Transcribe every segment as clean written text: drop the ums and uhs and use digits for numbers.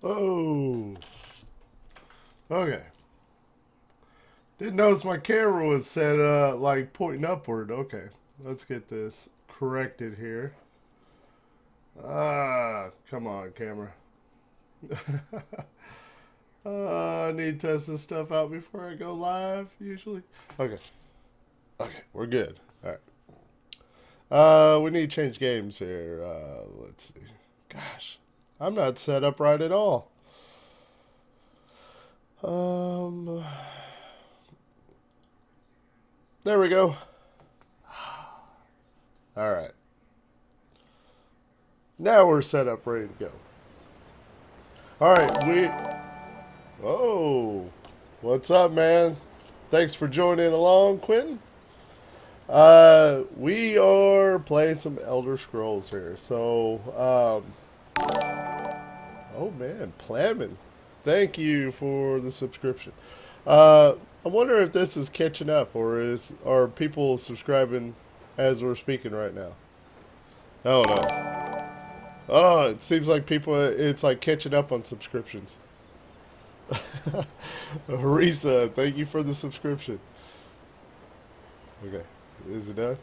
Oh. Okay. Didn't notice my camera was set like pointing upward. Okay. Let's get this corrected here. Come on, camera. I need to test this stuff out before I go live, usually. Okay. Okay, we're good. Alright. We need to change games here. Let's see. Gosh. I'm not set up right at all. There we go. Alright. Now we're set up, ready to go. Alright, Oh, what's up, man? Thanks for joining along, Quentin. We are playing some Elder Scrolls here. So, oh man, Plamin. Thank you for the subscription. I wonder if this is catching up, or are people subscribing as we're speaking right now? Oh no. Oh, it seems like it's like catching up on subscriptions. Harisa, thank you for the subscription. Okay, is it done?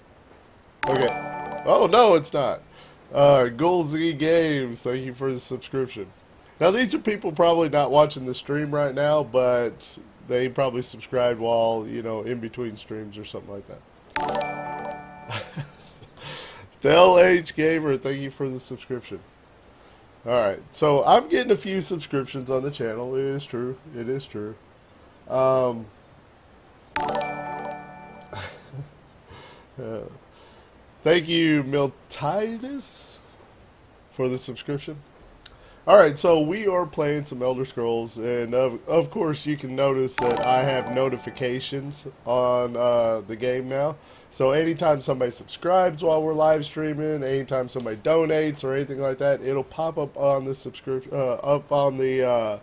Okay. Oh no, it's not. GoalZ Games, thank you for the subscription. Now these are people probably not watching the stream right now, but they probably subscribed while, you know, in between streams or something like that. The LH Gamer, thank you for the subscription. Alright, so I'm getting a few subscriptions on the channel. It is true. It is true. Thank you, Miltitus, for the subscription. Alright, so we are playing some Elder Scrolls, and of course you can notice that I have notifications on the game now. So anytime somebody subscribes while we're live streaming, anytime somebody donates or anything like that, it'll pop up on the subscription, up on the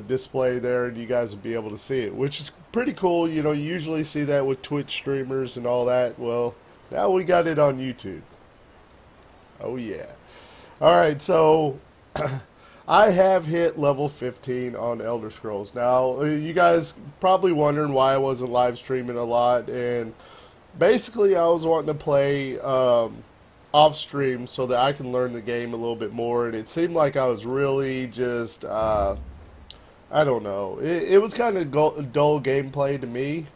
display there, and you guys will be able to see it, which is pretty cool. You know, you usually see that with Twitch streamers and all that. Well, now we got it on YouTube. Oh yeah. Alright, so I have hit level 15 on Elder Scrolls. Now, you guys probably wondering why I wasn't live streaming a lot, and basically I was wanting to play off stream so that I can learn the game a little bit more, and it seemed like I was really just, I don't know, it was kind of dull gameplay to me,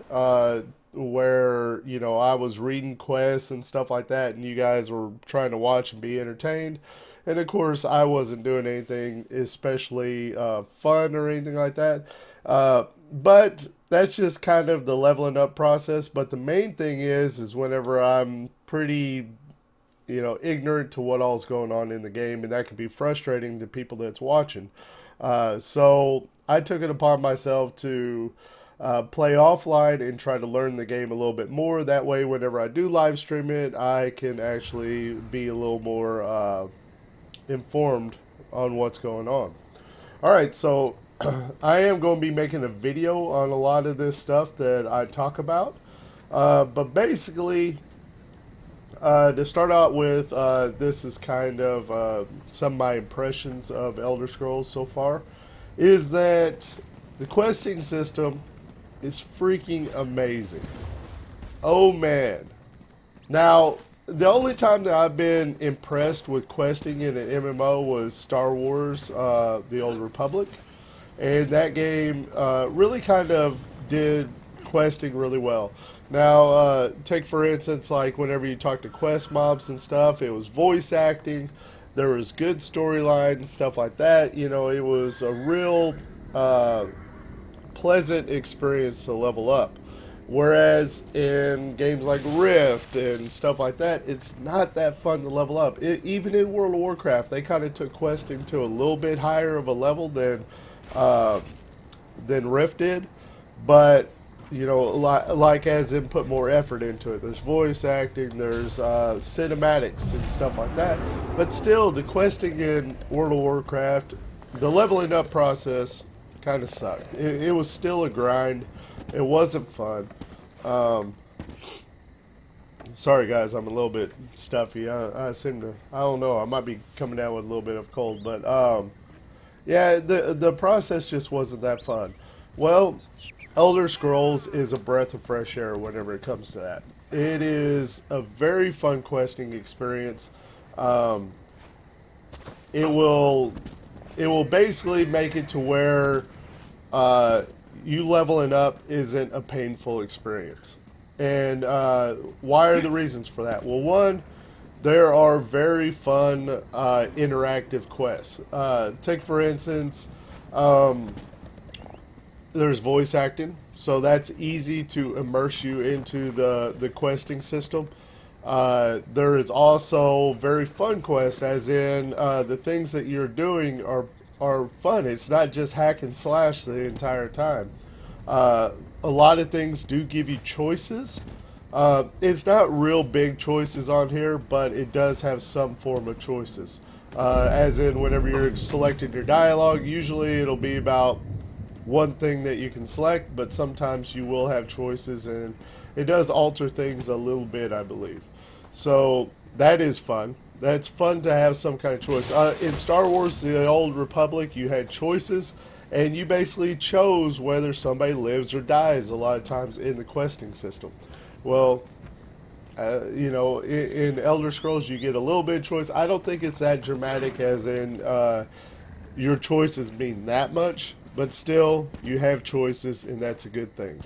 where, you know, I was reading quests and stuff like that, and you guys were trying to watch and be entertained. And of course, I wasn't doing anything especially fun or anything like that. But that's just kind of the leveling up process. But the main thing is whenever I'm pretty, you know, ignorant to what all's going on in the game, and that can be frustrating to people that's watching. So I took it upon myself to play offline and try to learn the game a little bit more. That way, whenever I do live stream it, I can actually be a little more informed on what's going on. Alright, so I am going to be making a video on a lot of this stuff that I talk about. But basically, to start out with, this is kind of some of my impressions of Elder Scrolls so far, is that the questing system is freaking amazing. Oh man. Now, the only time that I've been impressed with questing in an MMO was Star Wars, The Old Republic. And that game really kind of did questing really well. Now, take for instance, like whenever you talk to quest mobs and stuff, it was voice acting. There was good storyline and stuff like that. You know, it was a real pleasant experience to level up. Whereas in games like Rift and stuff like that, it's not that fun to level up. Even in World of Warcraft, they kind of took questing to a little bit higher of a level than Rift did. But, you know, like as in put more effort into it. There's voice acting, there's cinematics and stuff like that. But still, the questing in World of Warcraft, the leveling up process kind of sucked. It was still a grind. It wasn't fun. Sorry guys, I'm a little bit stuffy. I seem to, I don't know, I might be coming down with a little bit of cold, but yeah, the process just wasn't that fun. Well, Elder Scrolls is a breath of fresh air whenever it comes to that. It is a very fun questing experience. It will basically make it to where you leveling up isn't a painful experience. And why are the reasons for that? Well, one, there are very fun interactive quests. Take for instance, there's voice acting, so that's easy to immerse you into the questing system. There is also very fun quests, as in the things that you're doing are fun. It's not just hack and slash the entire time. A lot of things do give you choices. It's not real big choices on here, but it does have some form of choices. As in, whenever you're selecting your dialogue, usually it'll be about one thing that you can select, but sometimes you will have choices, and it does alter things a little bit, I believe. So that is fun. That's fun to have some kind of choice. In Star Wars, the Old Republic, you had choices, and you basically chose whether somebody lives or dies a lot of times in the questing system. Well, you know, in Elder Scrolls, you get a little bit of choice. I don't think it's that dramatic, as in your choices mean that much, but still, you have choices, and that's a good thing.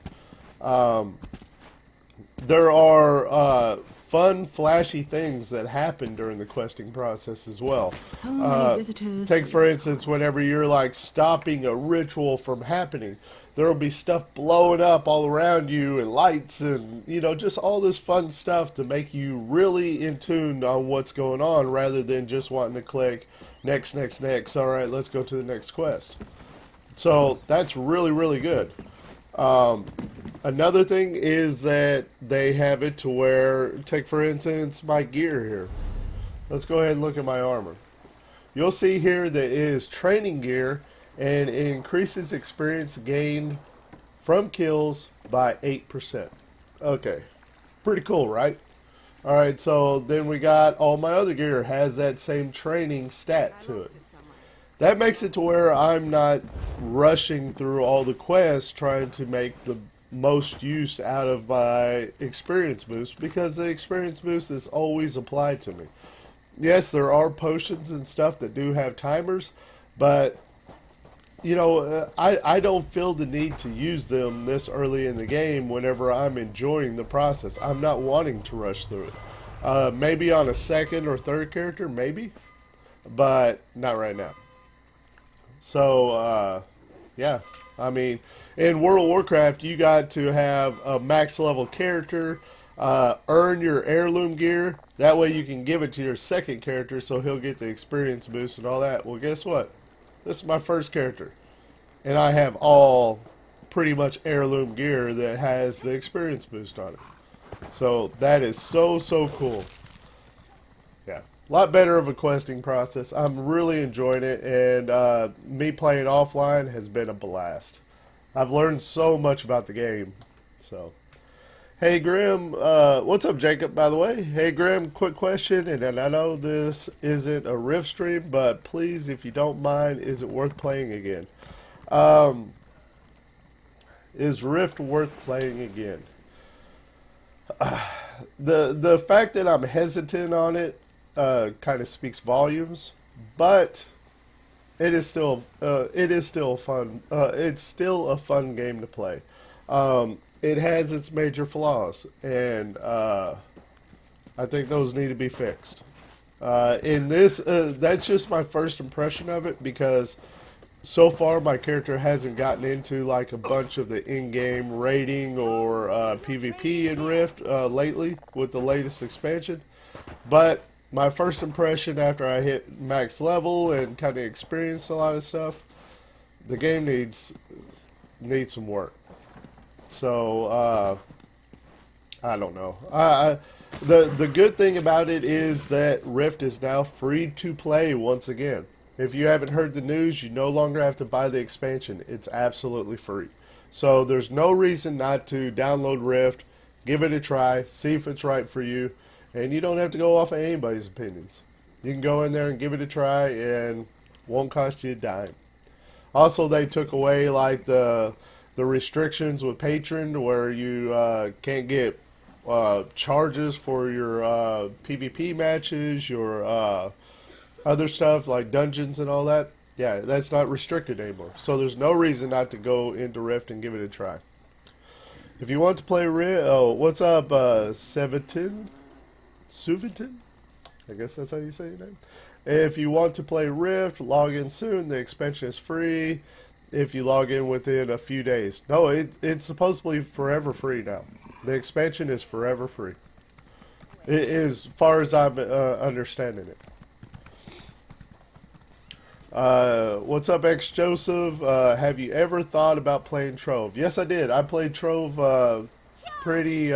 There are fun, flashy things that happen during the questing process as well. So many visitors. Take, for instance, whenever you're like stopping a ritual from happening, there will be stuff blowing up all around you and lights and, you know, just all this fun stuff to make you really in tune on what's going on, rather than just wanting to click next, next, next. All right, let's go to the next quest. So that's really, really good. Another thing is that they have it to where, take for instance my gear here. Let's go ahead and look at my armor. You'll see here that it is training gear, and it increases experience gained from kills by 8%. Okay, pretty cool, right? Alright, so then we got all my other gear has that same training stat to it. That makes it to where I'm not rushing through all the quests trying to make the most use out of my experience boost, because the experience boost is always applied to me. Yes, there are potions and stuff that do have timers, but you know, I don't feel the need to use them this early in the game whenever I'm enjoying the process. I'm not wanting to rush through it. Maybe on a second or third character, maybe, but not right now. So, yeah, I mean, in World of Warcraft, you got to have a max level character, earn your heirloom gear. That way you can give it to your second character so he'll get the experience boost and all that. Well, guess what? This is my first character, and I have all pretty much heirloom gear that has the experience boost on it. So that is so, so cool. Yeah, a lot better of a questing process. I'm really enjoying it, and me playing offline has been a blast. I've learned so much about the game. So, hey Grim, what's up, Jacob, by the way? Hey Grim, quick question, and I know this isn't a Rift stream, but please, if you don't mind, is it worth playing again? Is Rift worth playing again? The fact that I'm hesitant on it kind of speaks volumes, but it is still fun. It's still a fun game to play. It has its major flaws, and I think those need to be fixed. In this, that's just my first impression of it, because so far my character hasn't gotten into like a bunch of the in-game raiding or PvP in Rift lately with the latest expansion. But my first impression after I hit max level and kind of experienced a lot of stuff, the game needs some work. So I don't know. The good thing about it is that Rift is now free to play once again. If you haven't heard the news, you no longer have to buy the expansion. It's absolutely free. So there's no reason not to download Rift, give it a try, see if it's right for you, and you don't have to go off of anybody's opinions. You can go in there and give it a try, and won't cost you a dime. Also, they took away like the restrictions with Patron, where you can't get charges for your PvP matches, your other stuff like dungeons and all that. Yeah, that's not restricted anymore. So there's no reason not to go into Rift and give it a try. If you want to play Rift, oh, what's up, Suvitin? I guess that's how you say your name. If you want to play Rift, log in soon. The expansion is free if you log in within a few days. No, it's supposed to be forever free now. The expansion is forever free. As far as I'm understanding it. What's up, X Joseph? Have you ever thought about playing Trove? Yes, I did. I played Trove pretty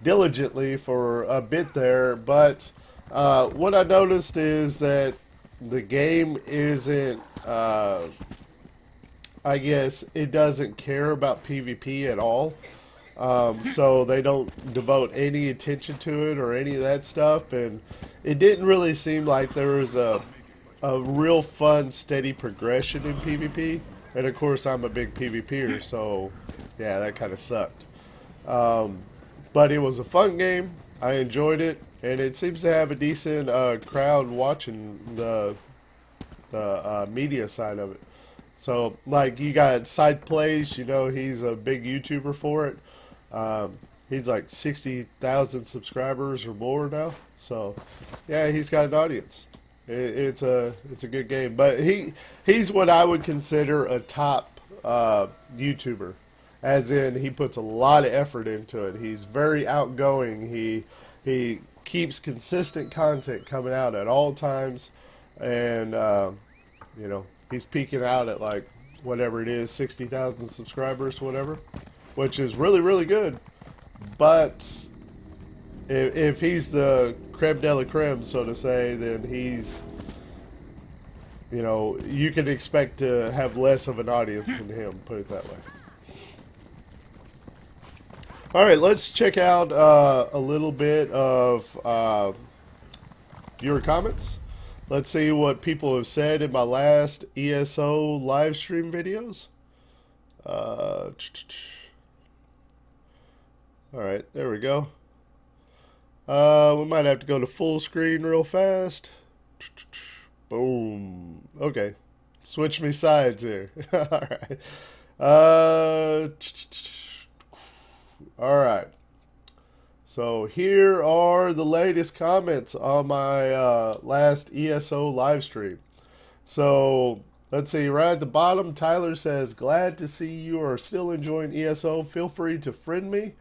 diligently for a bit there, but what I noticed is that the game isn't, I guess, it doesn't care about PvP at all. So they don't devote any attention to it or any of that stuff, and it didn't really seem like there was a real fun, steady progression in PvP. And of course, I'm a big PvPer, so yeah, that kind of sucked. But it was a fun game. I enjoyed it, and it seems to have a decent crowd watching the media side of it. So, like, you got Side Plays, you know, he's a big YouTuber for it. He's like 60,000 subscribers or more now. So, yeah, he's got an audience. It's a good game, but he's what I would consider a top YouTuber, as in he puts a lot of effort into it. He's very outgoing. He keeps consistent content coming out at all times, and you know, he's peaking out at like whatever it is, 60,000 subscribers, whatever, which is really good. But if he's the creme de la creme, so to say, then he's, you know, you can expect to have less of an audience than him, put it that way. Alright, let's check out a little bit of your comments. Let's see what people have said in my last ESO live stream videos. Alright, there we go. We might have to go to full screen real fast. Boom. Okay. Switch me sides here. Alright. Alright. So here are the latest comments on my last ESO live stream. So let's see, right at the bottom, Tyler says, glad to see you are still enjoying ESO. Feel free to friend me.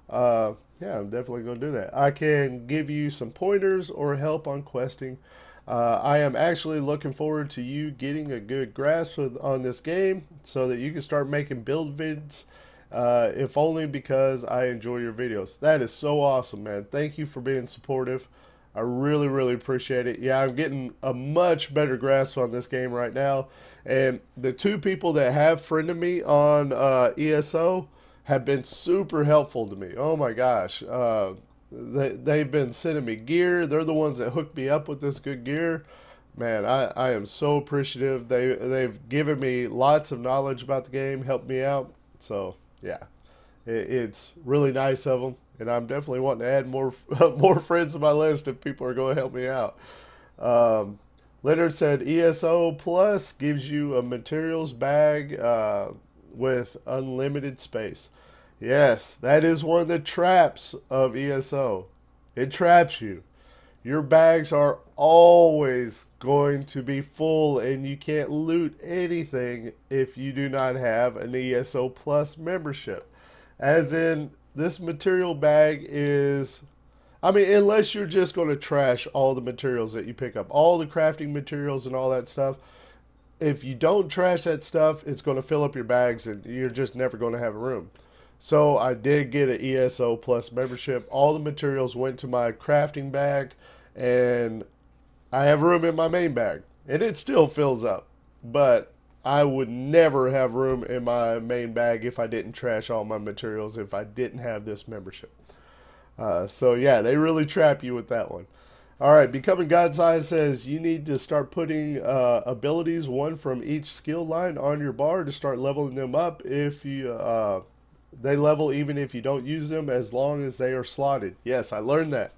Yeah, I'm definitely going to do that. I can give you some pointers or help on questing. I am actually looking forward to you getting a good grasp on this game so that you can start making build vids, if only because I enjoy your videos. That is so awesome, man. Thank you for being supportive. I really appreciate it. Yeah, I'm getting a much better grasp on this game right now. And the two people that have friended me on ESO have been super helpful to me. Oh my gosh. They've been sending me gear. They're the ones that hooked me up with this good gear. Man, I am so appreciative. They've given me lots of knowledge about the game, helped me out. So, yeah. It's really nice of them. And I'm definitely wanting to add more more friends to my list if people are going to help me out. Leonard said ESO Plus gives you a materials bag with unlimited space. Yes, that is one of the traps of ESO. It traps you. Your bags are always going to be full, and you can't loot anything if you do not have an ESO Plus membership. As in, this material bag is, I mean, unless you're just going to trash all the materials that you pick up, all the crafting materials and all that stuff. If you don't trash that stuff, it's going to fill up your bags, and you're just never going to have a room. So I did get an ESO Plus membership. All the materials went to my crafting bag, and I have room in my main bag. And it still fills up. But I would never have room in my main bag if I didn't trash all my materials, if I didn't have this membership. So yeah, they really trap you with that one. All right, Becoming God's Eye says you need to start putting abilities, one from each skill line, on your bar to start leveling them up. If you they level even if you don't use them, as long as they are slotted. Yes, I learned that.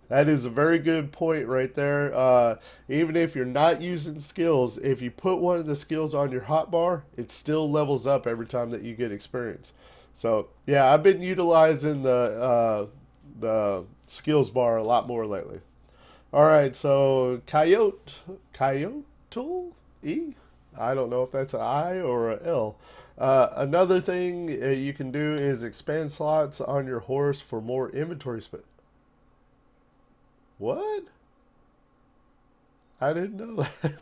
That is a very good point right there. Even if you're not using skills, if you put one of the skills on your hotbar, it still levels up every time that you get experience. So yeah, I've been utilizing the skills bar a lot more lately. All right, so Coyote E. I don't know if that's an I or a L. Another thing you can do is expand slots on your horse for more inventory space. What? I didn't know that.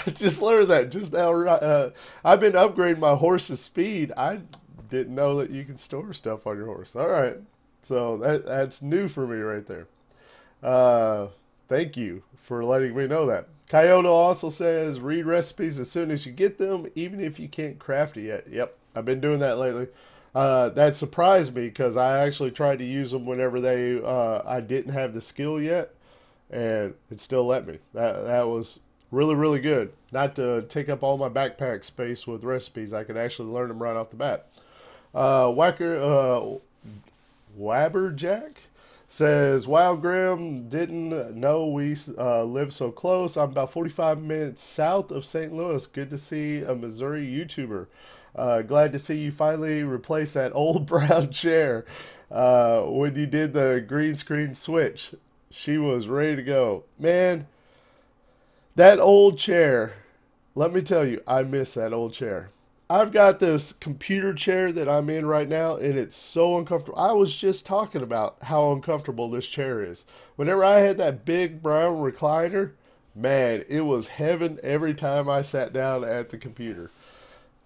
I just learned that just now. I've been upgrading my horse's speed. I didn't know that you can store stuff on your horse. All right, so that's new for me right there. Thank you for letting me know that. Coyote also says read recipes as soon as you get them, even if you can't craft it yet. Yep, I've been doing that lately. That surprised me because I actually tried to use them whenever I didn't have the skill yet, and it still let me. That was really, really good. Not to take up all my backpack space with recipes. I could actually learn them right off the bat. Wabberjack says, wow, Grim, didn't know we live so close. I'm about 45 minutes south of St. Louis. Good to see a Missouri YouTuber. Glad to see you finally replace that old brown chair when you did the green screen switch. She was ready to go. Man, that old chair, let me tell you, I miss that old chair. I've got this computer chair that I'm in right now, and it's so uncomfortable. I was just talking about how uncomfortable this chair is. Whenever I had that big brown recliner, man, it was heaven every time I sat down at the computer.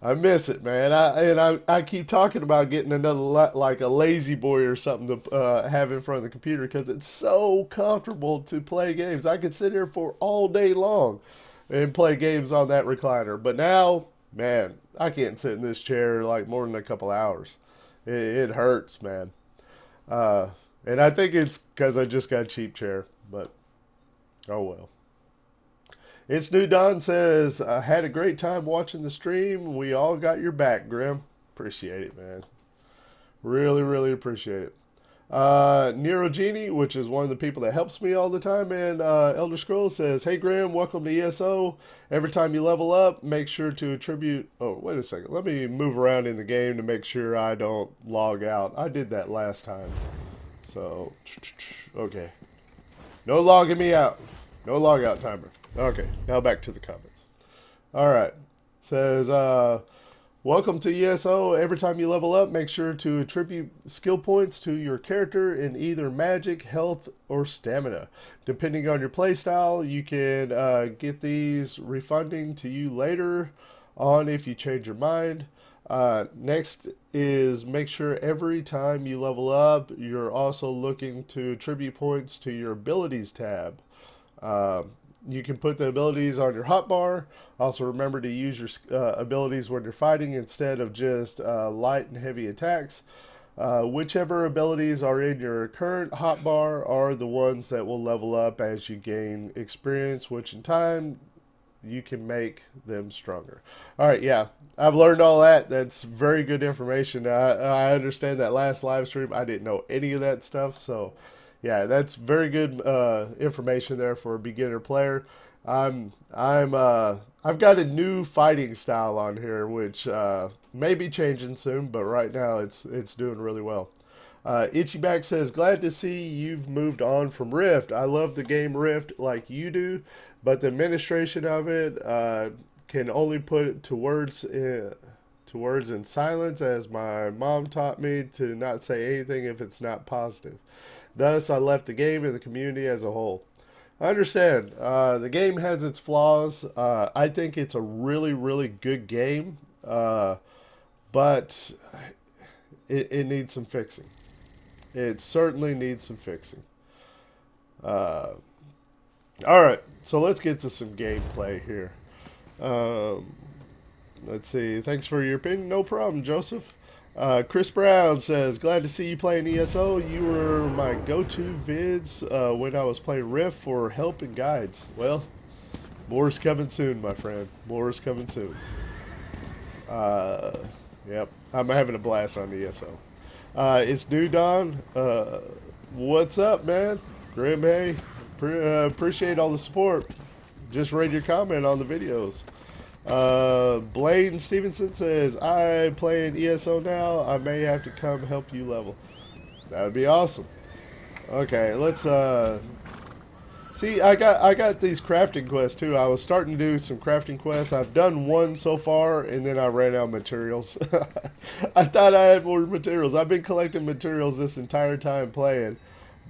I miss it, man. I keep talking about getting another like a lazy boy or something to have in front of the computer because it's so comfortable to play games. I could sit here for all day long and play games on that recliner. But now, man, I can't sit in this chair like more than a couple hours. It hurts, man. And I think it's because I just got a cheap chair. But oh well. It's New Dawn says, I had a great time watching the stream. We all got your back, Grim. Appreciate it, man. Really, really appreciate it. Nero Genie, which is one of the people that helps me all the time, and Elder Scrolls says, hey, Grim, welcome to ESO. Every time you level up, make sure to attribute... Oh, wait a second. Let me move around in the game to make sure I don't log out. I did that last time. So, okay. No logging me out. No log out timer. Okay, now back to the comments. All right. Says, welcome to ESO. Every time you level up, make sure to attribute skill points to your character in either magic, health, or stamina. Depending on your playstyle, you can get these refunding to you later on if you change your mind. Next is make sure every time you level up, you're also looking to attribute points to your abilities tab. You can put the abilities on your hotbar. Also remember to use your abilities when you're fighting instead of just light and heavy attacks. Whichever abilities are in your current hotbar are the ones that will level up as you gain experience, which in time you can make them stronger. All right, yeah, I've learned all that. That's very good information. I understand that last live stream I didn't know any of that stuff, so yeah, that's very good information there for a beginner player. I've got a new fighting style on here, which may be changing soon, but right now it's doing really well. Itchyback says, glad to see you've moved on from Rift. I love the game Rift like you do, but the administration of it can only put it to words in silence, as my mom taught me to not say anything if it's not positive. Thus, I left the game and the community as a whole. I understand. The game has its flaws. I think it's a really, really good game, but it needs some fixing. It certainly needs some fixing. All right, so let's get to some gameplay here. Let's see. Thanks for your opinion. No problem, Joseph. Chris Brown says, glad to see you playing ESO. You were my go-to vids when I was playing Rift for help and guides. Well, more is coming soon, my friend. More is coming soon. Yep. I'm having a blast on ESO. It's New Dawn. What's up, man? Grim, hey. Appreciate all the support. Just read your comment on the videos. Blaine Stevenson says, I play in ESO now. I may have to come help you level. That would be awesome. Okay, let's see, I got these crafting quests too. I was starting to do some crafting quests. I've done one so far, and then I ran out of materials. I thought I had more materials. I've been collecting materials this entire time playing,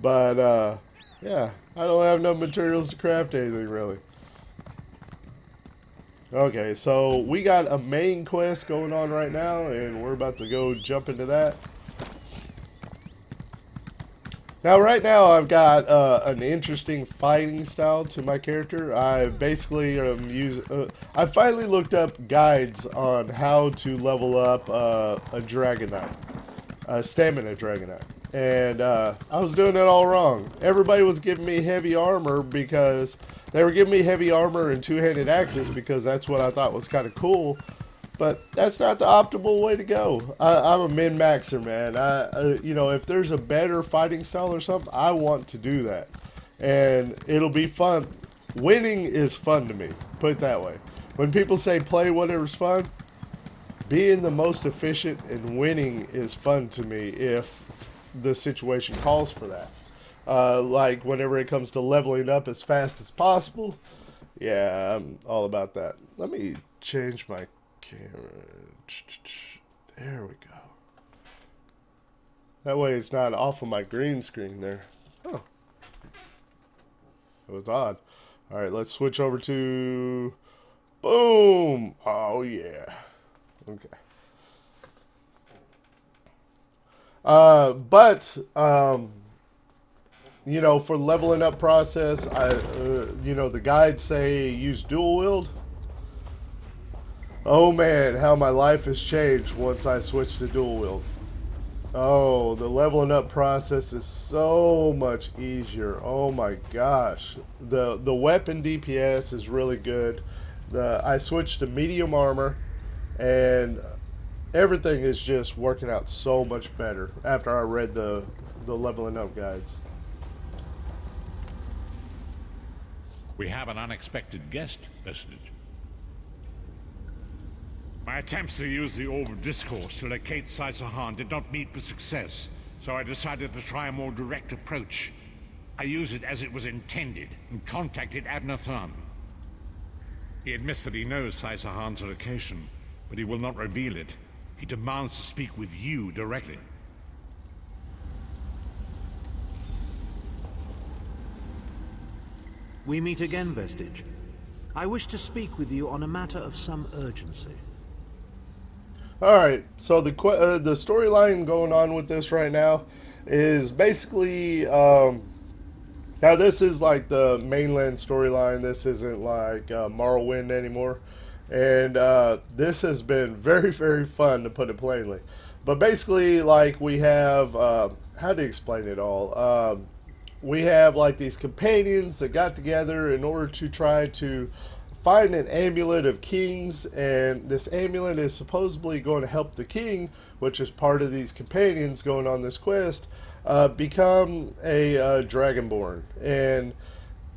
but yeah, I don't have no materials to craft anything really. Okay, so we got a main quest going on right now, and we're about to go jump into that. Now, right now, I've got an interesting fighting style to my character. I basically I finally looked up guides on how to level up a Dragonite, a Stamina Dragonite. And I was doing it all wrong. Everybody was giving me heavy armor because they were giving me heavy armor and two-handed axes because that's what I thought was kind of cool. But that's not the optimal way to go. I'm a min-maxer, man. You know, if there's a better fighting style or something, I want to do that. And it'll be fun. Winning is fun to me, put it that way. When people say play whatever's fun, being the most efficient and winning is fun to me if the situation calls for that. Like whenever it comes to leveling up as fast as possible, yeah, I'm all about that. Let me change my camera. There we go. That way it's not off of my green screen there. Oh, it was odd. All right, let's switch over to boom. Oh yeah. Okay. You know, for leveling up process, you know, the guides say use dual wield. Oh man, how my life has changed once I switched to dual wield. Oh, the leveling up process is so much easier. Oh my gosh. The weapon DPS is really good. I switched to medium armor, and everything is just working out so much better after I read the leveling up guides. We have an unexpected guest message. My attempts to use the Orb of Discourse to locate Sai Sahan did not meet with success, so I decided to try a more direct approach. I used it as it was intended and contacted Abnur Tharn. He admits that he knows Sai Sahan's location, but he will not reveal it. He demands to speak with you directly. We meet again, Vestige. I wish to speak with you on a matter of some urgency. Alright, so the storyline going on with this right now is basically, now this is like the mainland storyline. This isn't like Morrowind anymore. And this has been very, very fun, to put it plainly. But basically, like, we have, how to explain it all? We have like these companions that got together in order to try to find an amulet of kings, and this amulet is supposedly going to help the king, which is part of these companions going on this quest, become a dragonborn. And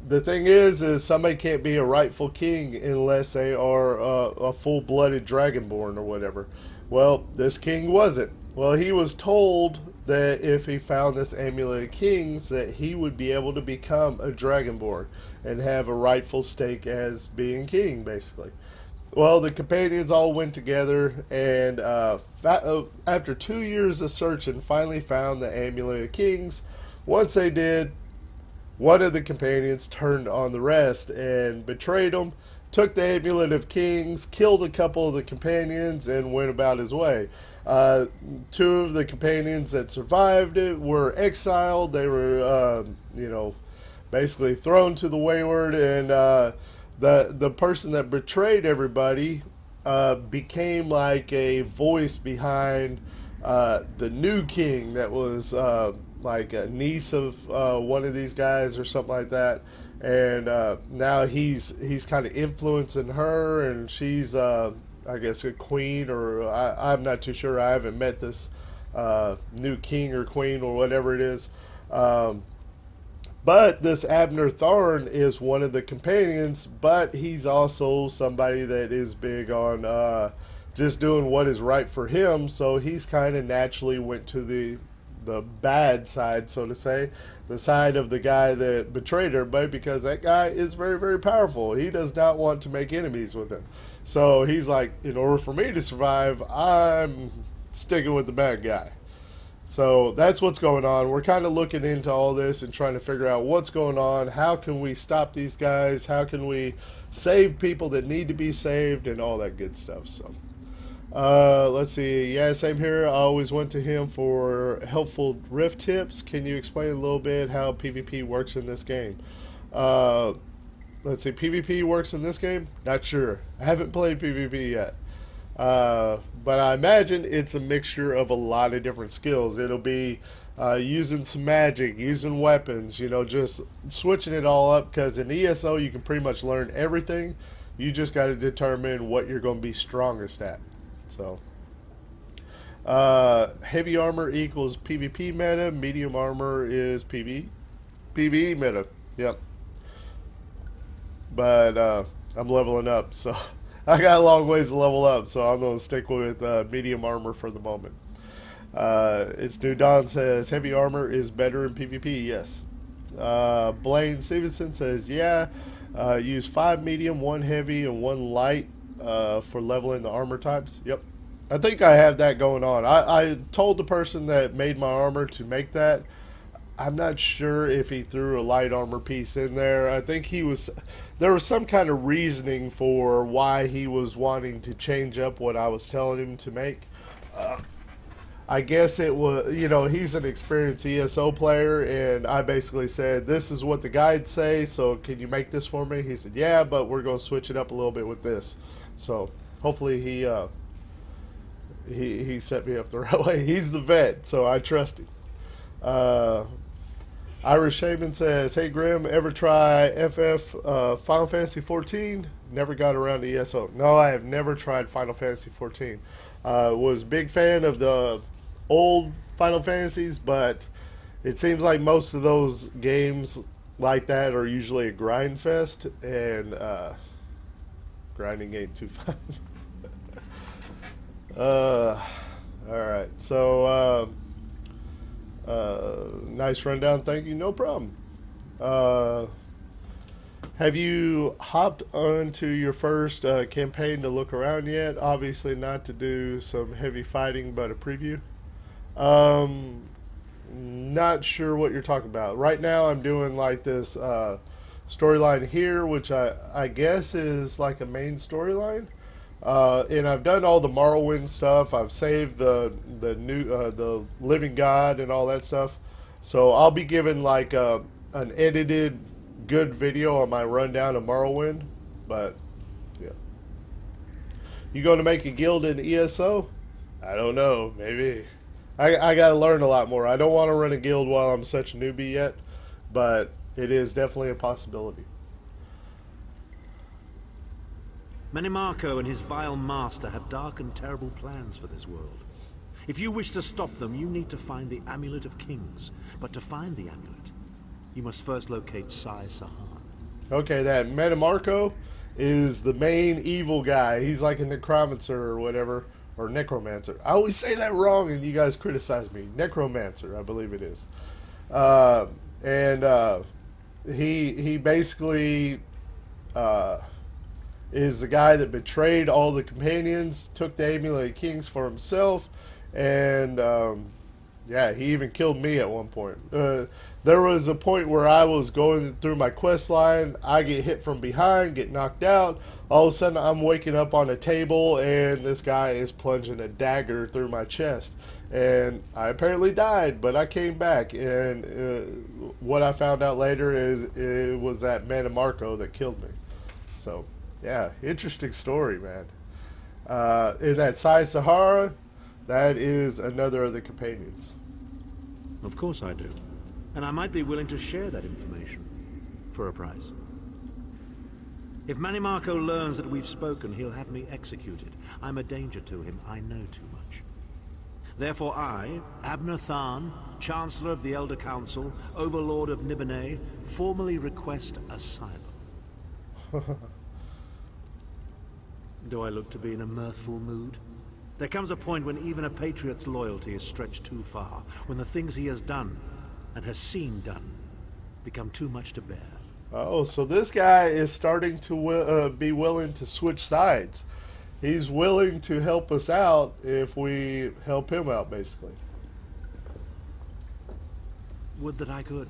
the thing is somebody can't be a rightful king unless they are a full-blooded dragonborn or whatever. Well, this king wasn't. Well, he was told that if he found this amulet of kings, that he would be able to become a dragonborn and have a rightful stake as being king, basically. Well, the companions all went together, and after 2 years of searching, finally found the amulet of kings. Once they did, one of the companions turned on the rest and betrayed them, took the amulet of kings, killed a couple of the companions, and went about his way. Two of the companions that survived it were exiled. They were, you know, basically thrown to the wayward, and the person that betrayed everybody became like a voice behind the new king that was like a niece of one of these guys or something like that. And now he's kind of influencing her, and she's I guess a queen, or I'm not too sure. I haven't met this new king or queen or whatever it is. But this Abnur Tharn is one of the companions, but he's also somebody that is big on just doing what is right for him. So he's kind of naturally went to the bad side, so to say, the side of the guy that betrayed everybody, because that guy is very, very powerful. He does not want to make enemies with him. So he's like, in order for me to survive, I'm sticking with the bad guy. So that's what's going on. We're kind of looking into all this and trying to figure out what's going on. How can we stop these guys? How can we save people that need to be saved and all that good stuff? So let's see. Yeah, same here. I always went to him for helpful rift tips. Can you explain a little bit how PvP works in this game? Let's see. PvP works in this game? Not sure. I haven't played PvP yet. But I imagine it's a mixture of a lot of different skills. It'll be using some magic, using weapons, you know, just switching it all up, because in ESO you can pretty much learn everything. You just got to determine what you're going to be strongest at. So heavy armor equals PvP meta, medium armor is PvE meta. Yep. But I'm leveling up, so I got a long ways to level up, so I'm going to stick with medium armor for the moment. It's New Dawn says, heavy armor is better in PvP, yes. Blaine Stevenson says, yeah, use 5 medium, 1 heavy, and 1 light for leveling the armor types. Yep. I think I have that going on. I told the person that made my armor to make that. I'm not sure if he threw a light armor piece in there. I think there was some kind of reasoning for why he was wanting to change up what I was telling him to make. I guess it was, you know, he's an experienced ESO player, and I basically said, this is what the guides say, so can you make this for me? He said, yeah, but we're going to switch it up a little bit with this. So hopefully he set me up the right way. He's the vet, so I trust him. Irish Shaman says, hey Grim, ever try FF Final Fantasy 14? Never got around to ESO. No, I have never tried Final Fantasy 14. Was a big fan of the old Final Fantasies, but it seems like most of those games like that are usually a grind fest, and grinding ain't too fun. Alright, so nice rundown, thank you, no problem. Have you hopped onto your first campaign to look around yet? Obviously not to do some heavy fighting, but a preview. Not sure what you're talking about. Right now I'm doing like this storyline here, which I guess is like a main storyline. And I've done all the Morrowind stuff. I've saved the Living God and all that stuff. So I'll be giving like an edited good video on my rundown of Morrowind. But yeah, you going to make a guild in ESO? I don't know. Maybe. I got to learn a lot more. I don't want to run a guild while I'm such a newbie yet, but it is definitely a possibility. Mannimarco and his vile master have dark and terrible plans for this world. If you wish to stop them, you need to find the Amulet of Kings. But to find the amulet, you must first locate Sai Sahan. Okay, that Mannimarco is the main evil guy. He's like a necromancer or whatever, or necromancer. I always say that wrong and you guys criticize me. Necromancer, I believe it is. He basically is the guy that betrayed all the companions, took the Amulet of Kings for himself, and yeah, he even killed me at one point. There was a point where I was going through my quest line, I get hit from behind, get knocked out, all of a sudden I'm waking up on a table and this guy is plunging a dagger through my chest. And I apparently died, but I came back, and what I found out later is it was that Mannimarco that killed me. So yeah, interesting story, man. In that Sai Sahan, that is another of the companions. Of course I do. And I might be willing to share that information. For a price. If Mannimarco learns that we've spoken, he'll have me executed. I'm a danger to him. I know too much. Therefore I, Abnur Tharn, Chancellor of the Elder Council, Overlord of Nibene, formally request asylum. Do I look to be in a mirthful mood? There comes a point when even a patriot's loyalty is stretched too far, when the things he has done, and has seen done, become too much to bear. Oh, so this guy is starting to be willing to switch sides. He's willing to help us out if we help him out, basically. Would that I could.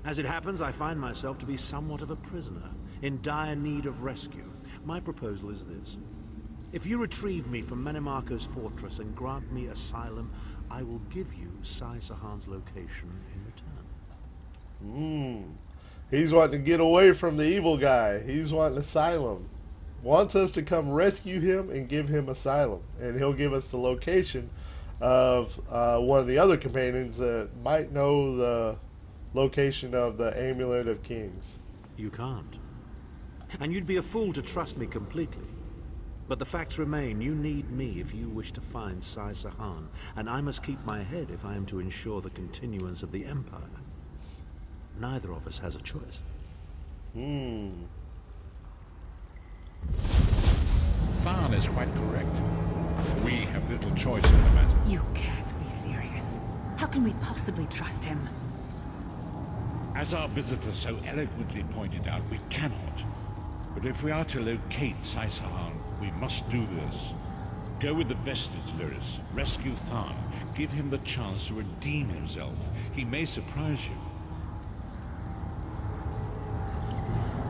As it happens, I find myself to be somewhat of a prisoner, in dire need of rescue. My proposal is this. If you retrieve me from Mannimarco's fortress and grant me asylum, I will give you Sai Sahan's location in return. He's wanting to get away from the evil guy. He's wanting asylum. Wants us to come rescue him and give him asylum. And he'll give us the location of one of the other companions that might know the location of the Amulet of Kings. You can't. And you'd be a fool to trust me completely. But the facts remain, you need me if you wish to find Sai Sahan, and I must keep my head if I am to ensure the continuance of the Empire. Neither of us has a choice. Tharn is quite correct. We have little choice in the matter. You can't be serious. How can we possibly trust him? As our visitor so eloquently pointed out, we cannot. But if we are to locate Sai Sahan, we must do this. Go with the vestige, Lyris. Rescue Tharn. Give him the chance to redeem himself. He may surprise you.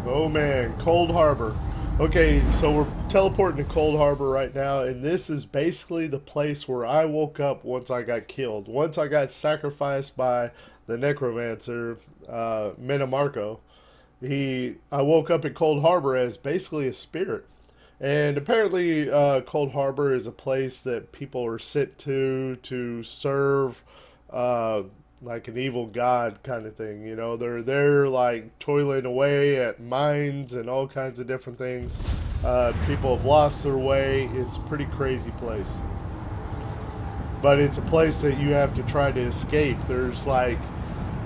Oh man, Coldharbour. Okay, so we're teleporting to Coldharbour right now, and this is basically the place where I woke up once I got killed. Once I got sacrificed by the necromancer, Mannimarco. I woke up in Coldharbour as basically a spirit. And apparently Coldharbour is a place that people are sent to serve like an evil god kind of thing. You know, they're like toiling away at mines and all kinds of different things. People have lost their way. It's a pretty crazy place. But it's a place that you have to try to escape. There's like,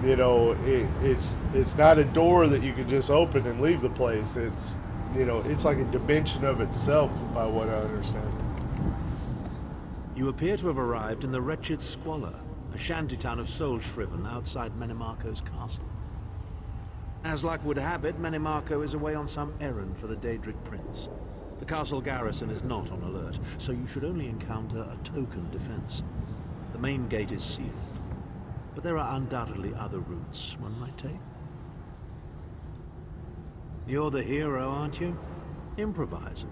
you know, it's not a door that you can just open and leave the place. It's, you know, it's like a dimension of itself, by what I understand. You appear to have arrived in the wretched Squalor, a shantytown of soul-shriven outside Mannimarco's castle. As luck would have it, Mannimarco is away on some errand for the Daedric Prince. The castle garrison is not on alert, so you should only encounter a token defense. The main gate is sealed, but there are undoubtedly other routes one might take. You're the hero, aren't you? Improvise.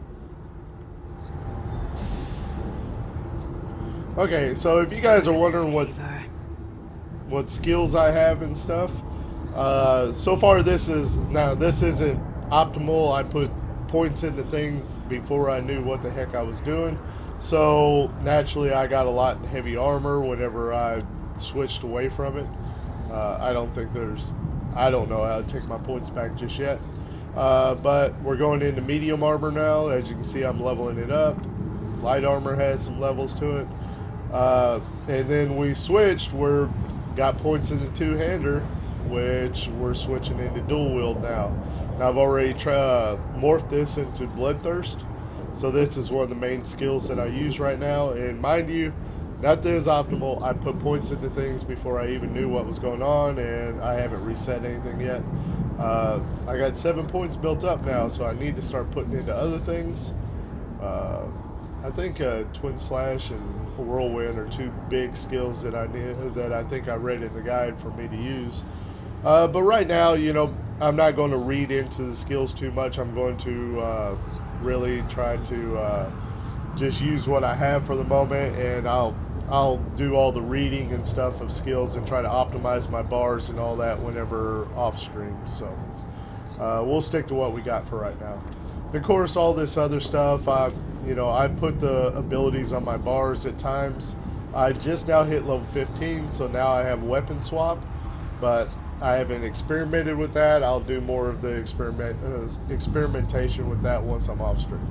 Okay, so if you guys are wondering what skills I have and stuff, so far this isn't optimal. I put points into things before I knew what the heck I was doing, so naturally I got a lot in heavy armor whenever I switched away from it. I don't know how to take my points back just yet. But we're going into medium armor now. As you can see, I'm leveling it up. Light armor has some levels to it. And then we switched. Got points in the two-hander, which we're switching into dual wield now. And I've already morphed this into Bloodthirst. So this is one of the main skills that I use right now. And mind you, nothing is optimal. I put points into things before I even knew what was going on, and I haven't reset anything yet. I got 7 points built up now, so I need to start putting into other things. I think Twin Slash and Whirlwind are two big skills that I think I read in the guide for me to use. But right now, you know, I'm not going to read into the skills too much. I'm going to really try to just use what I have for the moment, and I'll do all the reading and stuff of skills and try to optimize my bars and all that whenever off stream. So we'll stick to what we got for right now. of course, all this other stuff, I put the abilities on my bars at times. I just now hit level 15, so now I have weapon swap, but I haven't experimented with that. I'll do more of the experimentation with that once I'm off stream.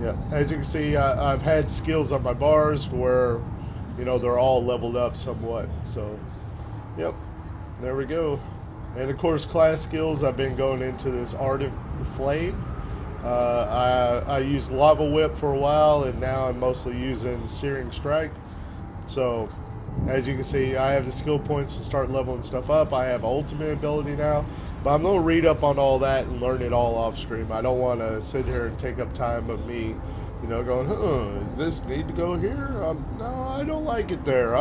Yeah, as you can see, I've had skills on my bars where, they're all leveled up somewhat. So, yep, there we go. And of course, class skills, I've been going into this Ardent Flame. I used Lava Whip for a while, and now I'm mostly using Searing Strike. So, as you can see, I have the skill points to start leveling stuff up. I have ultimate ability now. But I'm going to read up on all that and learn it all off stream. I don't want to sit here and take up time of me, going, does this need to go here? No, I don't like it there.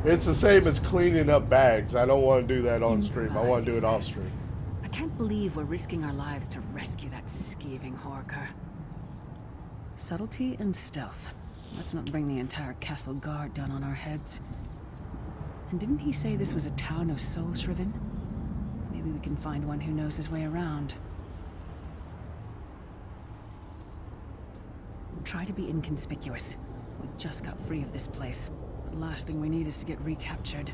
It's the same as cleaning up bags. I don't want to do that on stream. I want to do it off stream. I can't believe we're risking our lives to rescue that skeeving Horker. Subtlety and stealth. Let's not bring the entire castle guard down on our heads. And didn't he say this was a town of soul-shriven? Maybe we can find one who knows his way around. Try to be inconspicuous. We just got free of this place. The last thing we need is to get recaptured.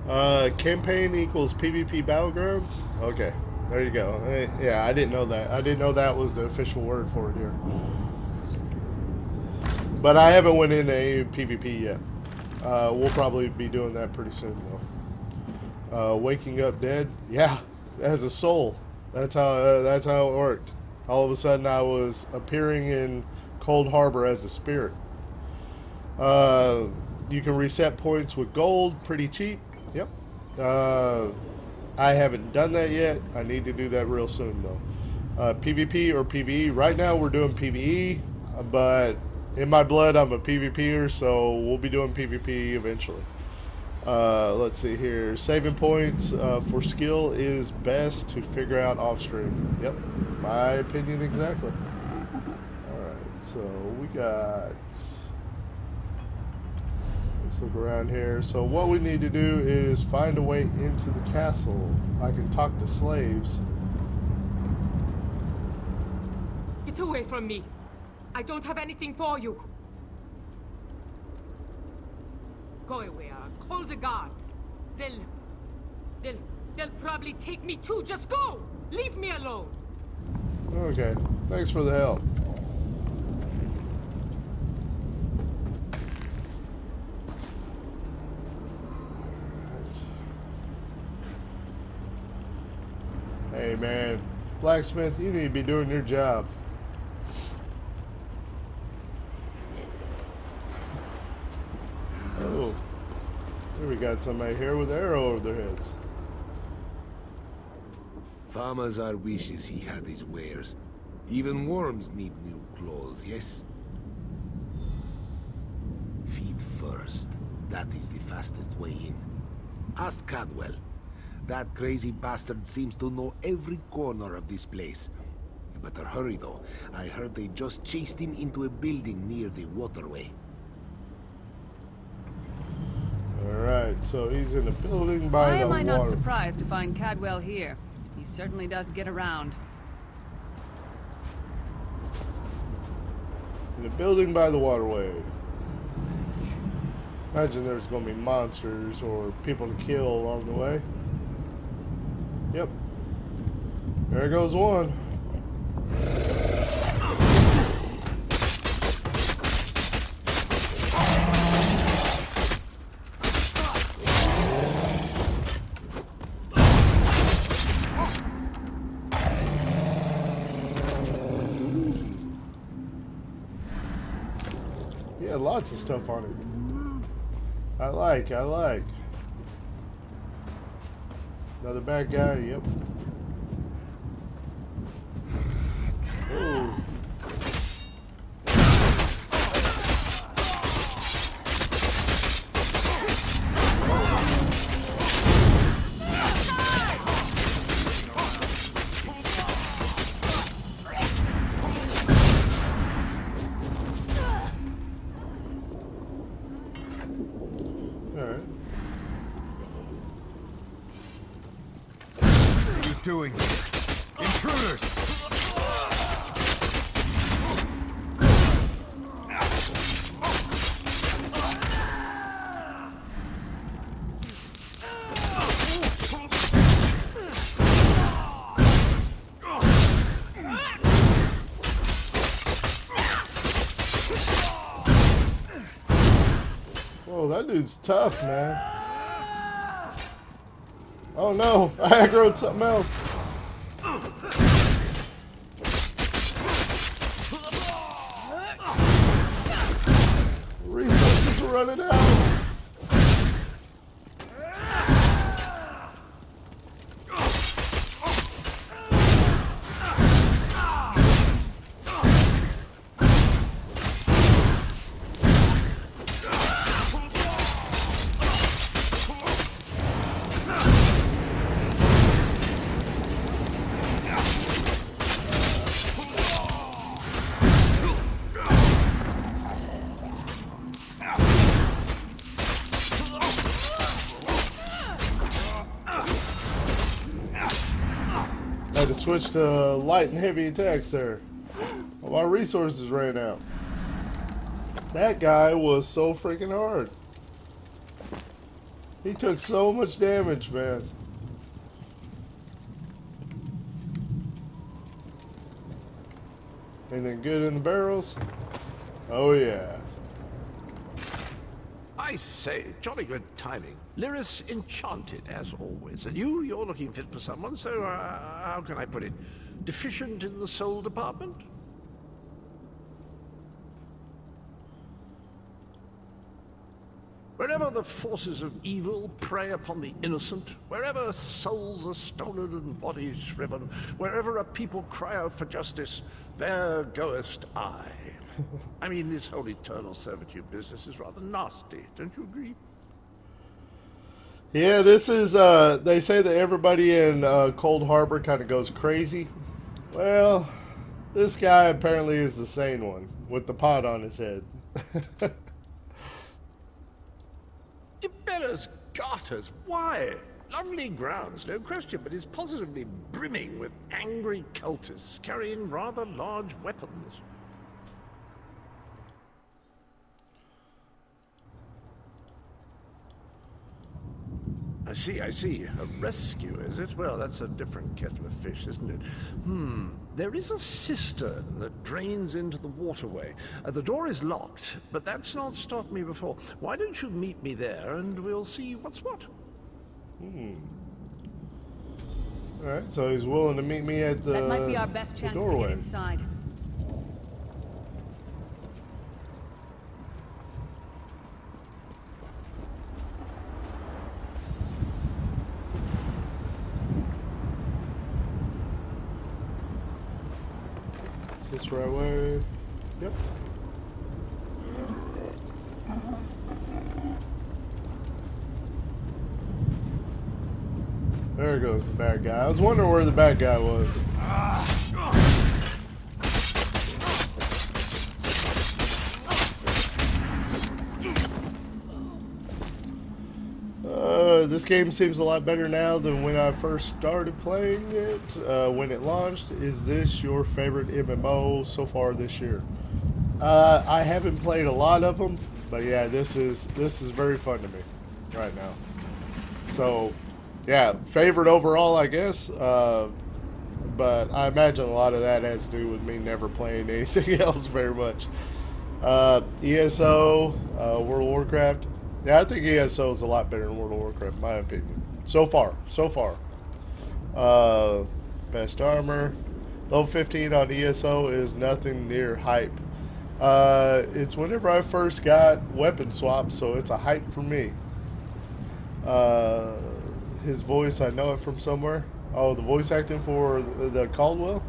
Campaign equals PvP battlegrounds? Okay, there you go. Yeah, I didn't know that. I didn't know that was the official word for it here. But I haven't went into any PvP yet. We'll probably be doing that pretty soon, though. Waking up dead? Yeah, as a soul. That's how it worked. All of a sudden, I was appearing in Coldharbour as a spirit. You can reset points with gold, pretty cheap. Yep. I haven't done that yet. I need to do that real soon, though. PvP or PvE? Right now, we're doing PvE, but in my blood, I'm a PvPer, so we'll be doing PvP eventually. Let's see here. Saving points for skill is best to figure out off stream. Yep, my opinion exactly. Alright, so we got... Let's look around here. So what we need to do is find a way into the castle. I can talk to slaves. Get away from me. I don't have anything for you. Go away, I'll call the guards. They'll probably take me too. Just go! Leave me alone! Okay, thanks for the help. Hey man, blacksmith, you need to be doing your job. Oh, here we got somebody here with an arrow over their heads. Farmazar wishes he had his wares. Even worms need new clothes, yes? Feed first. That is the fastest way in. Ask Cadwell. That crazy bastard seems to know every corner of this place. You better hurry though. I heard they just chased him into a building near the waterway. Alright, so he's in a building by the water. Why am I not surprised to find Cadwell here? He certainly does get around. In a building by the waterway. Imagine there's going to be monsters or people to kill along the way. Yep. There goes one. Yeah, lots of stuff on it. I like. Another bad guy, yep. Oh. doing? Intruders! Whoa, that dude's tough, man. Oh no, I aggroed something else. Resources are running out. Had to switch to light and heavy attacks there. Well, my resources ran out. That guy was so freaking hard. He took so much damage, man. Anything good in the barrels? Oh yeah. I say, jolly good timing. Lyris enchanted, as always. And you're looking fit for someone, so how can I put it? Deficient in the soul department? Wherever the forces of evil prey upon the innocent, wherever souls are stolen and bodies shriven, wherever a people cry out for justice, there goest I. I mean, this whole eternal servitude business is rather nasty, don't you agree? Yeah, this is, they say that everybody in Coldharbour kind of goes crazy. Well, this guy apparently is the sane one, with the pot on his head. Tibetta's garters, why? Lovely grounds, no question, but it's positively brimming with angry cultists carrying rather large weapons. I see. A rescue, is it? Well, that's a different kettle of fish, isn't it? There is a cistern that drains into the waterway. The door is locked, but that's not stopped me before. Why don't you meet me there, and we'll see what's what? Alright, so he's willing to meet me at the That might be our best chance to get inside. This right way. Yep. There goes the bad guy. I was wondering where the bad guy was. This game seems a lot better now than when I first started playing it, when it launched. Is this your favorite MMO so far this year? I haven't played a lot of them, but yeah, this is very fun to me right now. So, yeah, favorite overall, I guess. But I imagine a lot of that has to do with me never playing anything else very much. ESO, World of Warcraft. Yeah, I think ESO is a lot better than World of Warcraft, in my opinion. So far. Best armor. Level 15 on ESO is nothing near hype. It's whenever I first got weapon swaps, so it's a hype for me. His voice, I know it from somewhere. Oh, the voice acting for the Cadwell?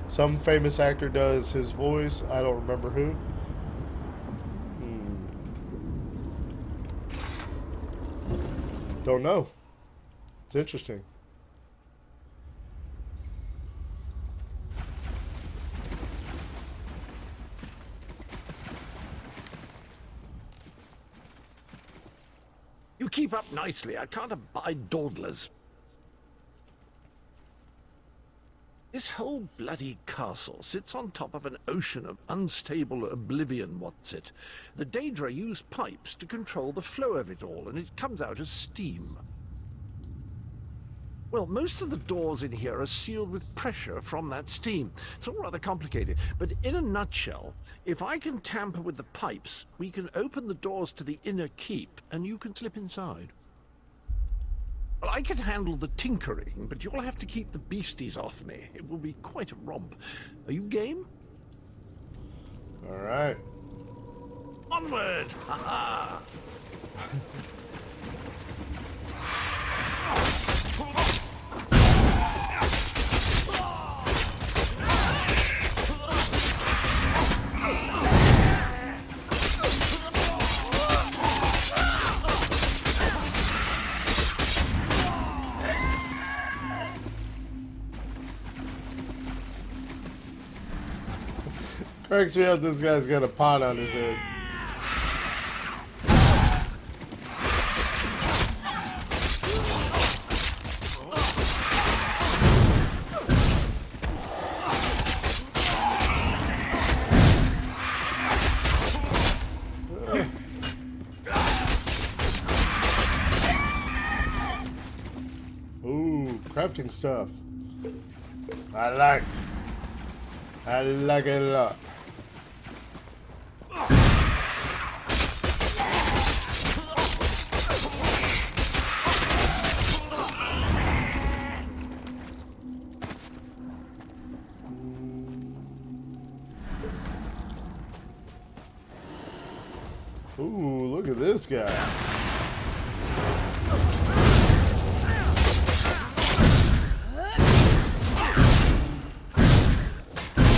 Some famous actor does his voice. I don't remember who. Don't know. It's interesting. You keep up nicely. I can't abide dawdlers. This whole bloody castle sits on top of an ocean of unstable oblivion, what's it? The Daedra use pipes to control the flow of it all, and it comes out as steam. Well, most of the doors in here are sealed with pressure from that steam. It's all rather complicated, but in a nutshell, if I can tamper with the pipes, we can open the doors to the inner keep, and you can slip inside. Well, I can handle the tinkering, but you'll have to keep the beasties off me. It will be quite a romp. Are you game? All right. Onward! Ha-ha! Cracks me up, this guy's got a pot on his head. Ooh, crafting stuff. I like it a lot. Ooh, look at this guy.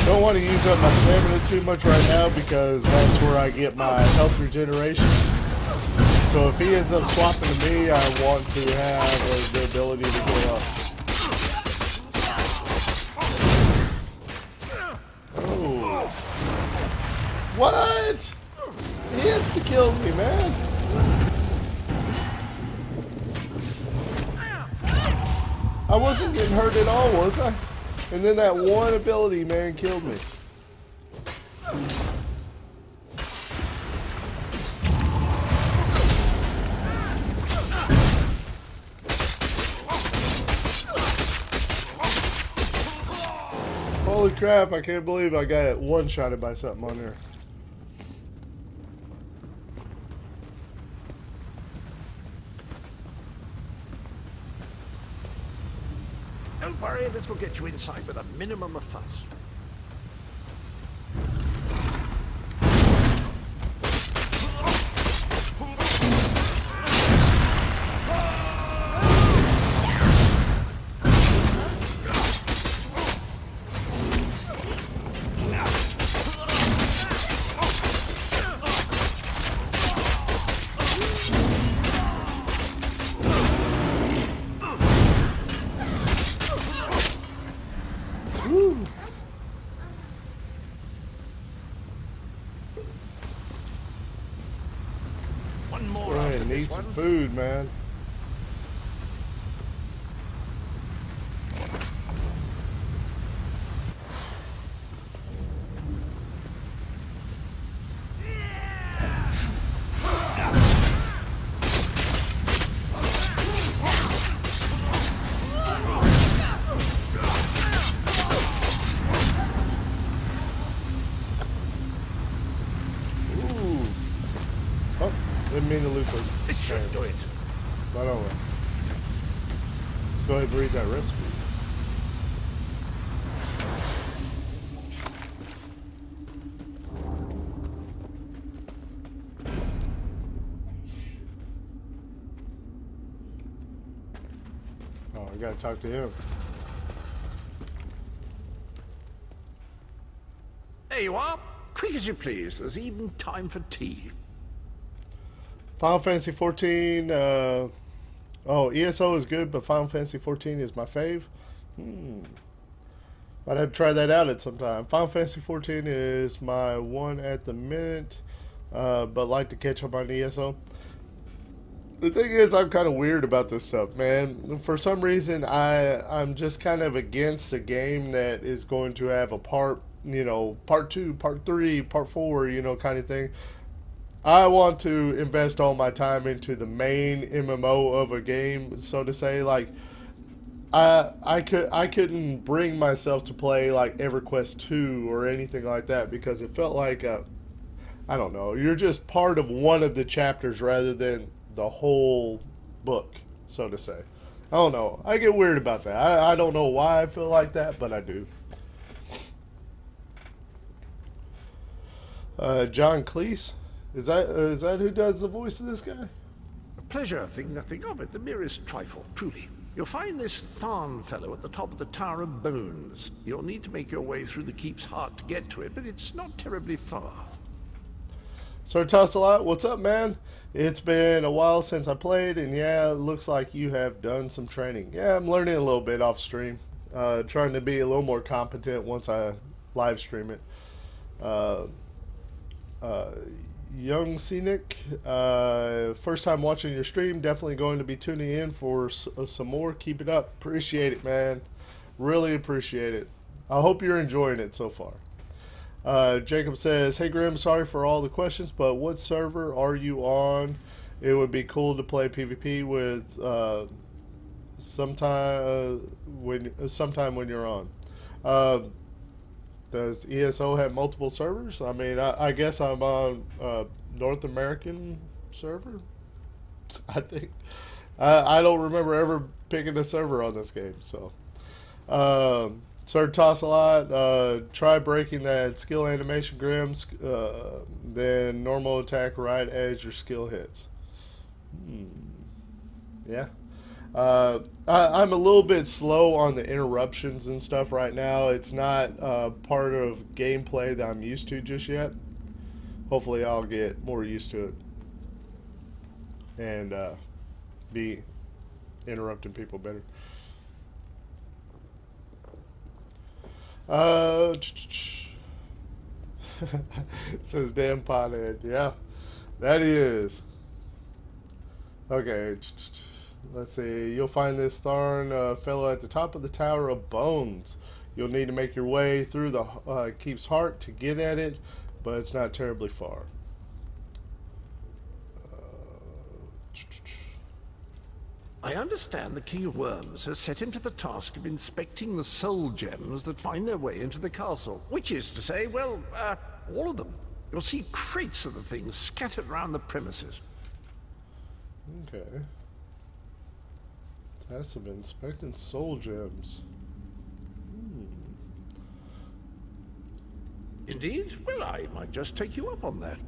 Don't want to use up my stamina too much right now because that's where I get my health regeneration. So if he ends up swapping to me, I want to have the ability to get up. Oh. What? He insta-killed me, man. I wasn't getting hurt at all, was I? And then that one ability, man, killed me. Holy crap, I can't believe I got one-shotted by something on there. Don't worry, this will get you inside with a minimum of fuss. Need some food, man. Didn't mean to loot those. This should do it. Right over. Let's go ahead and read that recipe. Oh, I gotta talk to him. There you are. Quick as you please. There's even time for tea. Final Fantasy 14, oh, ESO is good, but Final Fantasy 14 is my fave. Might have to try that out at some time. Final Fantasy 14 is my one at the minute, but like to catch up on ESO. The thing is, I'm kind of weird about this stuff, man. For some reason, I'm just kind of against a game that is going to have a part 2, part 3, part 4, kind of thing. I want to invest all my time into the main MMO of a game, so to say. Like, I couldn't bring myself to play like EverQuest 2 or anything like that because it felt like I don't know. You're just part of one of the chapters rather than the whole book, so to say. I don't know. I get weird about that. I don't know why I feel like that, but I do. John Cleese? Is that who does the voice of this guy? A pleasure, think nothing of it. The merest trifle, truly. You'll find this Tharn fellow at the top of the Tower of Bones. You'll need to make your way through the keep's heart to get to it, but it's not terribly far. Sir Tossalot, what's up, man? It's been a while since I played, and yeah, it looks like you have done some training. Yeah, I'm learning a little bit off stream. Trying to be a little more competent once I live stream it. Young Scenic, first time watching your stream, definitely going to be tuning in for some more. Keep it up. Appreciate it, man. Really appreciate it. I hope you're enjoying it so far. Jacob says, hey Grim, sorry for all the questions, but what server are you on? It would be cool to play PvP with sometime when you're on. Does ESO have multiple servers? I mean, I guess I'm on North American server, I think. I don't remember ever picking a server on this game, so. Sir Tossalot, try breaking that skill animation, Grims, then normal attack right as your skill hits. Yeah. I'm a little bit slow on the interruptions and stuff right now. It's not part of gameplay that I'm used to just yet. Hopefully I'll get more used to it and be interrupting people better. It says damn pothead. Yeah, that he is. Okay, let's see. You'll find this Tharn fellow at the top of the Tower of Bones. You'll need to make your way through the keep's heart to get at it, but it's not terribly far. I understand the King of Worms has set him to the task of inspecting the soul gems that find their way into the castle. Which is to say, well, all of them. You'll see crates of the things scattered around the premises. Okay. Task of inspecting soul gems. Indeed? Well, I might just take you up on that.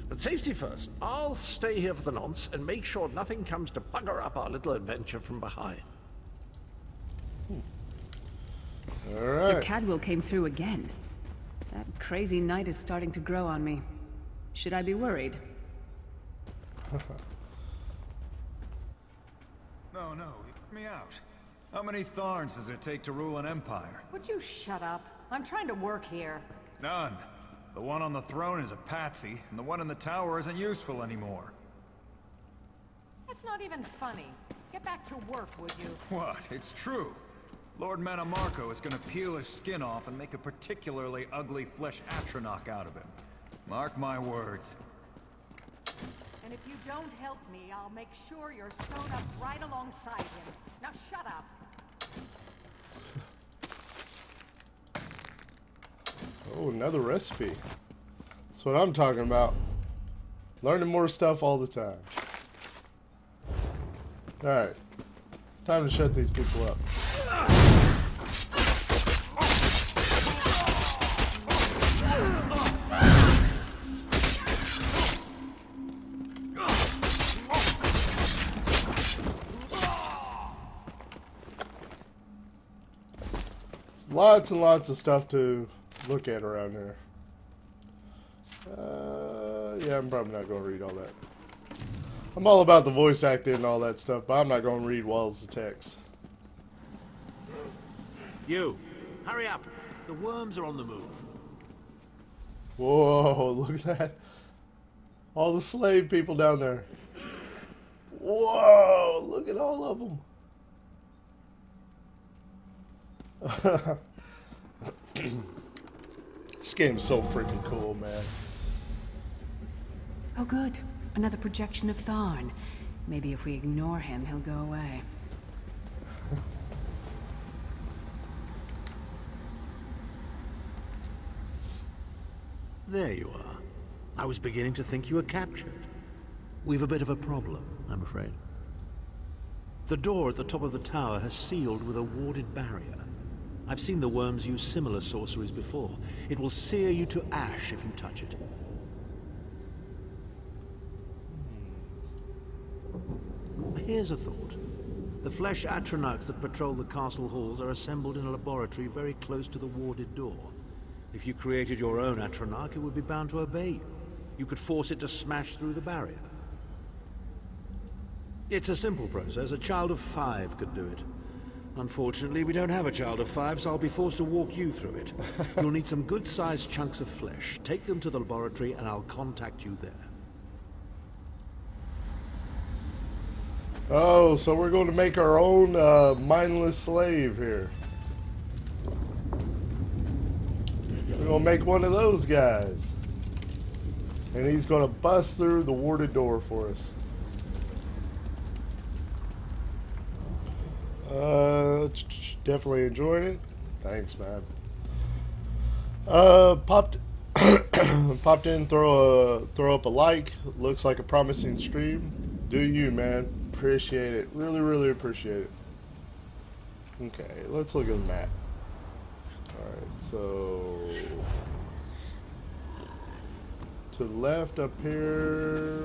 But safety first. I'll stay here for the nonce and make sure nothing comes to bugger up our little adventure from behind. All right. Sir Cadwell came through again. That crazy night is starting to grow on me. Should I be worried? No, get me out. How many Tharns does it take to rule an empire? Would you shut up? I'm trying to work here. None. The one on the throne is a patsy, and the one in the tower isn't useful anymore. That's not even funny. Get back to work, would you? What? It's true. Lord Mannimarco is gonna peel his skin off and make a particularly ugly flesh Atronach out of him. Mark my words. And if you don't help me, I'll make sure you're sewn up right alongside him. Now shut up. Oh, another recipe. That's what I'm talking about. Learning more stuff all the time. Alright. Time to shut these people up. Lots and lots of stuff to look at around here. Yeah, I'm probably not going to read all that. I'm all about the voice acting and all that stuff, but I'm not going to read walls of text. You, hurry up. The worms are on the move. Whoa, look at that. All the slave people down there. Whoa! Look at all of them. This game's so freaking cool, man. Oh good. Another projection of Tharn. Maybe if we ignore him, he'll go away. There you are. I was beginning to think you were captured. We've a bit of a problem, I'm afraid. The door at the top of the tower has sealed with a warded barrier. I've seen the worms use similar sorceries before. It will sear you to ash if you touch it. Here's a thought. The flesh Atronachs that patrol the castle halls are assembled in a laboratory very close to the warded door. If you created your own Atronach, it would be bound to obey you. You could force it to smash through the barrier. It's a simple process. A child of 5 could do it. Unfortunately, we don't have a child of 5, so I'll be forced to walk you through it. You'll need some good-sized chunks of flesh. Take them to the laboratory, and I'll contact you there. Oh, so we're going to make our own mindless slave here. We're going to make one of those guys. And he's going to bust through the warded door for us. Definitely enjoyed it. Thanks, man. Popped in, throw up a like. Looks like a promising stream. Do you, man? Appreciate it. Really, really appreciate it. Okay, let's look at the map. Alright, so to the left up here.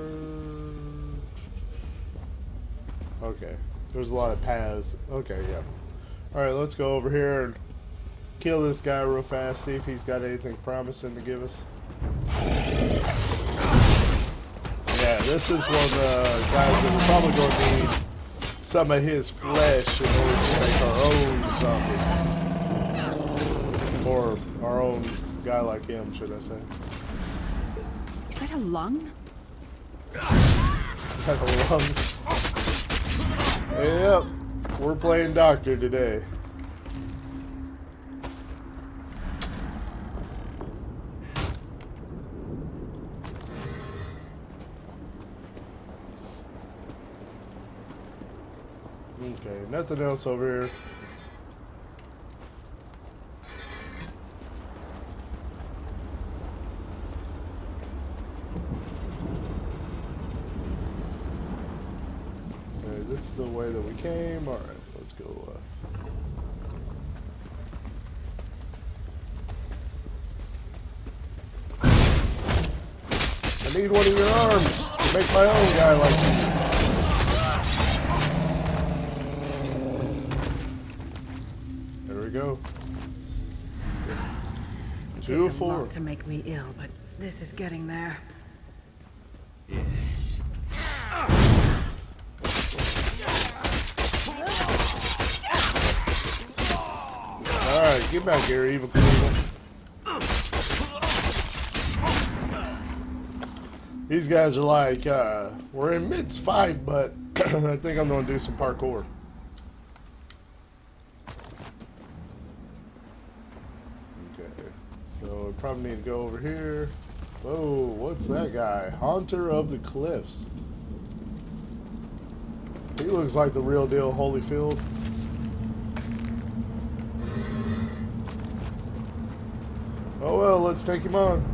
Okay, there's a lot of paths. Okay, yeah. Alright, let's go over here and kill this guy real fast, see if he's got anything promising to give us. Yeah, this is one of the guys that we're probably going to need some of his flesh in order to make our own zombie. Or our own guy like him, should I say. Is that a lung? Is that a lung? Yep, we're playing doctor today. Okay, nothing else over here. Okay, this is the way that we came. Alright, let's go. I need one of your arms to make my own guy like you. Go. 2 of 4. It takes a lot to make me ill, but this is getting there. Yeah. All right, get back here, evil criminal. These guys are like, we're in mid-fight, but I think I'm gonna do some parkour. So we probably need to go over here. Whoa, what's that guy? Haunter of the Cliffs. He looks like the real deal Holyfield. Oh well, let's take him on.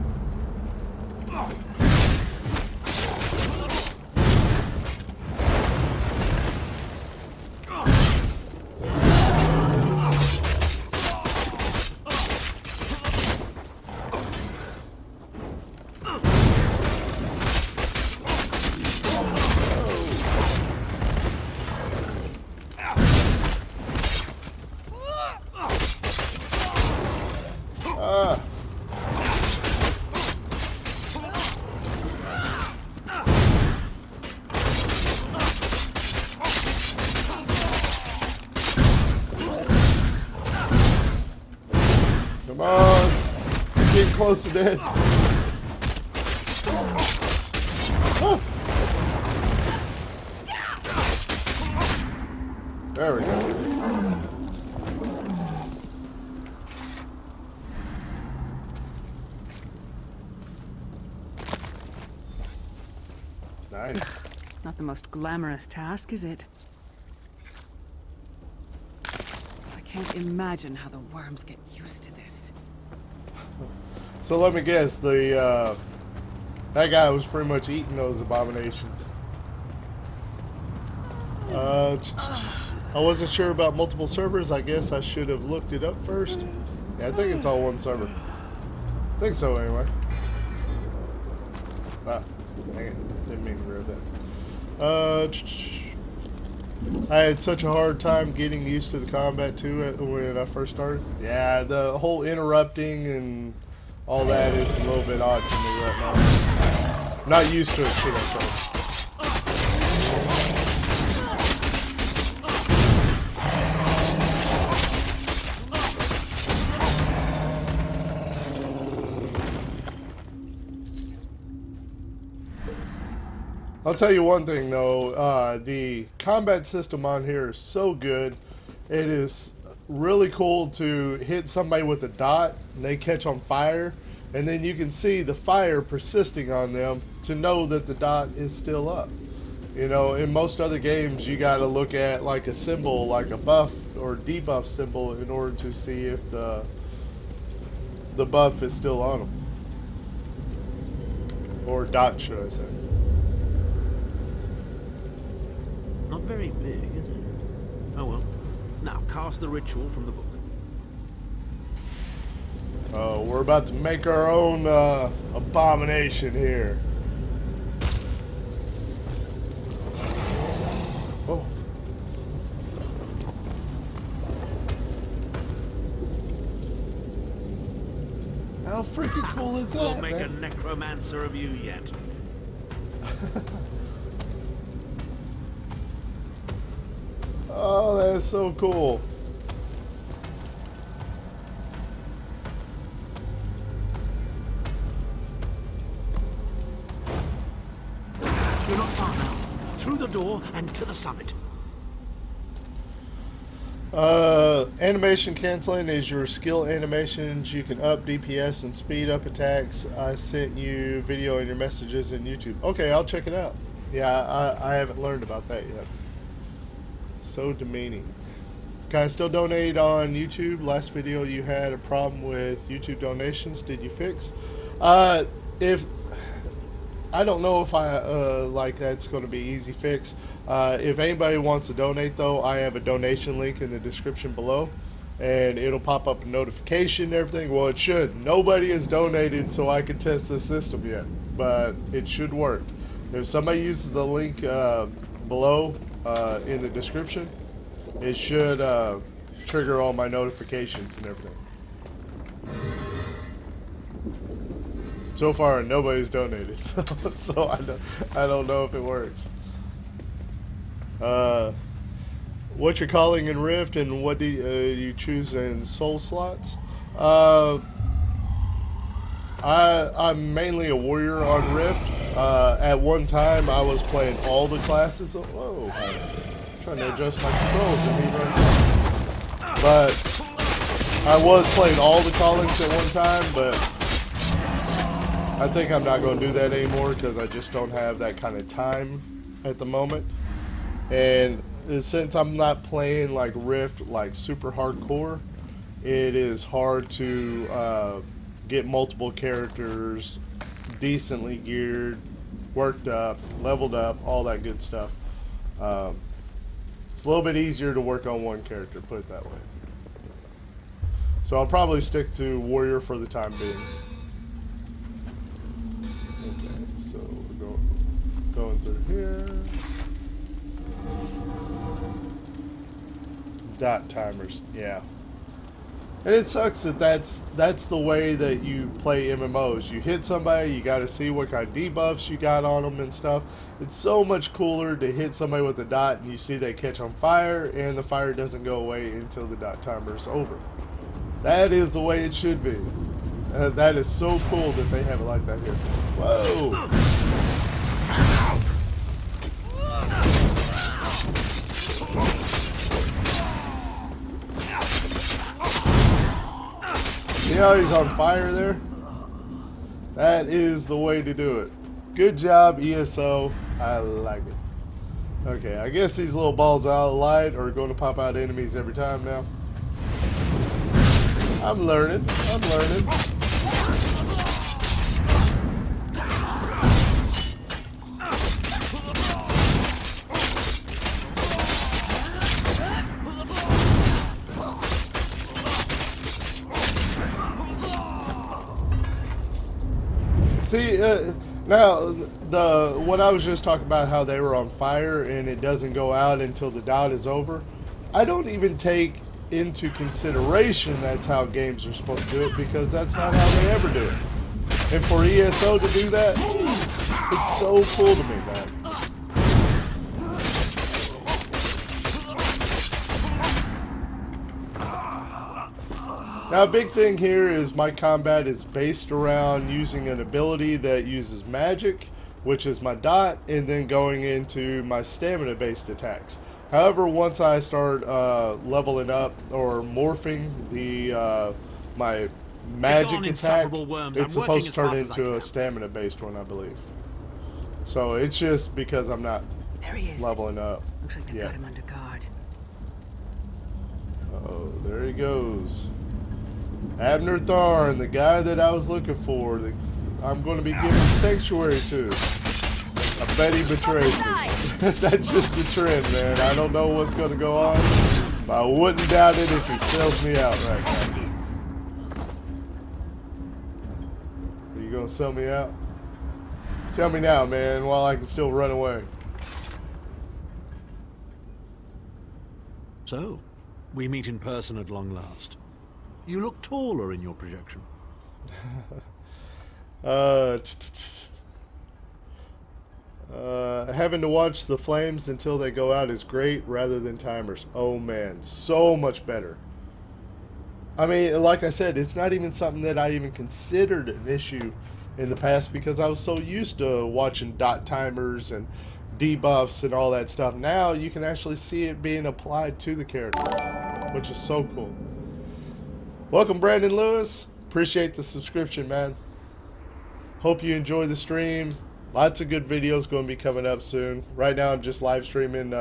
Come on. Getting close to dead. Oh. There we go. Nice. Not the most glamorous task, is it? I can't imagine how the worms get used to this. So let me guess, that guy was pretty much eating those abominations. I wasn't sure about multiple servers. I guess I should have looked it up first. Yeah, I think it's all one server. I think so anyway. Ah, dang it. Didn't mean to grab that. I had such a hard time getting used to the combat too when I first started. Yeah, the whole interrupting and all that is a little bit odd for me right now. I'm not used to it, should I say. I'll tell you one thing though, the combat system on here is so good. It is really cool to hit somebody with a dot and they catch on fire, and then you can see the fire persisting on them to know that the dot is still up. You know, in most other games you got to look at like a symbol, like a buff or debuff symbol, in order to see if the buff is still on them. Or dot, should I say. Not very big, is it? Oh well. Now, cast the ritual from the book. Oh, we're about to make our own abomination here. Oh. How freaking cool is that, We'll make man? a necromancer of you yet. Oh, that's so cool. You're not far now. Through the door and to the summit. Animation canceling is your skill animations. You can up DPS and speed up attacks. I sent you video in your messages in YouTube. Okay, I'll check it out. Yeah, I haven't learned about that yet. So demeaning. Can I still donate on YouTube? Last video you had a problem with YouTube donations. Did you fix? If I don't know if I like that's going to be easy fix. If anybody wants to donate though, I have a donation link in the description below, and it'll pop up a notification and everything. Well, it should. Nobody has donated so I can test the system yet, but it should work. If somebody uses the link below in the description, it should trigger all my notifications and everything. So far, nobody's donated, so I don't know if it works. What you're calling in Rift, and what do you choose in soul slots? I'm mainly a warrior on Rift. At one time, I was playing all the classes. Whoa, I'm trying to adjust my controls in me right now. But I was playing all the callings at one time, but I think I'm not going to do that anymore because I just don't have that kind of time at the moment. And since I'm not playing like Rift like super hardcore, it is hard to get multiple characters decently geared, worked up, leveled up, all that good stuff. It's a little bit easier to work on one character, put it that way. So I'll probably stick to warrior for the time being. Okay, so we're going through here. Dot timers, yeah. And it sucks that that's the way that you play MMOs. You hit somebody, you got to see what kind of debuffs you got on them and stuff. It's so much cooler to hit somebody with a dot and you see they catch on fire and the fire doesn't go away until the dot timer is over. That is the way it should be. That is so cool that they have it like that here. Whoa! See how he's on fire there? That is the way to do it. Good job, ESO. I like it. Okay, I guess these little balls out of light are going to pop out enemies every time now. I'm learning. I'm learning. See, now what I was just talking about, how they were on fire and it doesn't go out until the dot is over. I don't even take into consideration that's how games are supposed to do it, because that's not how they ever do it. And for ESO to do that, it's so cool to me, man. Now, a big thing here is my combat is based around using an ability that uses magic, which is my dot, and then going into my stamina-based attacks. However, once I start leveling up or morphing the my magic attack, it's supposed to turn into a stamina-based one, I believe. So it's just because I'm not leveling up. Looks like they've got him under guard. Oh, there he goes. Abnur Tharn, the guy that I was looking for, I'm going to be giving sanctuary to. I bet he betrays me. That's just the trend, man. I don't know what's going to go on. But I wouldn't doubt it if he sells me out right now. Are you going to sell me out? Tell me now, man, while I can still run away. So, we meet in person at long last. You look taller in your projection. Having to watch the flames until they go out is great rather than timers. Oh man, so much better. I mean, like I said, it's not even something that I even considered an issue in the past, because I was so used to watching dot timers and debuffs and all that stuff. Now you can actually see it being applied to the character, which is so cool. Welcome, Brandon Lewis. Appreciate the subscription, man. Hope you enjoy the stream. Lots of good videos going to be coming up soon. Right now I'm just live streaming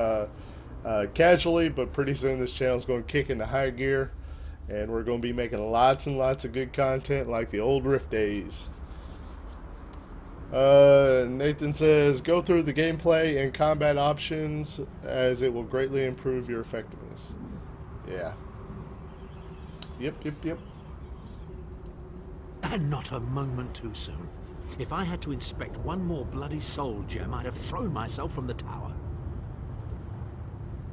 casually, but pretty soon this channel is going to kick into high gear, and we're going to be making lots and lots of good content like the old Rift days. Nathan says, go through the gameplay and combat options as it will greatly improve your effectiveness. Yeah. Yep. And not a moment too soon. If I had to inspect one more bloody soul gem, I'd have thrown myself from the tower.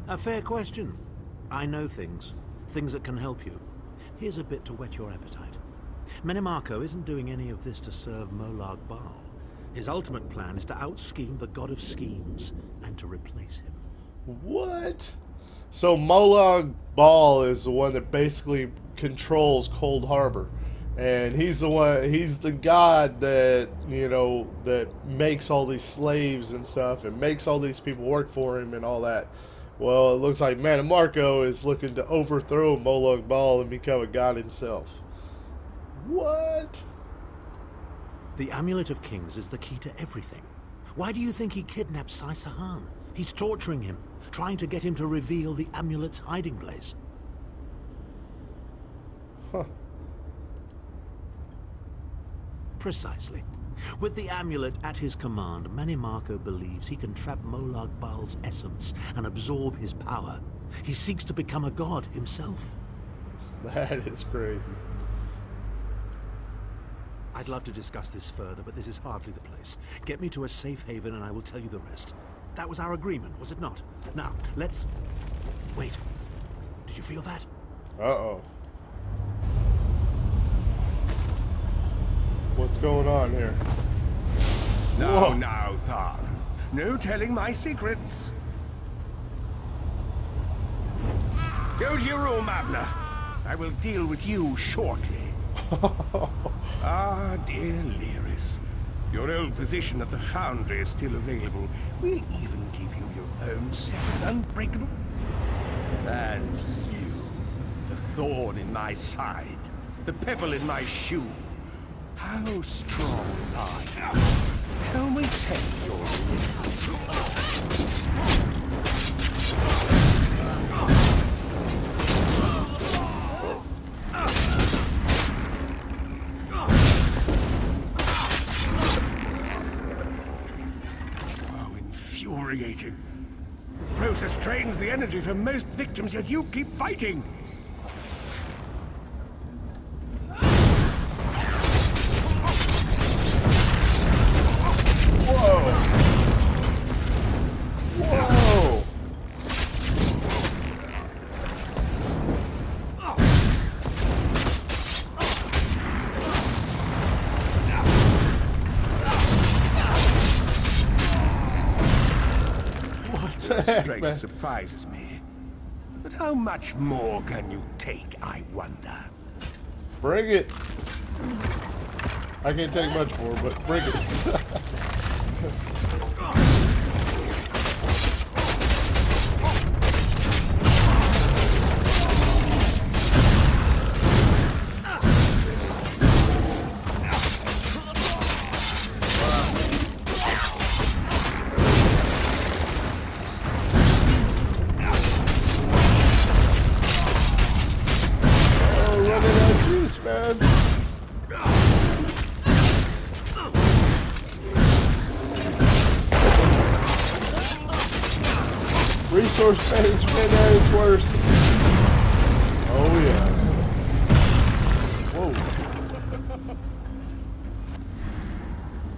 A fair question. I know things that can help you. Here's a bit to whet your appetite. Mannimarco isn't doing any of this to serve Molag Bal. His ultimate plan is to out-scheme the god of schemes and to replace him. What? So Molag Bal is the one that basically controls Coldharbour, and he's the god that, you know, that makes all these slaves and stuff and makes all these people work for him and all that. Well, it looks like Mannimarco is looking to overthrow Molag Bal and become a god himself. What? The Amulet of Kings is the key to everything. Why do you think he kidnapped Sai Sahan? He's torturing him, trying to get him to reveal the amulet's hiding place. Huh. Precisely. With the amulet at his command, Mannimarco believes he can trap Molag Bal's essence and absorb his power. He seeks to become a god himself. That is crazy. I'd love to discuss this further, but this is hardly the place. Get me to a safe haven and I will tell you the rest. That was our agreement, was it not? Now, let's... Wait. Did you feel that? Uh-oh. What's going on here? Now, Tharn. No telling my secrets. Go to your room, Abnur. I will deal with you shortly. Ah, dear Lyris. Your old position at the Foundry is still available. We'll even give you your own set of unbreakable. And you, the thorn in my side. The pebble in my shoe. How strong are you? Shall we test your limits? Oh, infuriating. The process drains the energy from most victims, yet you keep fighting. Strength surprises me. But how much more can you take, I wonder? Bring it. I can't take much more, but bring it. Resource management at its worst. Oh yeah. Whoa.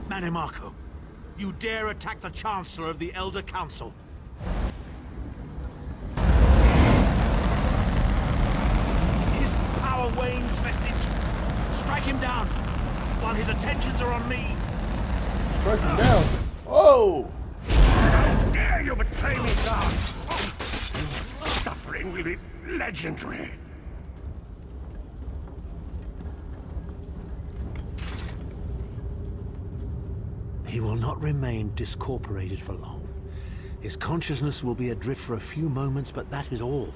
Mannimarco, you dare attack the Chancellor of the Elder Council. His power wanes, Vestige. Strike him down while his attentions are on me. Strike him down. Whoa! How dare you betray me, Tharn! Suffering will be legendary. He will not remain discorporated for long. His consciousness will be adrift for a few moments, but that is all.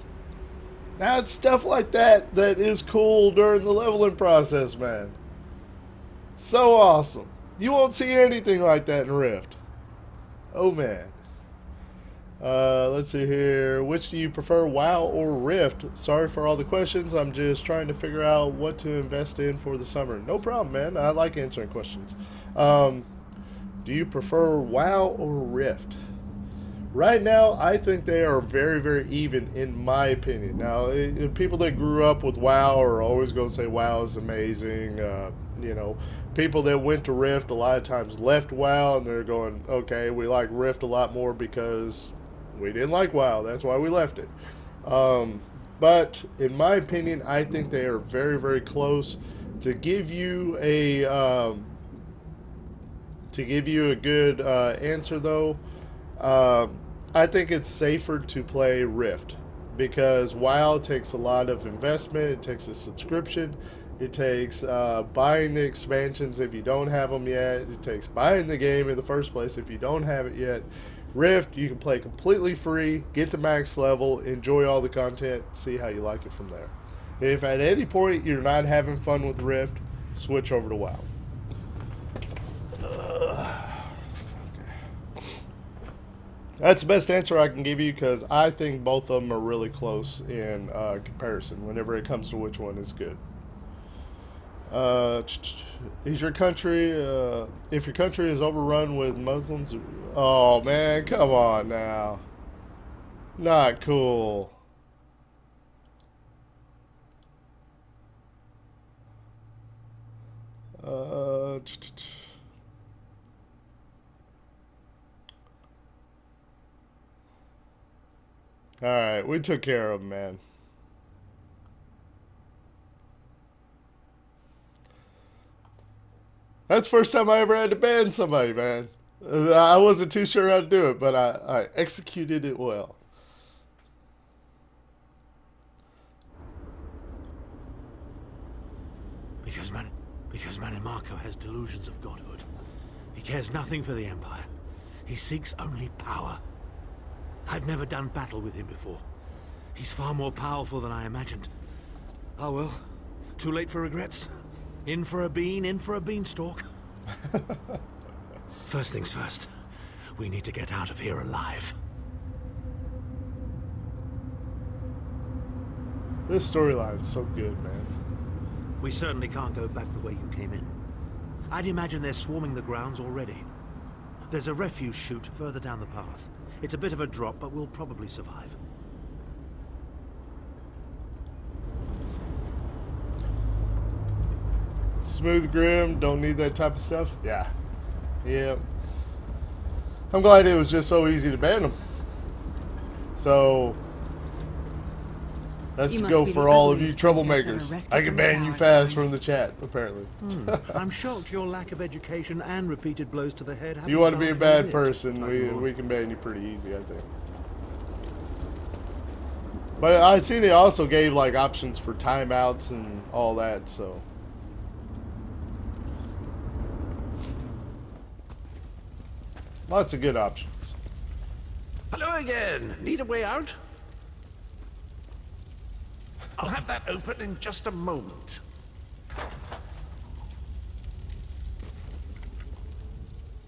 Now it's stuff like that that is cool during the leveling process, man. So awesome. You won't see anything like that in Rift. Oh man. Let's see here. Which do you prefer, WoW or Rift? Sorry for all the questions. I'm just trying to figure out what to invest in for the summer. No problem, man. I like answering questions. Do you prefer WoW or Rift? Right now, I think they are very, very even, in my opinion. Now, people that grew up with WoW are always going to say WoW is amazing. You know, people that went to Rift a lot of times left WoW, and they're going, okay, we like Rift a lot more because we didn't like WoW. That's why we left it. But in my opinion, I think they are very, very close. To give you a good answer, though, I think it's safer to play Rift because WoW takes a lot of investment. It takes a subscription. It takes buying the expansions if you don't have them yet. It takes buying the game in the first place if you don't have it yet. Rift, you can play completely free, get to max level, enjoy all the content, see how you like it from there. If at any point you're not having fun with Rift, switch over to WoW. That's the best answer I can give you because I think both of them are really close in comparison whenever it comes to which one is good. Is your country, if your country is overrun with Muslims? Oh man, come on now. Not cool. Alright, we took care of him, man. That's the first time I ever had to ban somebody, man. I wasn't too sure how to do it, but I executed it well. Because Mannimarco has delusions of godhood. He cares nothing for the Empire. He seeks only power. I've never done battle with him before. He's far more powerful than I imagined. Oh well, Too late for regrets? In for a bean, in for a beanstalk. First things first. We need to get out of here alive. This storyline's so good, man. We certainly can't go back the way you came in. I'd imagine they're swarming the grounds already. There's a refuse chute further down the path. It's a bit of a drop, but we'll probably survive. Smooth Grim, don't need that type of stuff. Yeah. Yeah. I'm glad it was just so easy to ban them. So, let's go for all of you troublemakers. I can ban you fast from the chat, apparently. I'm shocked your lack of education and repeated blows to the head haven't You want to be a gone bad it. person, we can ban you pretty easy, I think. But I seen they also gave like options for timeouts and all that, so. Lots of good options. Hello again. Need a way out? I'll have that open in just a moment.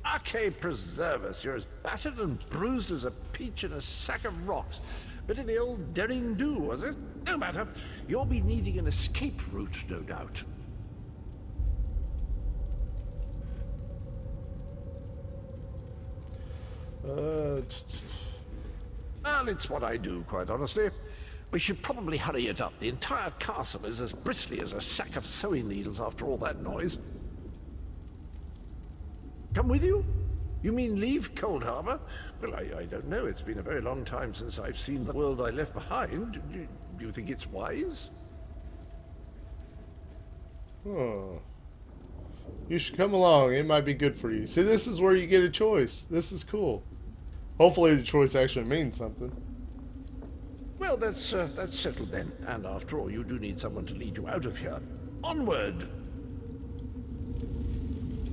Arcade preserve us. You're as battered and bruised as a peach in a sack of rocks. Bit of the old daring do, was it? No matter. You'll be needing an escape route, no doubt. Well, it's what I do, quite honestly. We should probably hurry it up. The entire castle is as bristly as a sack of sewing needles after all that noise. Come with you? You mean leave Coldharbour? Well, I don't know. It's been a very long time since I've seen the world I left behind. Do you think it's wise? Oh. You should come along. It might be good for you. See, this is where you get a choice. This is cool. Hopefully the choice actually means something. Well, that's settled then. And after all, you do need someone to lead you out of here. Onward!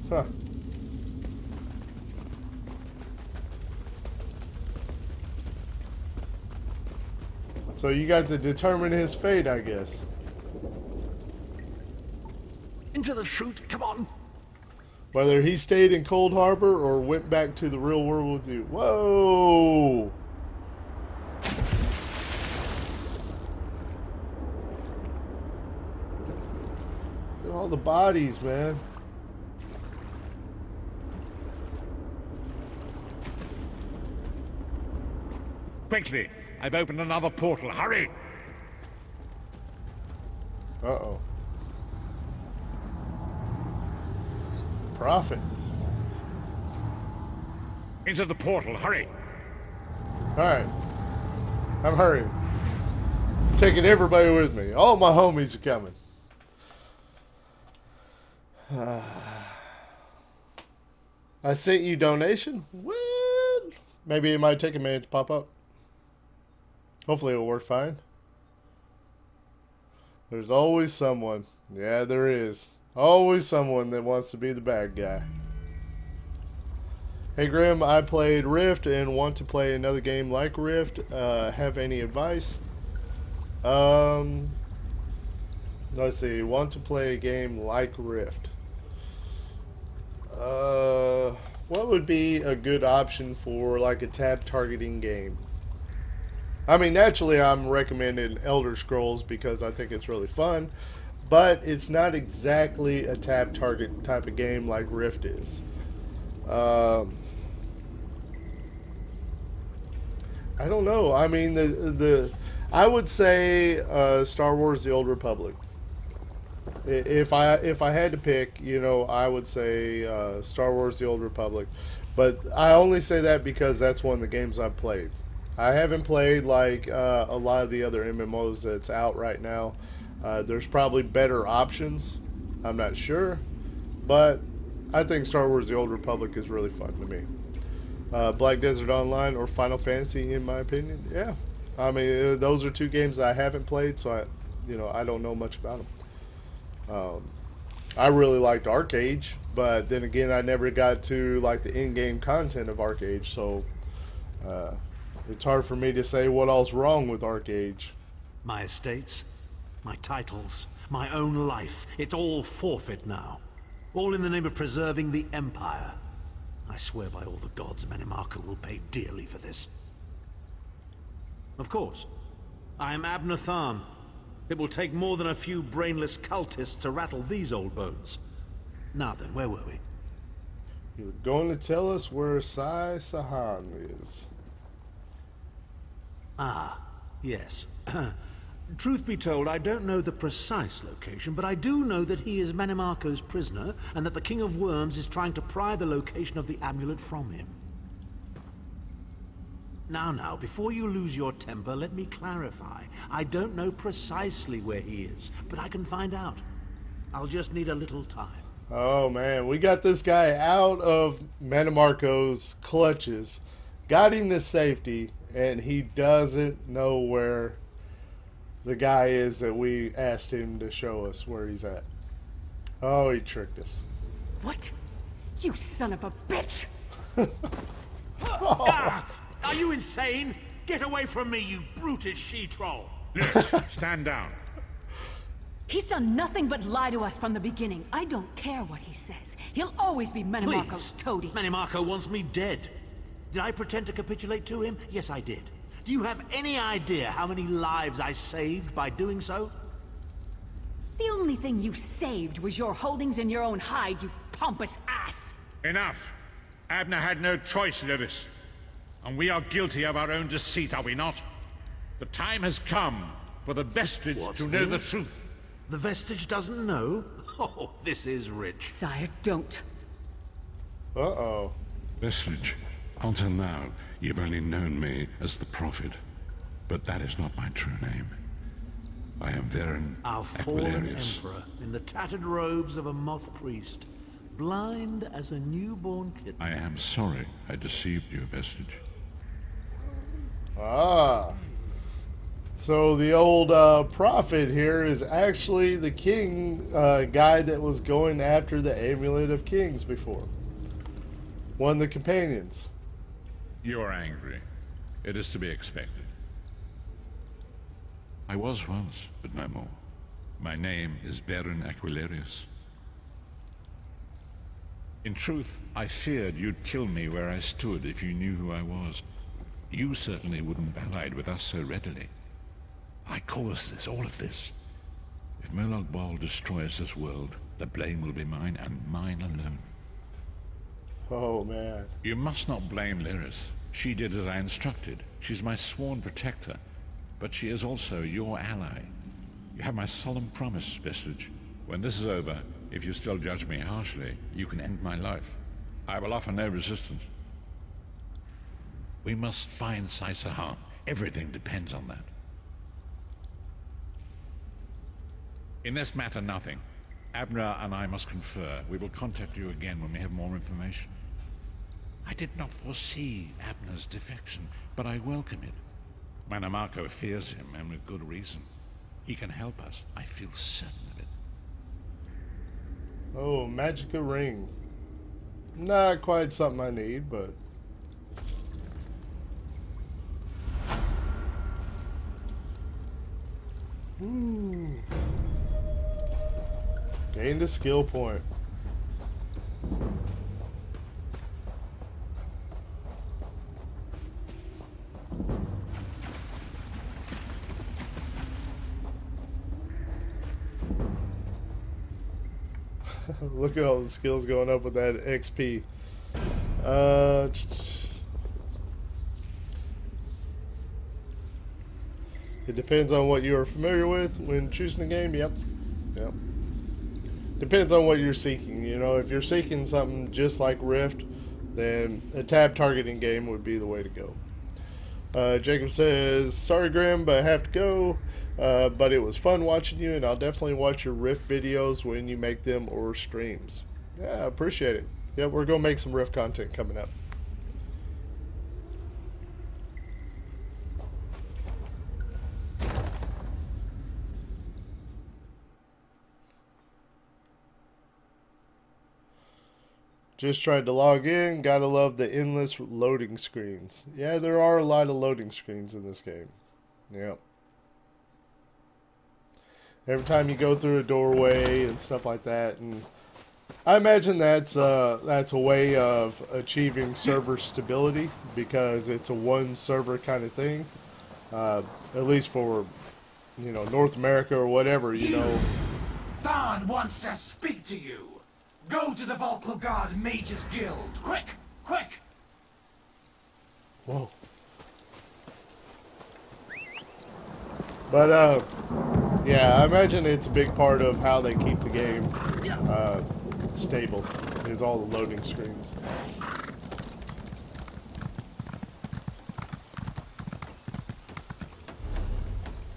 Huh. So you got to determine his fate, I guess. Into the chute, come on! Whether he stayed in Coldharbour or went back to the real world with you. Whoa! Look at all the bodies, man. Quickly! I've opened another portal. Hurry! Uh-oh. Prophet. Into the portal. Hurry! Alright. I'm hurrying. Taking everybody with me. All my homies are coming. I sent you donation? What? Maybe it might take a minute to pop up. Hopefully it'll work fine. There's always someone. Yeah, there is. Always someone that wants to be the bad guy. Hey Grim, I played Rift and want to play another game like Rift. Have any advice? Let's see. Want to play a game like Rift. What would be a good option for like a tab targeting game? I mean, naturally I'm recommending Elder Scrolls because I think it's really fun, but it's not exactly a tab target type of game like Rift is. I don't know. I mean, I would say Star Wars: The Old Republic. If I had to pick, you know, I would say Star Wars: The Old Republic. But I only say that because that's one of the games I've played. I haven't played like a lot of the other MMOs that's out right now. There's probably better options. I'm not sure, but I think Star Wars: The Old Republic is really fun to me. Black Desert Online or Final Fantasy, in my opinion, yeah. I mean, those are two games I haven't played, so I don't know much about them. I really liked Arcade, but then again, I never got to like the in-game content of Arcade, so it's hard for me to say what all's wrong with Arcade. My estates, my titles, my own life. It's all forfeit now. All in the name of preserving the Empire. I swear by all the gods, Mannimarco will pay dearly for this. Of course, I am Abnur Tharn. It will take more than a few brainless cultists to rattle these old bones. Now then, where were we? You're going to tell us where Sai Sahan is. Ah, yes. Truth be told, I don't know the precise location, but I do know that he is Mannimarco's prisoner, and that the King of Worms is trying to pry the location of the amulet from him. Now, before you lose your temper, let me clarify. I don't know precisely where he is, but I can find out. I'll just need a little time. Oh man, we got this guy out of Mannimarco's clutches, got him to safety, and he doesn't know where the guy is that we asked him to show us where he's at. Oh, he tricked us. What? You son of a bitch! Are you insane? Get away from me, you brutish she-troll! Stand down. He's done nothing but lie to us from the beginning. I don't care what he says. He'll always be Mannimarco's toady. Mannimarco wants me dead. Did I pretend to capitulate to him? Yes, I did. Do you have any idea how many lives I saved by doing so? The only thing you saved was your holdings in your own hide, you pompous ass! Enough. Abnur had no choice, Lewis. And we are guilty of our own deceit, are we not? The time has come for the Vestige to know the truth. The Vestige doesn't know? Oh, this is rich. Sire, don't. Uh-oh. Vestige, until now, you've only known me as the Prophet. But that is not my true name. I am Varen, our fallen emperor, in the tattered robes of a moth priest, blind as a newborn kitten. I am sorry I deceived you, Vestige. Ah. So the old prophet here is actually the king guy that was going after the Amulet of Kings before. One of the companions. You are angry. It is to be expected. I was once, but no more. My name is Varen Aquilarius. In truth, I feared you'd kill me where I stood if you knew who I was. You certainly wouldn't have allied with us so readily. I caused this, all of this. If Molag Bal destroys this world, the blame will be mine, and mine alone. Oh, man. You must not blame Lyris. She did as I instructed. She's my sworn protector, but she is also your ally. You have my solemn promise, Vestige. When this is over, if you still judge me harshly, you can end my life. I will offer no resistance. We must find Sai Sahan. Everything depends on that. In this matter, nothing. Abnur and I must confer. We will contact you again when we have more information. I did not foresee Abnur's defection, but I welcome it. Mannimarco fears him, and with good reason. He can help us. I feel certain of it. Oh, Magica Ring. Not quite something I need, but... Ooh. Gained a skill point. Look at all the skills going up with that XP. It depends on what you are familiar with when choosing a game. Yep. Depends on what you're seeking. You know, if you're seeking something just like Rift, then a tab targeting game would be the way to go. Jacob says, sorry Grim, but I have to go. But it was fun watching you, and I'll definitely watch your Rift videos when you make them or streams. Yeah, I appreciate it. Yeah, we're going to make some Rift content coming up. Just tried to log in. Gotta love the endless loading screens. Yeah, there are a lot of loading screens in this game. Yep. every time you go through a doorway and stuff like that. And I imagine that's a way of achieving server stability, because it's a one server kind of thing. At least for, you know, North America or whatever, you know. Tharn wants to speak to you. Go to the Volkal God Mages Guild. Quick! Quick! Whoa. But, yeah, I imagine it's a big part of how they keep the game stable, is all the loading screens.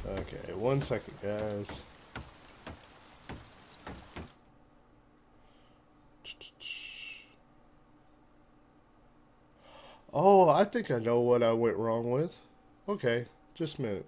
Okay, 1 second, guys. Oh, I think I know what I went wrong with. Okay, just a minute.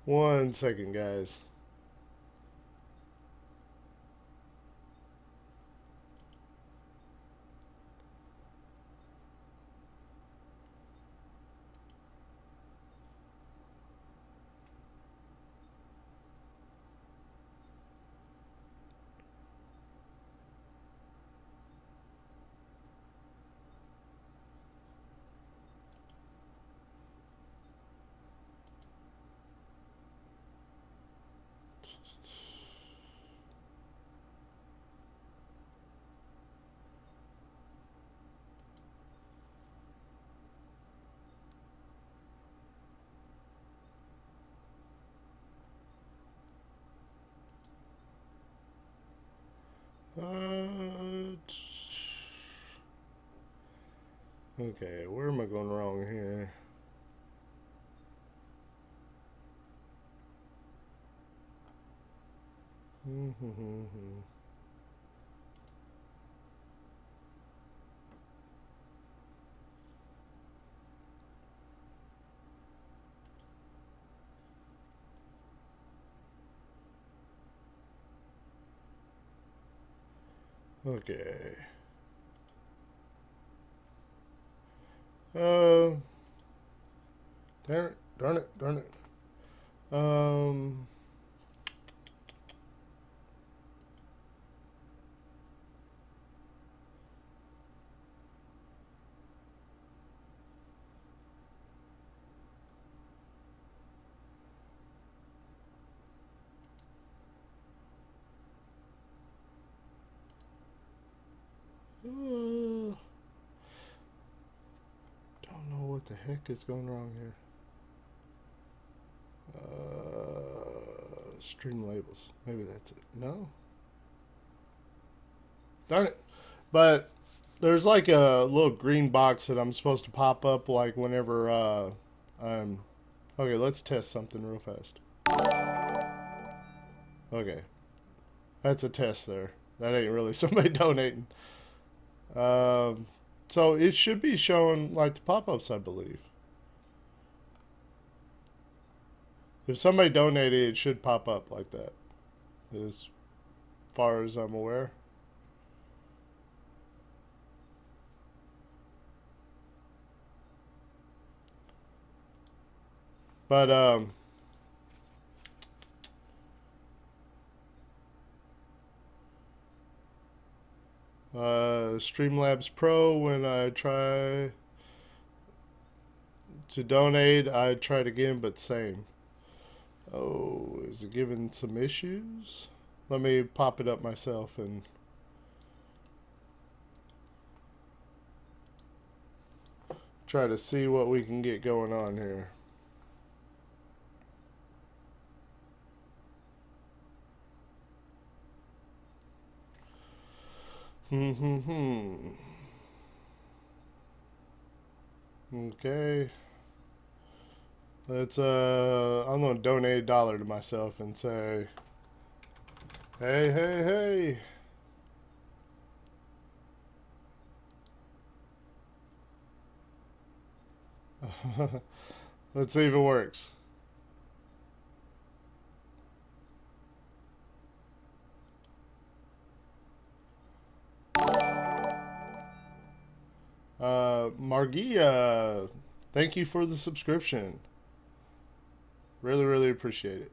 One second, guys. Okay, where am I going wrong here? Okay. Darn it. Don't know what the heck is going wrong here. Stream labels. Maybe that's it. No? Darn it. But there's like a little green box that I'm supposed to pop up like whenever I'm... Okay, let's test something real fast. Okay. That's a test there. That ain't really somebody donating. So it should be showing like the pop-ups, I believe. If somebody donated, it should pop up like that, as far as I'm aware. But, Streamlabs Pro, when I try to donate, I tried again, but same. Oh, is it giving some issues? Let me pop it up myself and try to see what we can get going on here. Okay. Let's I'm gonna donate $1 to myself and say, hey. Let's see if it works. Margia, thank you for the subscription. Really, really appreciate it.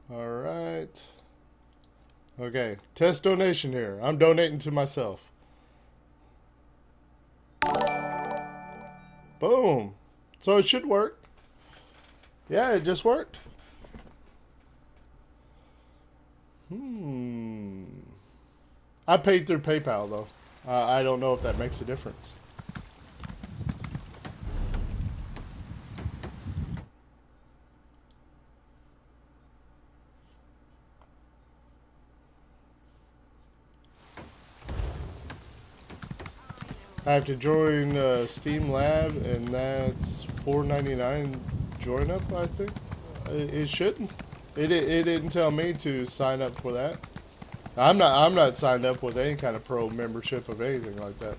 All right. Okay, test donation here. I'm donating to myself. Boom. So it should work. Yeah, it just worked. I paid through PayPal though. I don't know if that makes a difference. I have to join Steam Lab, and that's $4.99 join up. I think it shouldn't. It didn't tell me to sign up for that. I'm not signed up with any kind of pro membership of anything like that.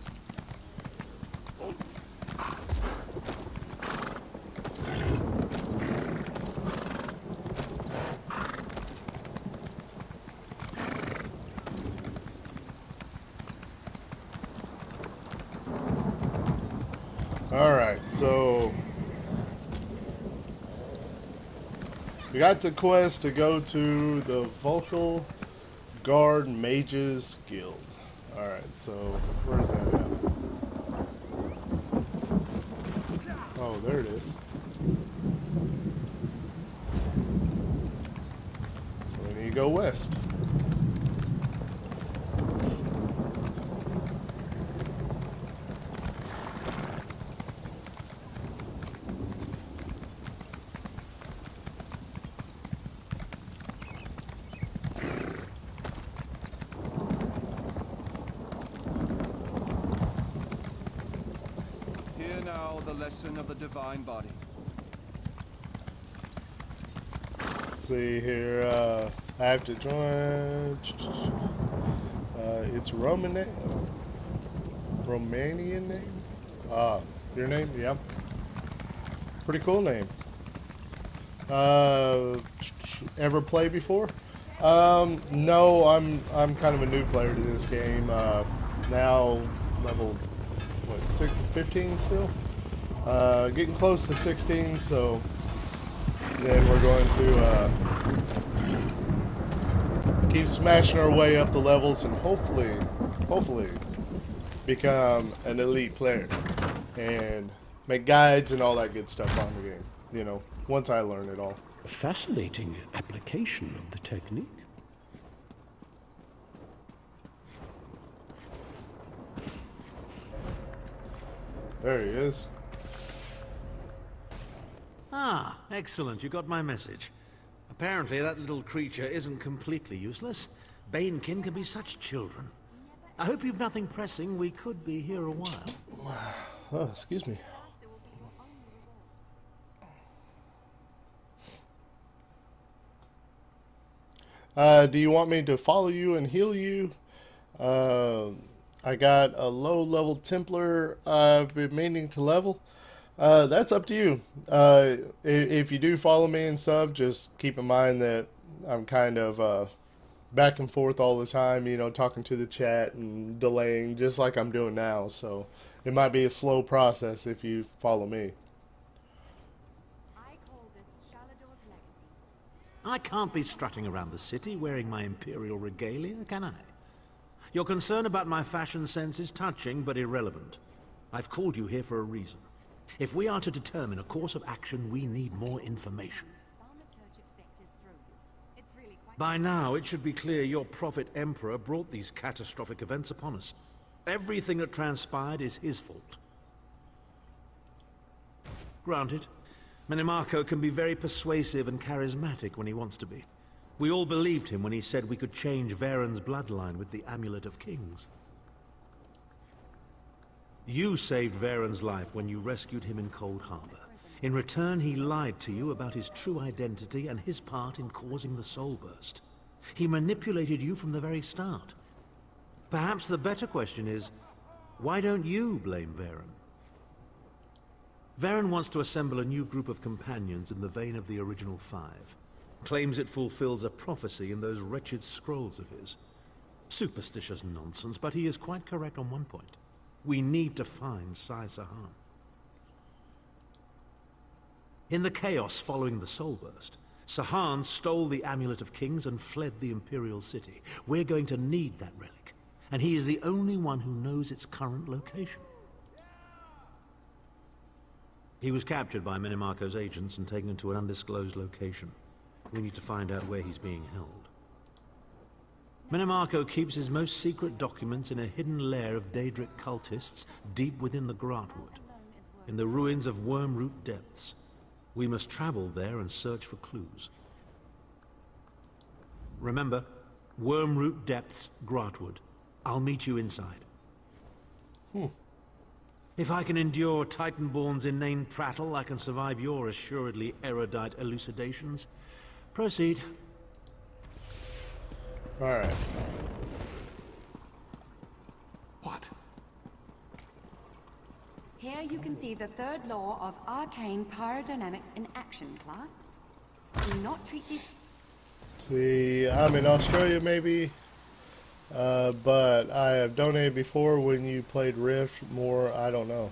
Alright, so we got the quest to go to the Vocal Guard Mages Guild. Alright, so where's that at? Oh, there it is. So we need to go west. Of the divine body. Let's see here. I have to join. It's Romanian name. Your name? Yep. Pretty cool name. Ever play before? No, I'm kind of a new player to this game. Now level what, 15 still? Getting close to 16, so then we're going to keep smashing our way up the levels and hopefully become an elite player and make guides and all that good stuff on the game, you know, once I learn it all. A fascinating application of the technique. There he is. Ah, excellent. You got my message. Apparently that little creature isn't completely useless. Banekin can be such children. I hope you've nothing pressing. We could be here a while. Oh, excuse me. Do you want me to follow you and heal you? I got a low-level Templar I've been meaning to level. That's up to you. If you do follow me and stuff, just keep in mind that I'm kind of back and forth all the time, you know, talking to the chat and delaying just like I'm doing now. So it might be a slow process if you follow me. I can't be strutting around the city wearing my imperial regalia, can I? Your concern about my fashion sense is touching but irrelevant. I've called you here for a reason. If we are to determine a course of action, we need more information. By now, it should be clear your prophet Emperor brought these catastrophic events upon us. Everything that transpired is his fault. Granted, Mannimarco can be very persuasive and charismatic when he wants to be. We all believed him when he said we could change Varen's bloodline with the Amulet of Kings. You saved Varen's life when you rescued him in Coldharbour. In return, he lied to you about his true identity and his part in causing the soul burst. He manipulated you from the very start. Perhaps the better question is, why don't you blame Varen? Varen wants to assemble a new group of companions in the vein of the original 5. Claims it fulfills a prophecy in those wretched scrolls of his. Superstitious nonsense, but he is quite correct on one point. We need to find Sai Sahan. In the chaos following the soul burst, Sahan stole the Amulet of Kings and fled the Imperial City. We're going to need that relic, and he is the only one who knows its current location. He was captured by Mannimarco's agents and taken to an undisclosed location. We need to find out where he's being held. Mannimarco keeps his most secret documents in a hidden lair of Daedric cultists deep within the Grahtwood, in the ruins of Wormroot Depths. We must travel there and search for clues. Remember, Wormroot Depths, Grahtwood. I'll meet you inside. If I can endure Titanborn's inane prattle, I can survive your assuredly erudite elucidations. Proceed. Alright. What? Here you can see the third law of arcane pyrodynamics in action, class. Do not treat these... See, I'm in Australia maybe, but I have donated before when you played Rift more, I don't know.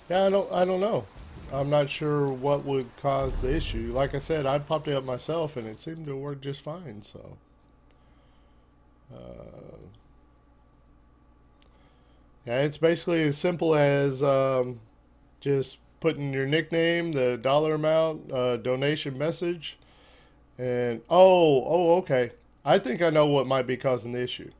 Yeah, I don't know. I'm not sure what would cause the issue. Like I said, I popped it up myself and it seemed to work just fine, so. Yeah, it's basically as simple as just putting your nickname, the dollar amount, donation message, and okay. I think I know what might be causing the issue.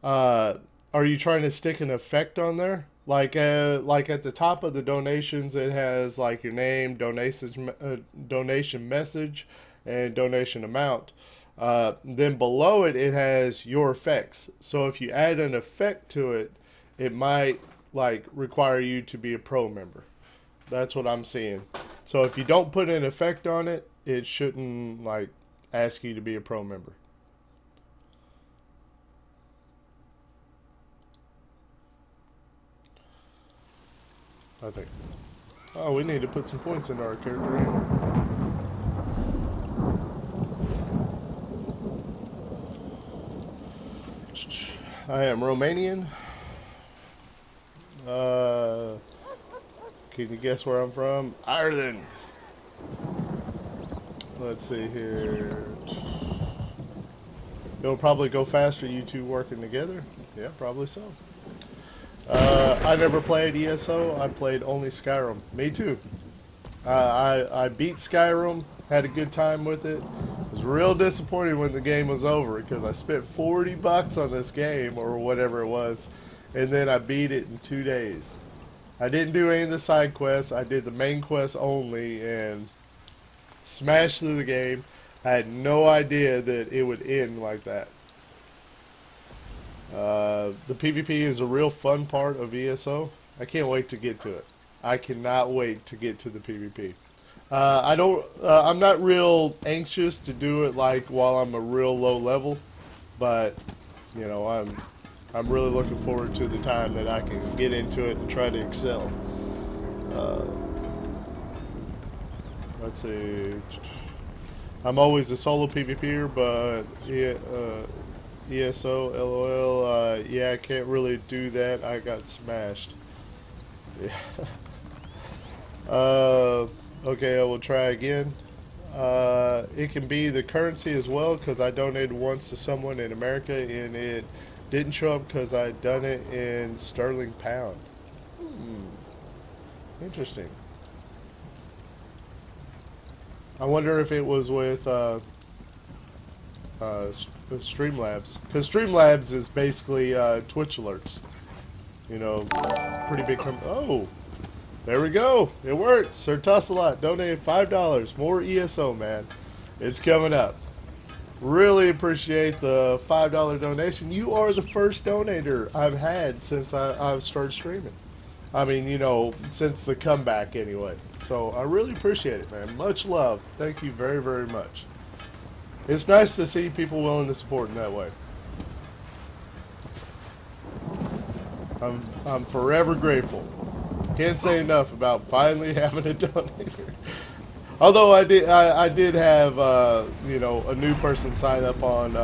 Are you trying to stick an effect on there? Like at the top of the donations, it has like your name, donation message, and donation amount. Then below it, it has your effects. So if you add an effect to it, it might like require you to be a pro member. That's what I'm seeing. So if you don't put an effect on it, it shouldn't like ask you to be a pro member. I think. Oh, we need to put some points into our character. I am Romanian. Can you guess where I'm from? Ireland. Let's see here. It'll probably go faster you two working together. Yeah, probably so. I never played ESO. I played only Skyrim. Me too. I beat Skyrim. Had a good time with it. Was real disappointed when the game was over because I spent $40 on this game or whatever it was, and then I beat it in 2 days. I didn't do any of the side quests. I did the main quest only and smashed through the game. I had no idea that it would end like that. The PvP is a real fun part of ESO. I can't wait to get to it. I cannot wait to get to the PvP. I'm not real anxious to do it like while I'm a real low level, but you know, I'm really looking forward to the time that I can get into it and try to excel. Let's see. I'm always a solo PvPer, but ESO, LOL, yeah, I can't really do that. I got smashed. Yeah. Okay, I will try again. It can be the currency as well, because I donated once to someone in America and it didn't show up because I'd done it in sterling pound. Interesting. I wonder if it was with Streamlabs, because Streamlabs is basically Twitch alerts. You know, pretty big company. Oh, There we go. It worked. Sir Tussalot donated $5. More ESO, man. It's coming up. Really appreciate the $5 donation. You are the first donator I've had since I've started streaming. I mean, you know, since the comeback anyway. So I really appreciate it, man. Much love. Thank you very, very much. It's nice to see people willing to support in that way. I'm forever grateful. Can't say enough about finally having a donator. Although I did have you know, a new person sign up on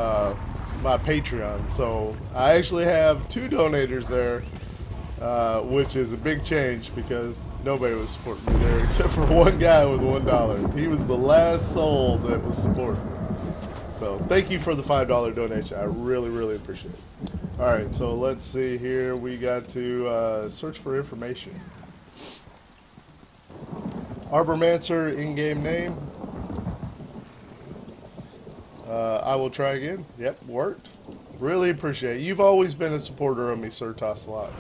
my Patreon, so I actually have 2 donators there, which is a big change because nobody was supporting me there except for one guy with $1. He was the last soul that was supporting me. So thank you for the $5 donation. I really, really appreciate it. All right, so let's see here. We got to search for information. Arbormancer in-game name. I will try again. Yep, worked. Really appreciate it. You've always been a supporter of me, Sir Tosslot.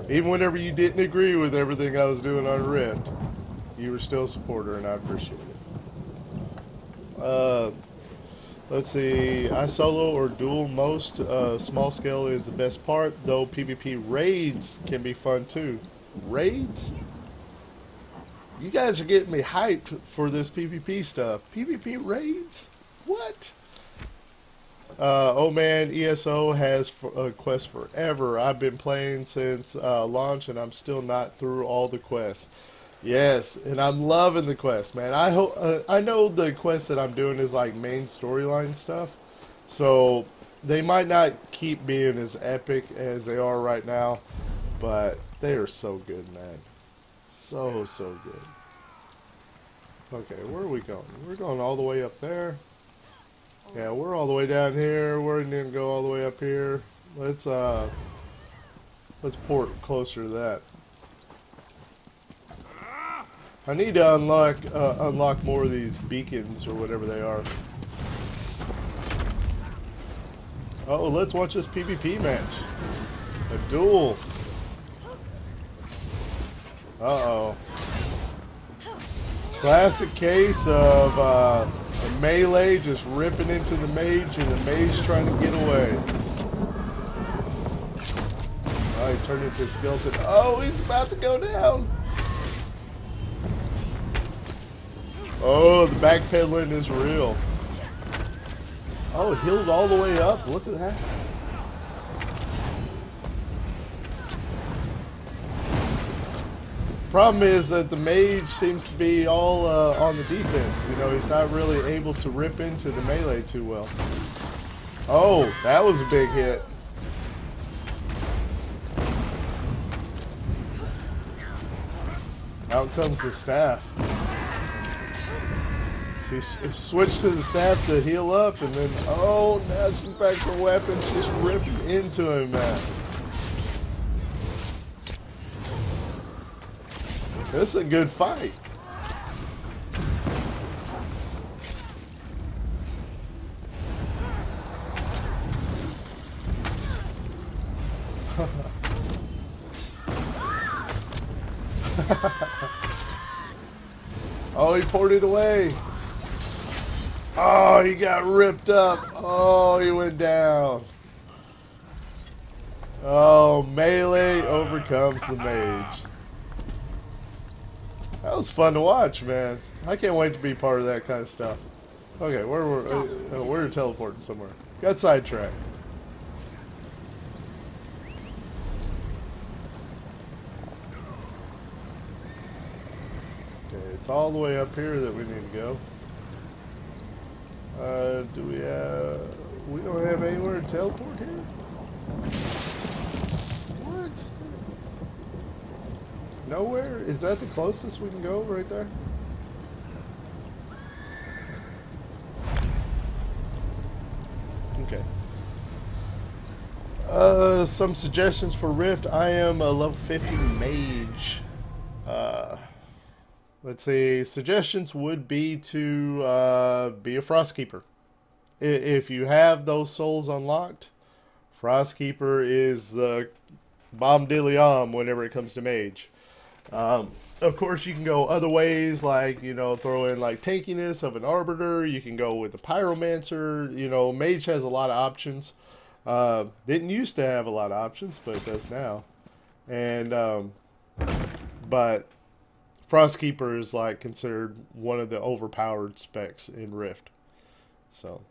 Even whenever you didn't agree with everything I was doing on Rift, you were still a supporter, and I appreciate it. Let's see. I solo or duel most. Small scale is the best part, though PvP raids can be fun too. Raids? You guys are getting me hyped for this PvP stuff. PvP raids? What? Oh man, ESO has a quest forever. I've been playing since launch and I'm still not through all the quests. Yes, and I'm loving the quest, man. I know the quest that I'm doing is like main storyline stuff, so they might not keep being as epic as they are right now, but they are so good, man. So good. Okay, where are we going? We're going all the way up there. Yeah, we're all the way down here. We're gonna go all the way up here. Let's port closer to that. I need to unlock more of these beacons or whatever they are. Oh, let's watch this PvP match. A duel. Uh-oh. Classic case of a melee just ripping into the mage and the mage trying to get away. Oh, he turned into a skeleton. Oh, he's about to go down. Oh, the backpedaling is real. Oh, healed all the way up. Look at that. Problem is that the mage seems to be all on the defense. You know, he's not really able to rip into the melee too well. Oh, that was a big hit. Out comes the staff. She switched to the staff to heal up, and then, oh, now she's back to weapons. She's ripping into him, man. This is a good fight. Oh, he poured it away. Oh, he got ripped up. Oh, he went down. Oh, melee overcomes the mage. That was fun to watch, man. I can't wait to be part of that kind of stuff. Okay, we're teleporting somewhere. Got sidetracked. Okay, it's all the way up here that we need to go. Do we have... We don't have anywhere to teleport here? What? Nowhere? Is that the closest we can go right there? Okay. Some suggestions for Rift. I am a level 50 mage. Let's see. Suggestions would be to be a Frostkeeper. If you have those souls unlocked, Frostkeeper is the bomb dilly whenever it comes to mage. Of course, you can go other ways, like, you know, throw in like tankiness of an Arbiter. You can go with the Pyromancer. You know, Mage has a lot of options. Didn't used to have a lot of options, but it does now. And but Frostkeeper is like considered one of the overpowered specs in Rift. So,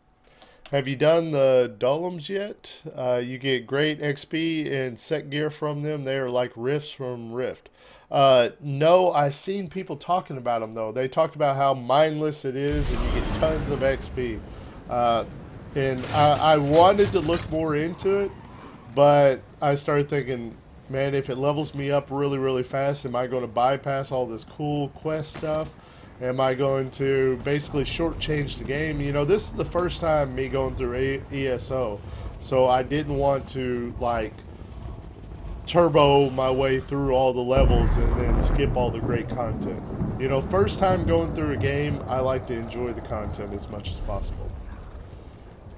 have you done the Dolems yet? You get great XP and set gear from them. They are like rifts from Rift. No, I've seen people talking about them though. They talked about how mindless it is and you get tons of XP. And I wanted to look more into it, but I started thinking, man, if it levels me up really, really fast, am I going to bypass all this cool quest stuff? Am I going to basically shortchange the game? You know, this is the first time me going through ESO, so I didn't want to, like, turbo my way through all the levels and then skip all the great content. You know, first time going through a game, I like to enjoy the content as much as possible.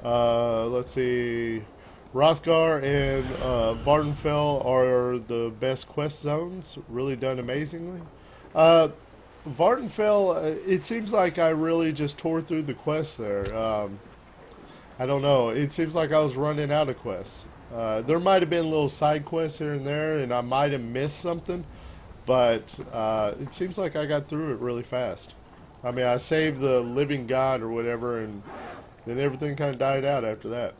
Let's see. Hrothgar and Vardenfell are the best quest zones. Really done amazingly. Vardenfell, it seems like I really just tore through the quests there. I don't know. It seems like I was running out of quests. There might have been little side quests here and there, and I might have missed something. But it seems like I got through it really fast. I mean, I saved the living god or whatever, and then everything kind of died out after that.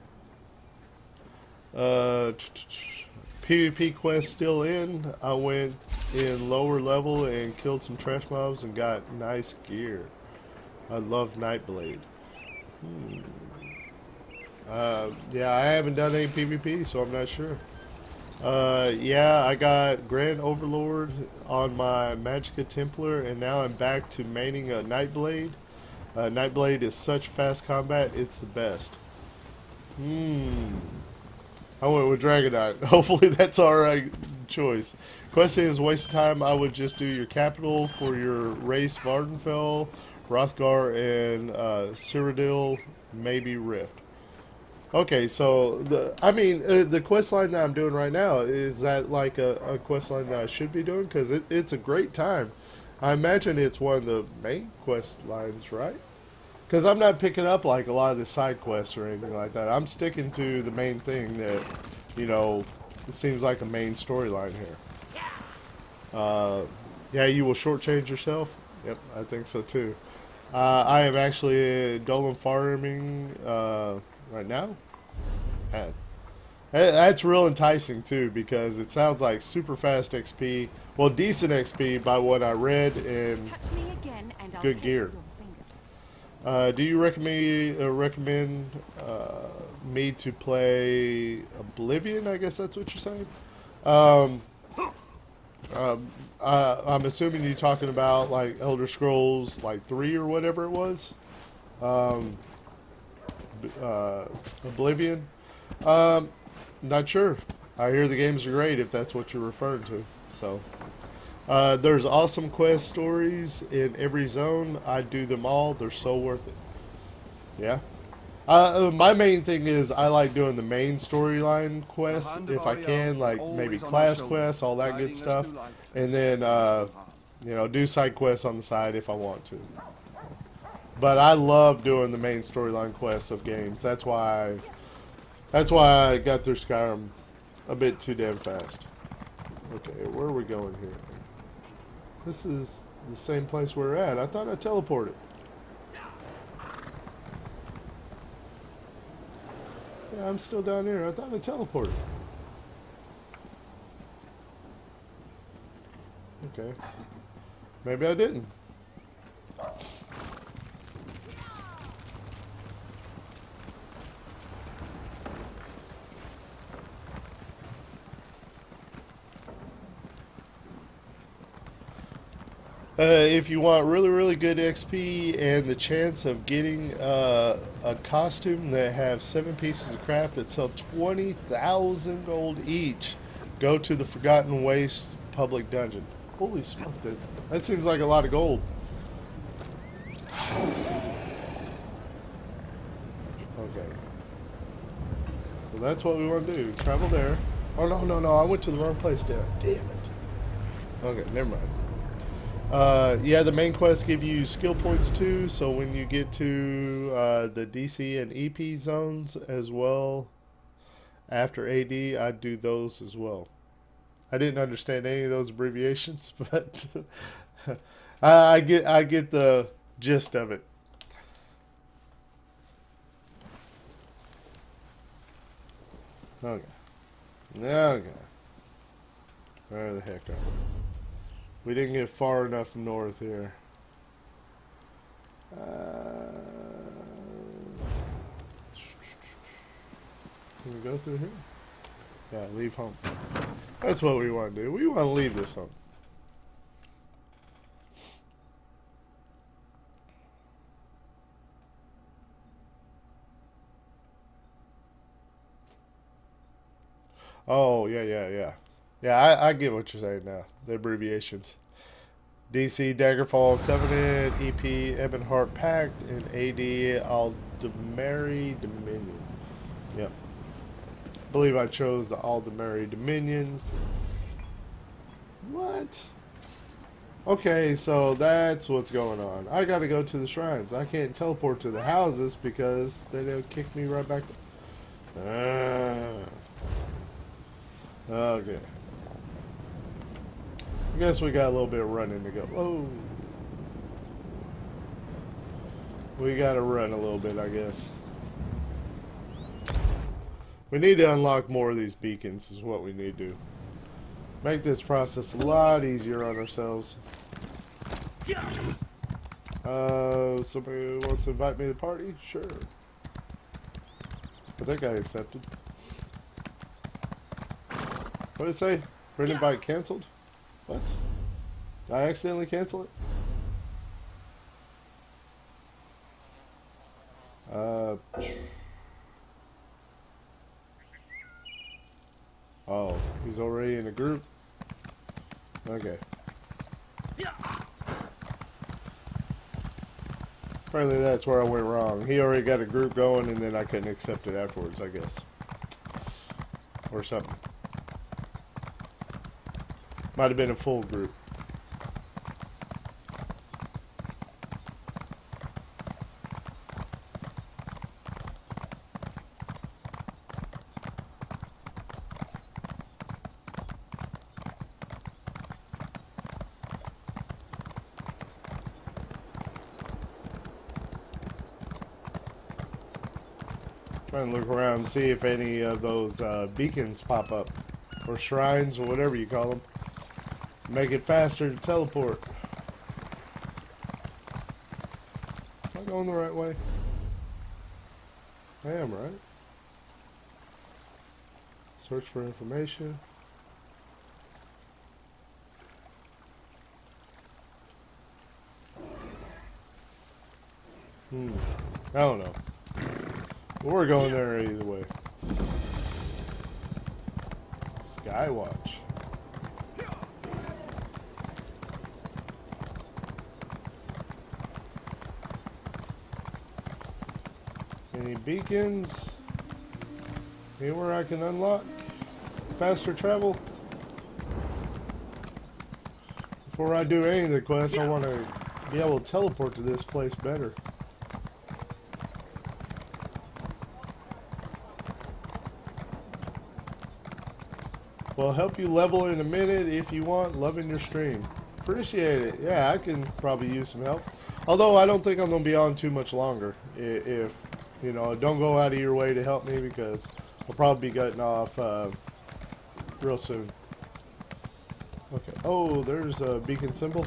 PvP quest still in. I went in lower level and killed some trash mobs and got nice gear. I love Nightblade. Yeah, I haven't done any PvP, so I'm not sure. Yeah, I got Grand Overlord on my Magicka Templar, and now I'm back to maining a Nightblade. Nightblade is such fast combat, it's the best. I went with Dragonite. Hopefully that's alright choice. Questing is a waste of time. I would just do your capital for your race Vardenfell, Hrothgar, and Cyrodiil, maybe Rift. Okay, so the quest line that I'm doing right now, is that like a quest line that I should be doing? Because it's a great time. I imagine it's one of the main quest lines, right? Because I'm not picking up like a lot of the side quests or anything like that. I'm sticking to the main thing that, you know, it seems like a main storyline here. Yeah, you will shortchange yourself? Yep, I think so too. I am actually Dolem farming right now. That's real enticing too, because it sounds like super fast XP. Well, decent XP by what I read, and good gear. Do you recommend me to play Oblivion? I guess that's what you're saying. I'm assuming you're talking about like Elder Scrolls like 3 or whatever it was. Oblivion. Not sure. I hear the games are great if that's what you're referring to. So. There's awesome quest stories in every zone. I do them all. They're so worth it. Yeah. My main thing is I like doing the main storyline quests if I can, like maybe class quests, all that good stuff, and then you know, do side quests on the side if I want to. But I love doing the main storyline quests of games. That's why I got through Skyrim a bit too damn fast. Okay, where are we going here? This is the same place we're at. I thought I teleported. Yeah, I'm still down here. I thought I teleported. Okay. Maybe I didn't. If you want really, really good XP and the chance of getting a costume that have 7 pieces of craft that sell 20,000 gold each, go to the Forgotten Waste public dungeon. Holy smoke, that seems like a lot of gold. Okay. So that's what we want to do. Travel there. Oh, no, I went to the wrong place, damn it. Okay, never mind. Yeah, the main quests give you skill points too, so when you get to the DC and EP zones as well, after AD, I'd do those as well. I didn't understand any of those abbreviations, but I get the gist of it. Okay. Okay. Where the heck are we? We didn't get far enough north here. Can we go through here? Yeah, leave home. That's what we want to do. We want to leave this home. Oh, yeah. Yeah, I get what you're saying now. The abbreviations. DC, Daggerfall, Covenant, EP, Ebonheart Pact, and AD, Aldemary Dominion. Yep. I believe I chose the Aldemary Dominions. What? Okay, so that's what's going on. I gotta go to the shrines. I can't teleport to the houses because they'll kick me right back. Okay. I guess we got a little bit of running to go. Whoa. We gotta run a little bit, I guess. We need to unlock more of these beacons is what we need to do. Make this process a lot easier on ourselves. Somebody wants to invite me to the party? Sure. I think I accepted. What did it say? Friend invite canceled? What? Did I accidentally cancel it? Oh, he's already in a group? Okay. Apparently that's where I went wrong. He already got a group going and then I couldn't accept it afterwards, I guess. Or something. Might have been a full group. Trying to look around and see if any of those beacons pop up. Or shrines, or whatever you call them. Make it faster to teleport. Am I going the right way? I am, right? Search for information. I don't know. But we're going there either way. Skywatch. Any beacons? Anywhere I can unlock? Faster travel? Before I do any of the quests, I want to be able to teleport to this place better. Well, I'll help you level in a minute if you want. Loving your stream. Appreciate it. Yeah, I can probably use some help. Although I don't think I'm going to be on too much longer. If you know, don't go out of your way to help me because I'll probably be getting off real soon. Okay. Oh, there's a beacon symbol.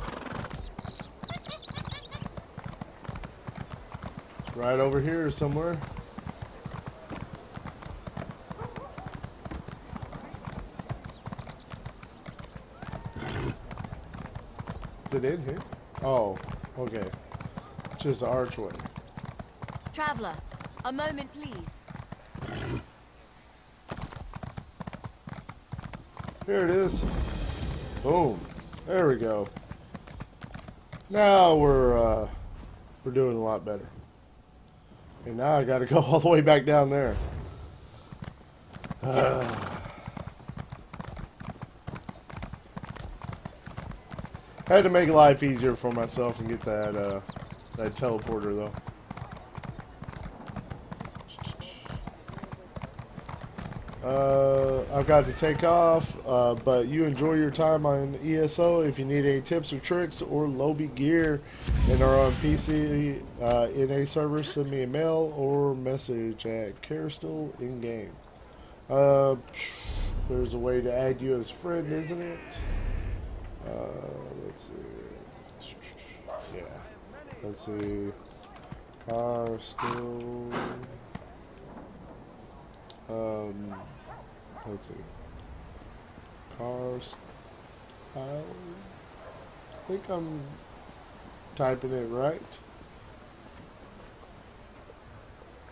It's right over here somewhere. Is it in here? Oh, okay. Just the archway. Traveler, a moment, please. Here it is. Boom. There we go. Now we're doing a lot better. And now I got to go all the way back down there. Had to make life easier for myself and get that that teleporter though. I've got to take off, but you enjoy your time on ESO. If you need any tips or tricks or lobby gear and are on PC NA server, send me a mail or message at Caristal in game. There's a way to add you as friend, isn't it? Let's see. Yeah. Let's see. Caristal. Let's see. I think I'm typing it right.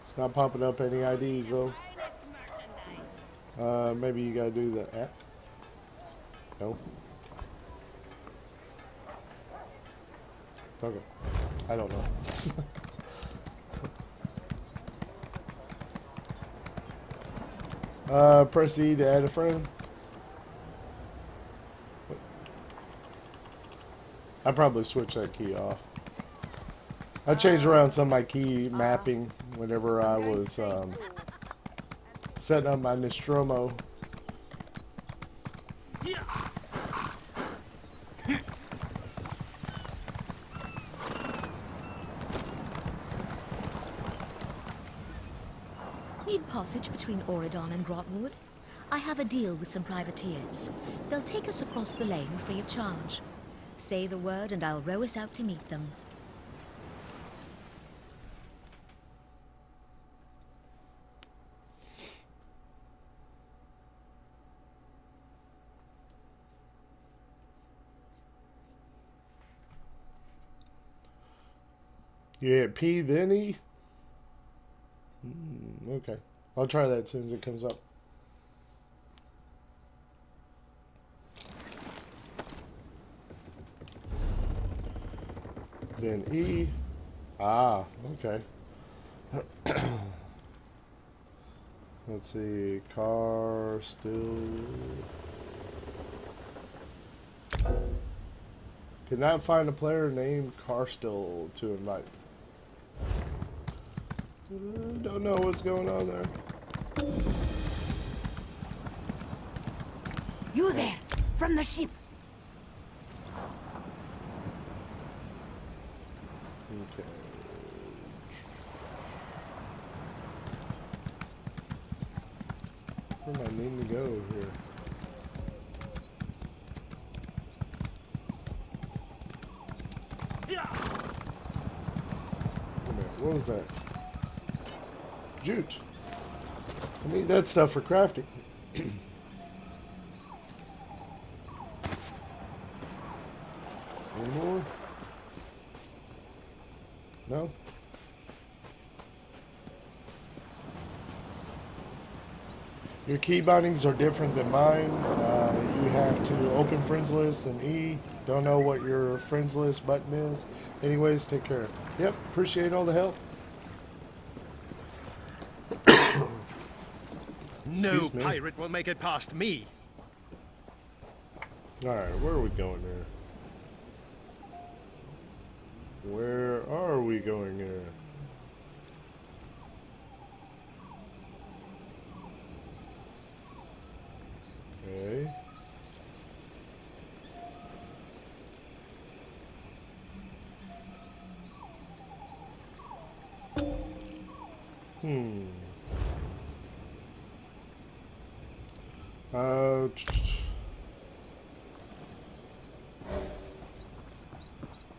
It's not popping up any IDs though. Maybe you gotta do the app. No. Okay. I don't know. Press E to add a friend. I probably switch that key off. I changed around some of my key mapping whenever I was setting up my Nostromo. Need passage between Auridon and Grotwood? I have a deal with some privateers. They'll take us across the lane free of charge. Say the word and I'll row us out to meet them. You hit P then E? Okay. I'll try that as soon as it comes up. Then E. Ah, okay. Let's see. Car still. Could not find a player named Carstill to invite. Don't know what's going on there. You there, from the ship. Okay. Where do I need to go here? Wait a minute, what was that? Jute. I need that stuff for crafting. Any more? No? Your key bindings are different than mine. You have to open friends list and E. Don't know what your friends list button is. Anyways, take care. Yep, appreciate all the help. No pirate will make it past me. Alright, where are we going here? Where are we going here? Okay.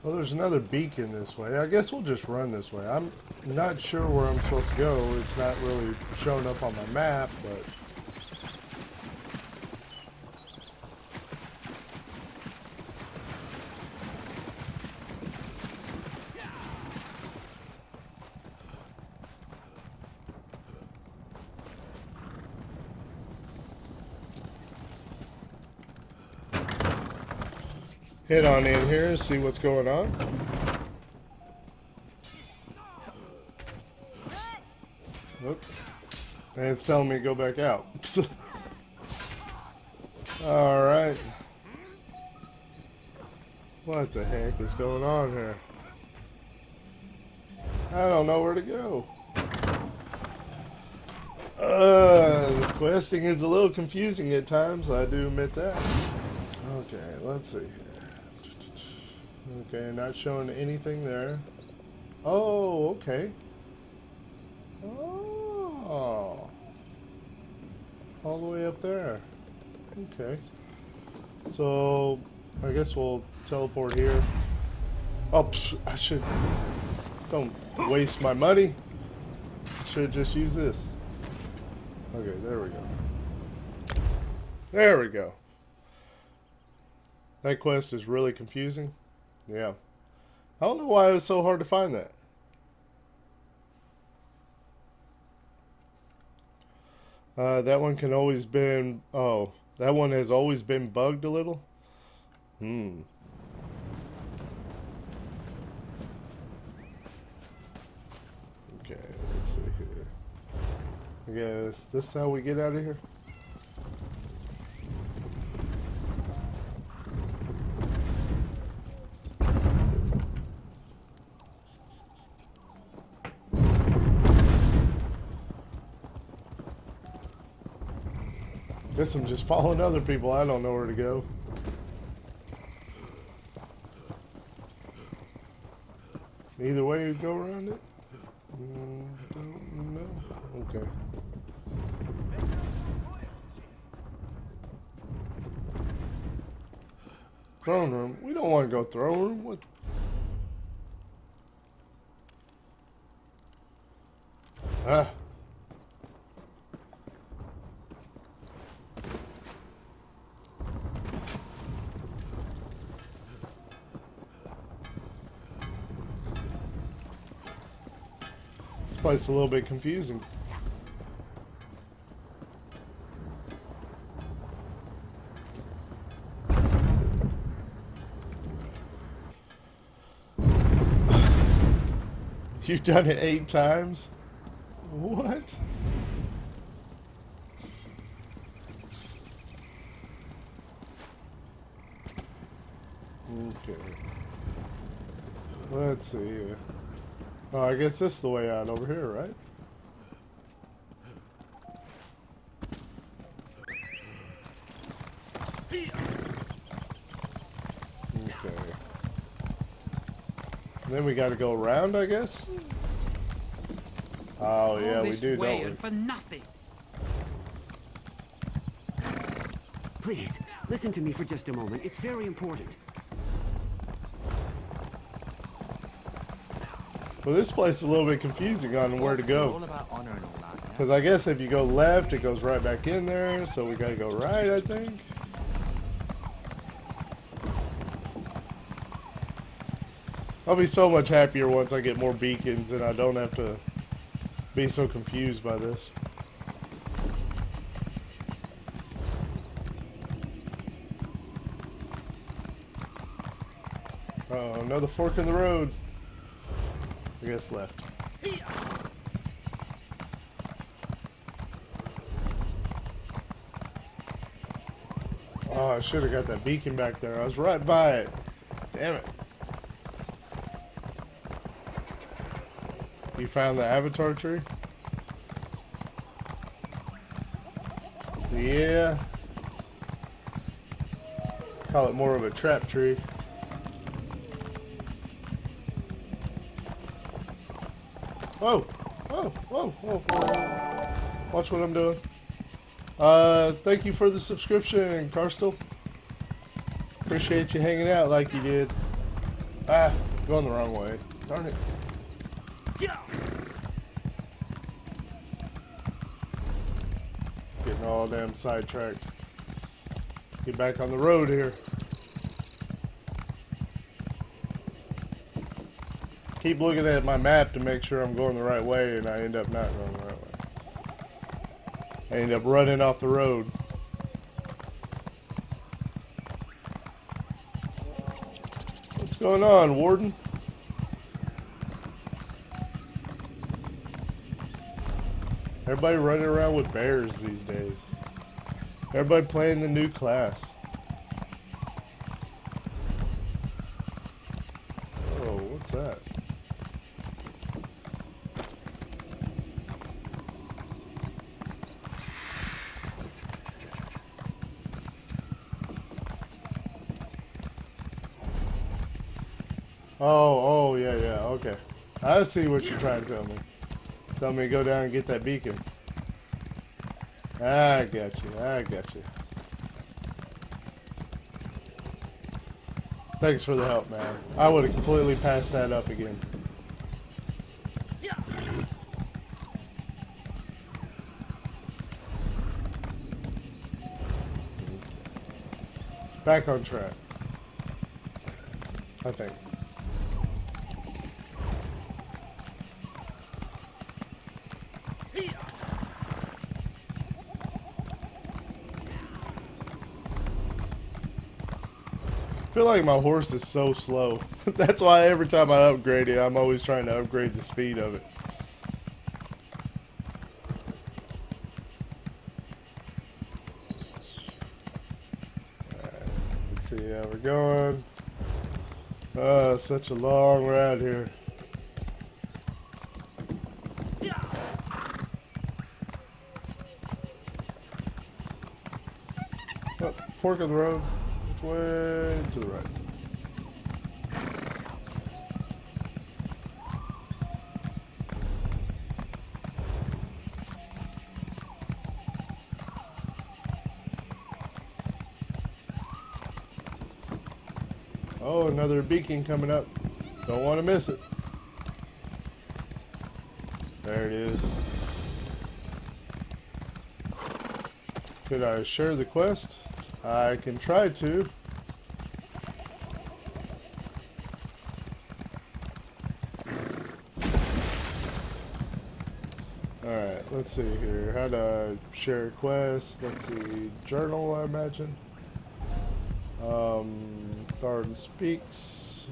Well, there's another beacon this way. I guess we'll just run this way. I'm not sure where I'm supposed to go. It's not really showing up on my map, but... Head on in here and see what's going on. Oop. And it's telling me to go back out. Alright. What the heck is going on here? I don't know where to go. The questing is a little confusing at times, I do admit that. Okay, let's see here. Okay, not showing anything there. Oh, okay. Oh. All the way up there. Okay. So, I guess we'll teleport here. Oh, psh, I should... Don't waste my money. Should just use this. Okay, there we go. There we go. That quest is really confusing. Yeah. I don't know why it was so hard to find that. That one can always been... Oh, that one has always been bugged a little? Hmm. Okay, let's see here. I guess this is how we get out of here? Guess I'm just following other people. I don't know where to go. Either way you go around it? Don't know. Okay. Throne room? We don't want to go throne room. What? Ah. This place is a little bit confusing. You've done it 8 times? What? Okay. Let's see here. Oh, I guess this is the way out over here, right? Okay. And then we gotta go around, I guess? Oh, yeah, we do, don't we? For nothing. Please, listen to me for just a moment. It's very important. Well, this place is a little bit confusing on where to go. Because I guess if you go left, it goes right back in there. So we gotta go right, I think. I'll be so much happier once I get more beacons and I don't have to be so confused by this. Oh, another fork in the road. I guess left. Oh, I should have got that beacon back there. I was right by it. Damn it. You found the avatar tree? Yeah. Call it more of a trap tree. Whoa! Whoa! Whoa! Whoa! Watch what I'm doing. Thank you for the subscription, Carstel. Appreciate you hanging out like you did. Ah, going the wrong way. Darn it. Getting all damn sidetracked. Get back on the road here. Keep looking at my map to make sure I'm going the right way, and I end up not going the right way. I end up running off the road. What's going on, Warden? Everybody running around with bears these days. Everybody playing the new class. What's that? Oh, yeah, okay. I see what you're trying to tell me. Tell me to go down and get that beacon. I got you. Thanks for the help, man. I would have completely passed that up again. Back on track, I think. I feel like my horse is so slow. That's why every time I upgrade it, I'm always trying to upgrade the speed of it. Alright, let's see how we're going. Such a long ride here. Oh, fork of the road. Which way? To the right. Oh, another beacon coming up. Don't want to miss it. There it is. Could I share the quest? I can try to. Alright, let's see here. How to share a quest. Let's see. Journal, I imagine. Tharn speaks.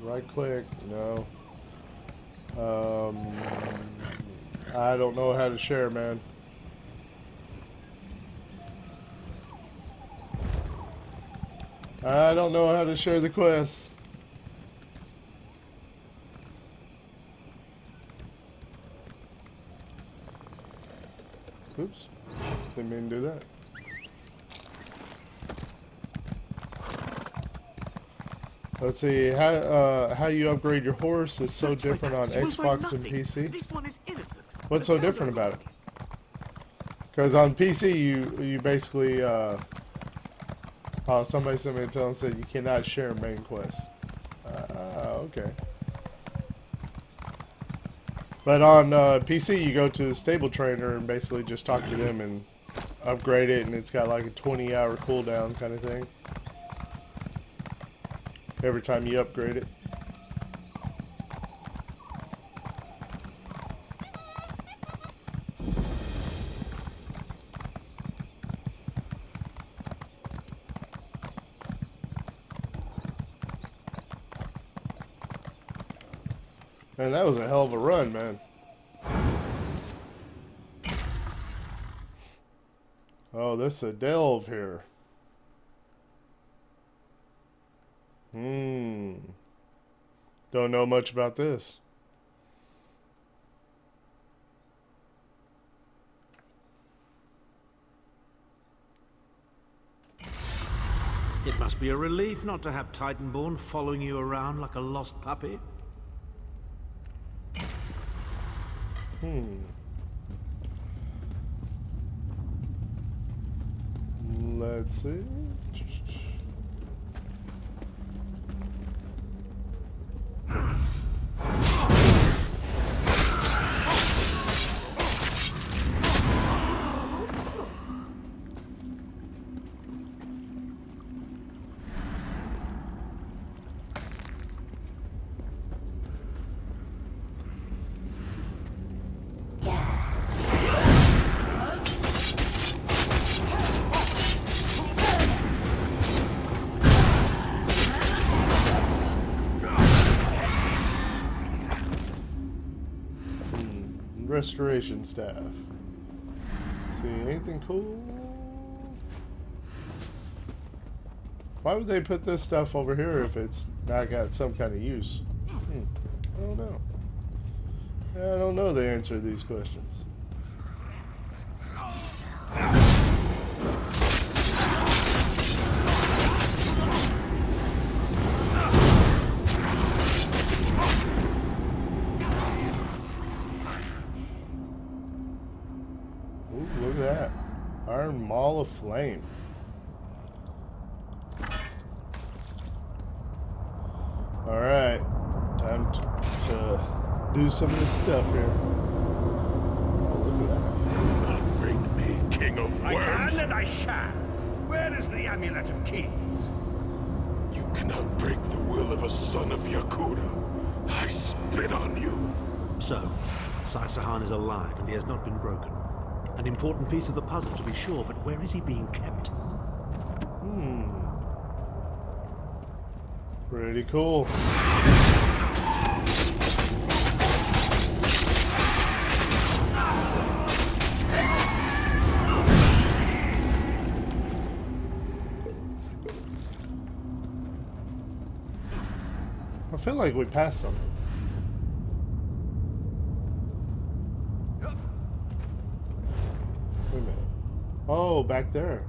Right click. No. I don't know how to share, man. I don't know how to share the quest. Oops. Didn't mean to do that. Let's see, how you upgrade your horse is so different on Xbox and PC. This one is innocent. What's so different about it? Because on PC you basically oh, somebody sent me a tell and said you cannot share main quests. Okay. But on PC you go to the stable trainer and basically just talk to them and upgrade it, and it's got like a 20-hour cooldown kind of thing every time you upgrade it. Man, that was a hell of a run, man. Oh, this is a delve here. Don't know much about this. It must be a relief not to have Titanborn following you around like a lost puppy. Let's see. Restoration staff. See anything cool? Why would they put this stuff over here if it's not got some kind of use? I don't know. I don't know the answer to these questions. Ooh, look at that. Iron Maul of Flame. Alright. Time to do some of this stuff here. Oh, look at that. Bring me, King of I Worms. can and I shall. Where is the Amulet of Kings? You cannot break the will of a son of Yakuda. I spit on you. So, Sai Sahan is alive and he has not been broken. An important piece of the puzzle to be sure, but where is he being kept? Pretty cool. I feel like we passed something. Wait a minute. Oh, back there.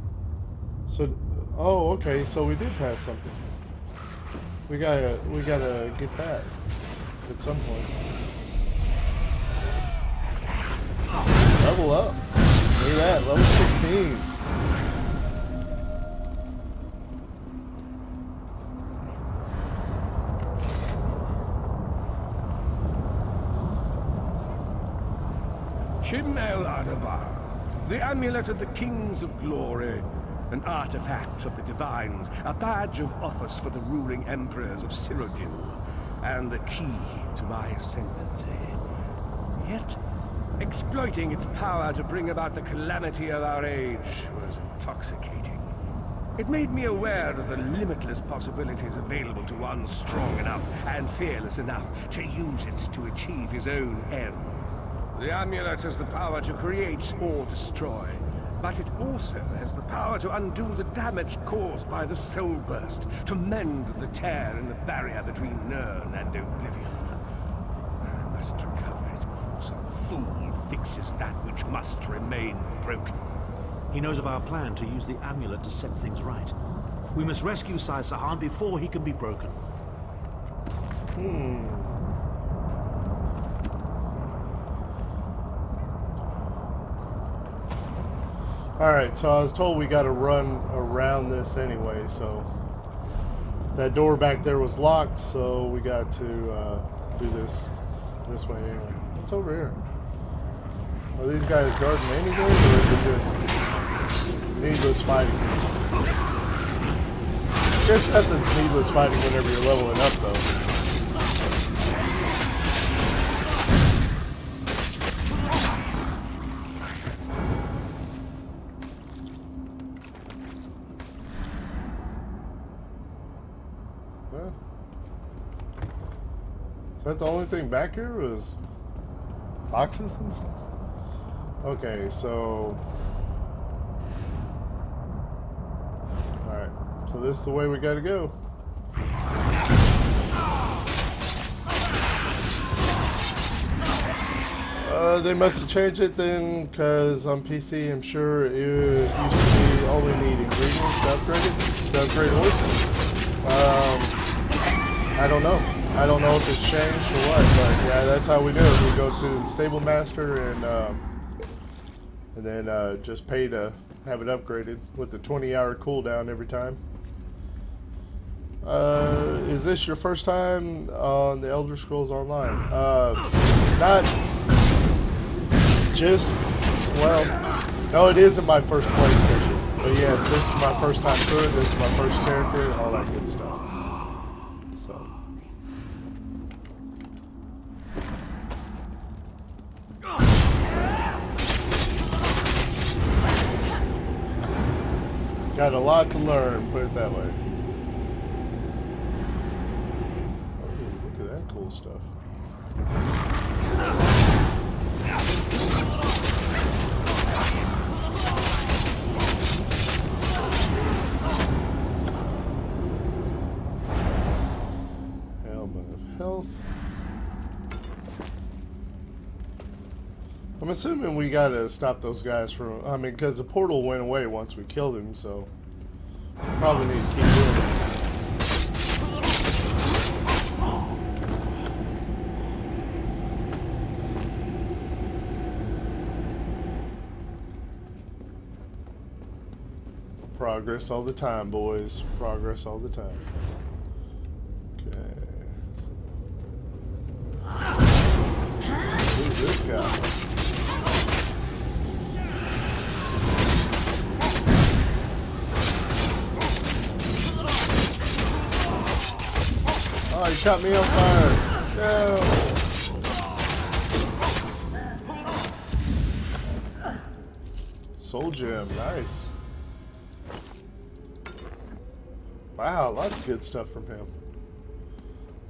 So, oh, okay. So we did pass something. We gotta get that at some point. Level up. Look at that, level 16. Chimel Adabar, the Amulet of the Kings of Glory, an artifact of the Divines, a badge of office for the ruling emperors of Cyrodiil, and the key to my ascendancy. Yet, exploiting its power to bring about the calamity of our age was intoxicating. It made me aware of the limitless possibilities available to one strong enough and fearless enough to use it to achieve his own ends. The amulet has the power to create or destroy, but it also has the power to undo the damage caused by the soul burst, to mend the tear in the barrier between Nirn and oblivion. I must recover it before some fool fixes that which must remain broken. He knows of our plan to use the amulet to set things right. We must rescue Sai Sahan before he can be broken. Alright, so I was told we gotta run around this anyway, so that door back there was locked, so we got to do this way anyway. What's over here? Are these guys guarding anything, or is it just needless fighting? I guess that's a needless fighting whenever you're leveling up, though. Is that the only thing back here was boxes and stuff? Okay, so... Alright, so this is the way we gotta go. They must have changed it then, because on PC I'm sure it used to be only need ingredients to upgrade it, to upgrade horses. I don't know. I don't know if it's changed or what, but yeah, that's how we do it. We go to the stable master and then just pay to have it upgraded with the 20-hour cooldown every time. Is this your first time on the Elder Scrolls Online? Not just, well, no, it isn't my first playing session, but yes, this is my first time through it. This is my first character, all that good stuff. Got a lot to learn, put it that way. Oh, look at that cool stuff. assuming we gotta stop those guys from... I mean, because the portal went away once we killed him, so... Probably need to keep doing it. Progress all the time, boys. Progress all the time. Okay. Who's this guy? Oh, he shot me on fire. No. Soul gem, nice. Wow, lots of good stuff from him.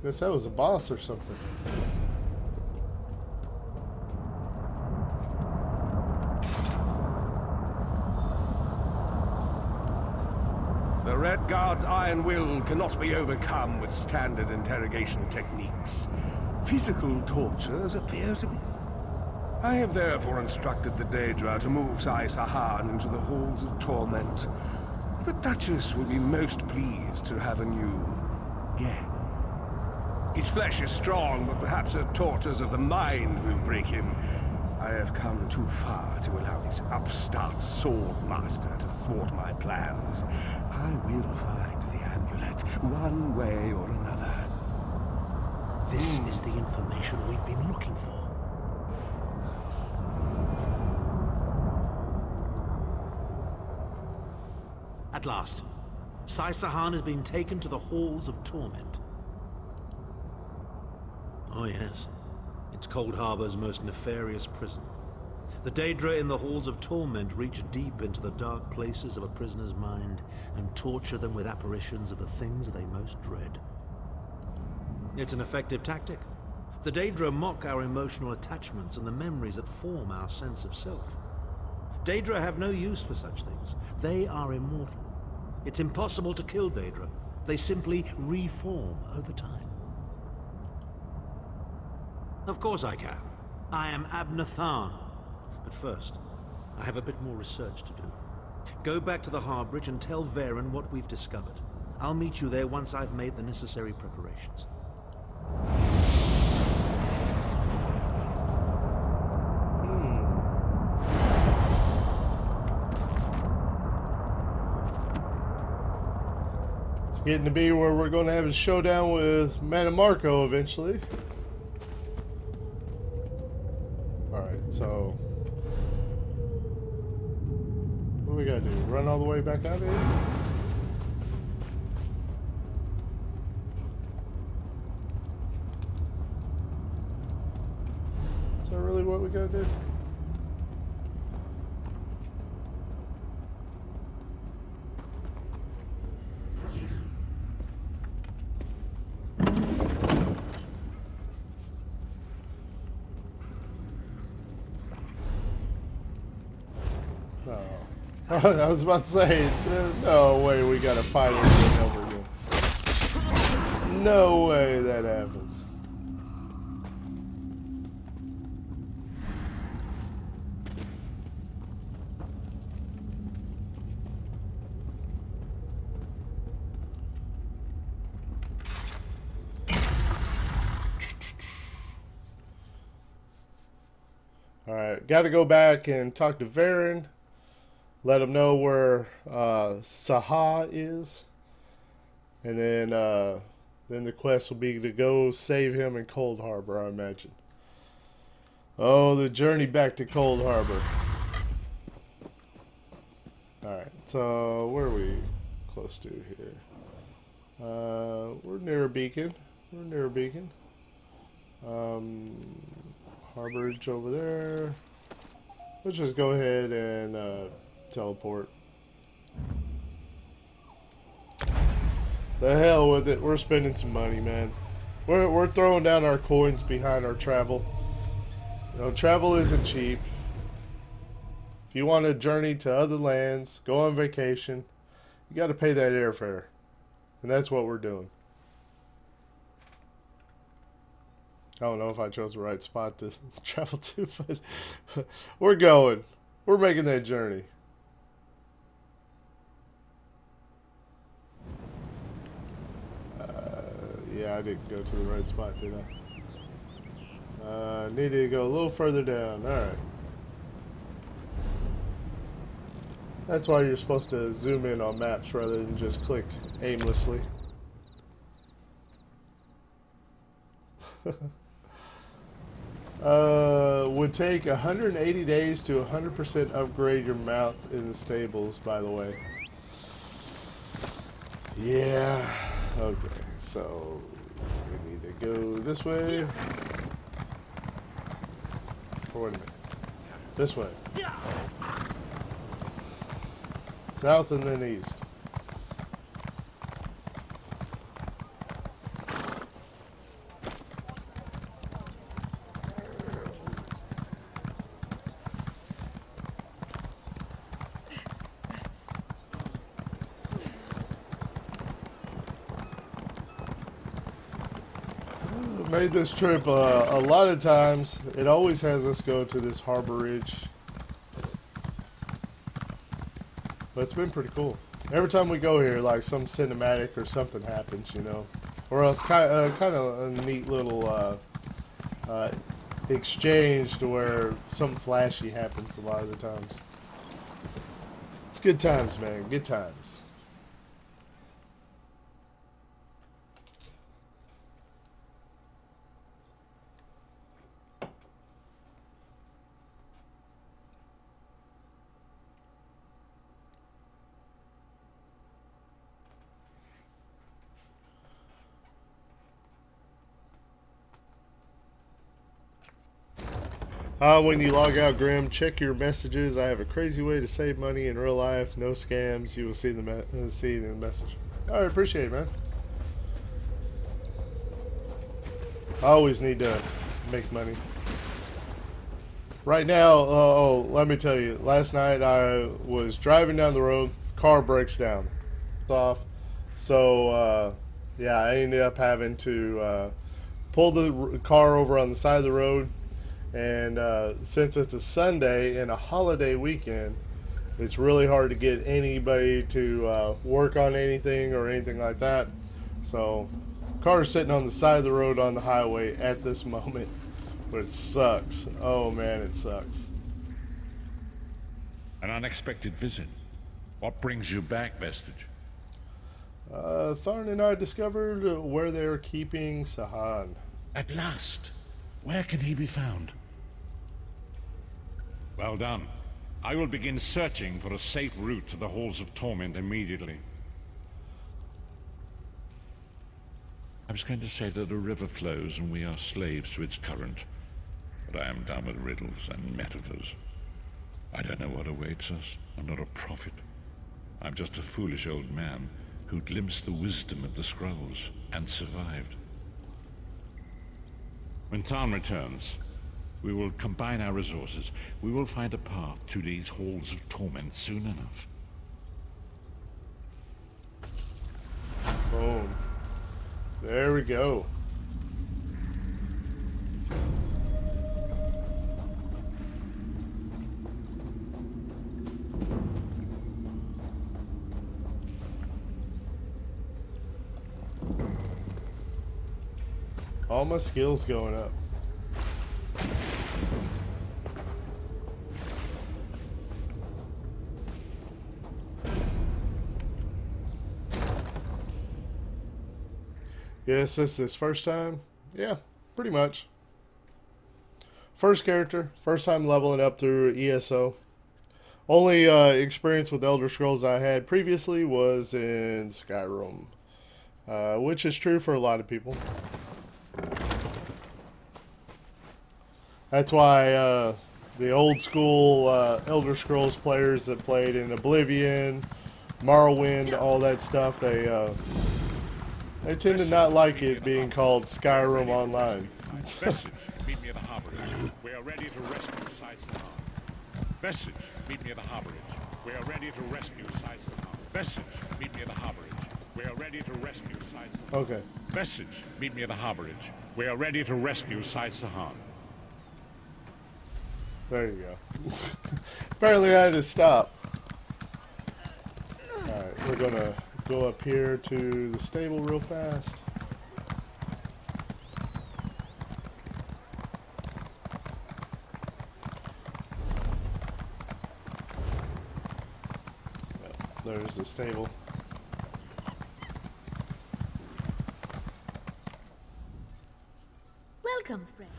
Guess that was a boss or something. The Red Guard's iron will cannot be overcome with standard interrogation techniques. Physical tortures appear to be... I have therefore instructed the Daedra to move Sai Sahan into the halls of torment. The Duchess will be most pleased to have a new guest. His flesh is strong, but perhaps her tortures of the mind will break him. I have come too far to allow this upstart sword master to thwart my plans. I will find the amulet, one way or another. This is the information we've been looking for. At last, Sai Sahan has been taken to the Halls of Torment. Oh yes, it's Coldharbour's most nefarious prison. The Daedra in the Halls of Torment reach deep into the dark places of a prisoner's mind and torture them with apparitions of the things they most dread. It's an effective tactic. The Daedra mock our emotional attachments and the memories that form our sense of self. Daedra have no use for such things. They are immortal. It's impossible to kill Daedra. They simply reform over time. Of course I can. I am Abnur Tharn. But first, I have a bit more research to do. Go back to the Harbridge and tell Varen what we've discovered. I'll meet you there once I've made the necessary preparations. It's getting to be where we're going to have a showdown with Mannimarco eventually. Alright, so... what do we gotta do? Run all the way back out here? Is that really what we gotta do? I was about to say, no way we gotta fight it over again. No way that happens. Alright, gotta go back and talk to Varen. Let him know where Saha is, and then the quest will be to go save him in Coldharbour, I imagine. Oh, the journey back to Coldharbour. All right, so where are we close to here? We're near a beacon. We're near a beacon. Harborage over there. Let's just go ahead and teleport. The hell with it. We're spending some money, man. We're throwing down our coins behind our travel. You know, travel isn't cheap. If you want to journey to other lands, go on vacation, you got to pay that airfare. And that's what we're doing. I don't know if I chose the right spot to travel to, but we're going. We're making that journey. Yeah, I didn't go to the right spot, did I? Needed to go a little further down. Alright. That's why you're supposed to zoom in on maps rather than just click aimlessly. Would take 180 days to 100% upgrade your mount in the stables, by the way. Yeah. Okay, so we need to go this way. Or wait a minute. This way. South and then east. Made this trip a lot of times. It always has us go to this harbor ridge. But it's been pretty cool. Every time we go here, like some cinematic or something happens, you know. Or else kind of a neat little exchange to where something flashy happens a lot of the times. It's good times, man. Good times. When you log out, Grim, check your messages. I have a crazy way to save money in real life. No scams. You will see see it in the message. All right, appreciate it, man. I always need to make money. Right now, let me tell you. Last night I was driving down the road. Car breaks down. It's off. So, yeah, I ended up having to pull the car over on the side of the road. And since it's a Sunday and a holiday weekend, it's really hard to get anybody to work on anything or anything like that. So, car's sitting on the side of the road on the highway at this moment. But it sucks. Oh man, it sucks. An unexpected visit. What brings you back, Vestige? Tharn and I discovered where they're keeping Sahan. At last. Where can he be found? Well done. I will begin searching for a safe route to the Halls of Torment immediately. I was going to say that a river flows and we are slaves to its current, but I am done with riddles and metaphors. I don't know what awaits us. I'm not a prophet. I'm just a foolish old man who glimpsed the wisdom of the scrolls and survived. When Tharn returns, we will combine our resources. We will find a path to these Halls of Torment soon enough. Boom. There we go. All my skills going up. Yes, this is his first time. Yeah, pretty much. First character, first time leveling up through ESO. Only experience with Elder Scrolls I had previously was in Skyrim, which is true for a lot of people. That's why the old school Elder Scrolls players that played in Oblivion, Morrowind, all that stuff, they tend to not like it being called Skyrim Online. Vestige, meet me at the harborage. We are ready to rescue Sai Sahan. Vestige, meet me at the harborage. We are ready to rescue Sai Sahan. Vestige, meet me at the harborage. We are ready to rescue Sai Sahan. Okay. Message. Meet me at the harborage. We are ready to rescue Sai Sahan. There you go. Apparently I had to stop. Alright, we're gonna go up here to the stable real fast. Yep, there's the stable. Welcome, friend.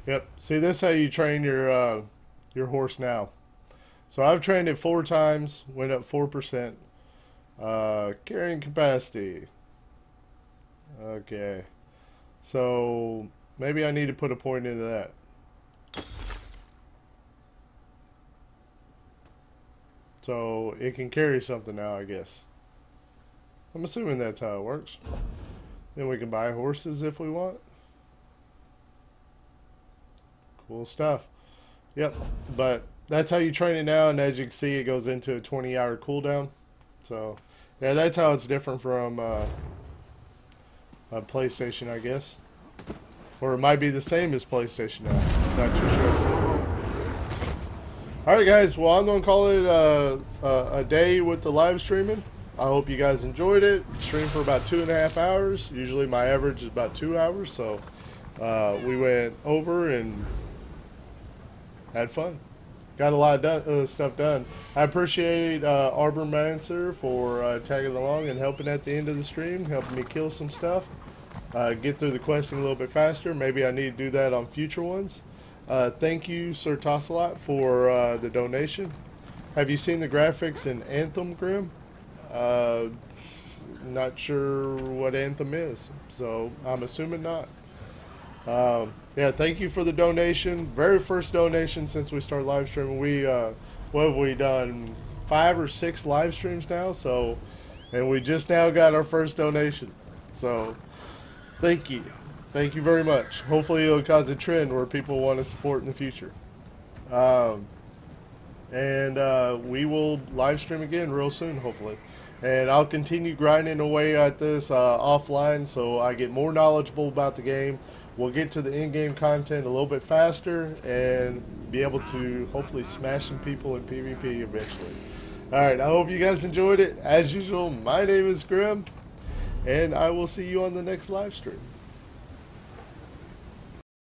Yep. See, this is how you train your horse now. So I've trained it 4 times, went up 4%. Carrying capacity. Okay. So maybe I need to put a point into that. So it can carry something now, I guess. I'm assuming that's how it works. Then we can buy horses if we want. Cool stuff. Yep, but that's how you train it now, and as you can see, it goes into a 20-hour cooldown. So, yeah, that's how it's different from a PlayStation, I guess. Or it might be the same as PlayStation now. Not too sure. Alright, guys, well, I'm going to call it a day with the live streaming. I hope you guys enjoyed it. Stream for about 2.5 hours. Usually my average is about 2 hours, so we went over and had fun. Got a lot of stuff done. I appreciate Arbormancer for tagging along and helping at the end of the stream, helping me kill some stuff, get through the questing a little bit faster. Maybe I need to do that on future ones. Thank you, Sir Tosselot, for the donation. Have you seen the graphics in Anthem, Grim? Not sure what Anthem is, so I'm assuming not. Yeah, thank you for the donation. Very first donation since we started live streaming. We what have we done? 5 or 6 live streams now. So, and we just now got our first donation. So, thank you very much. Hopefully, it'll cause a trend where people want to support in the future. We will live stream again real soon, hopefully. And I'll continue grinding away at this offline, so I get more knowledgeable about the game. We'll get to the in-game content a little bit faster and be able to hopefully smash some people in PvP eventually. Alright, I hope you guys enjoyed it. As usual, my name is Grim, and I will see you on the next live stream.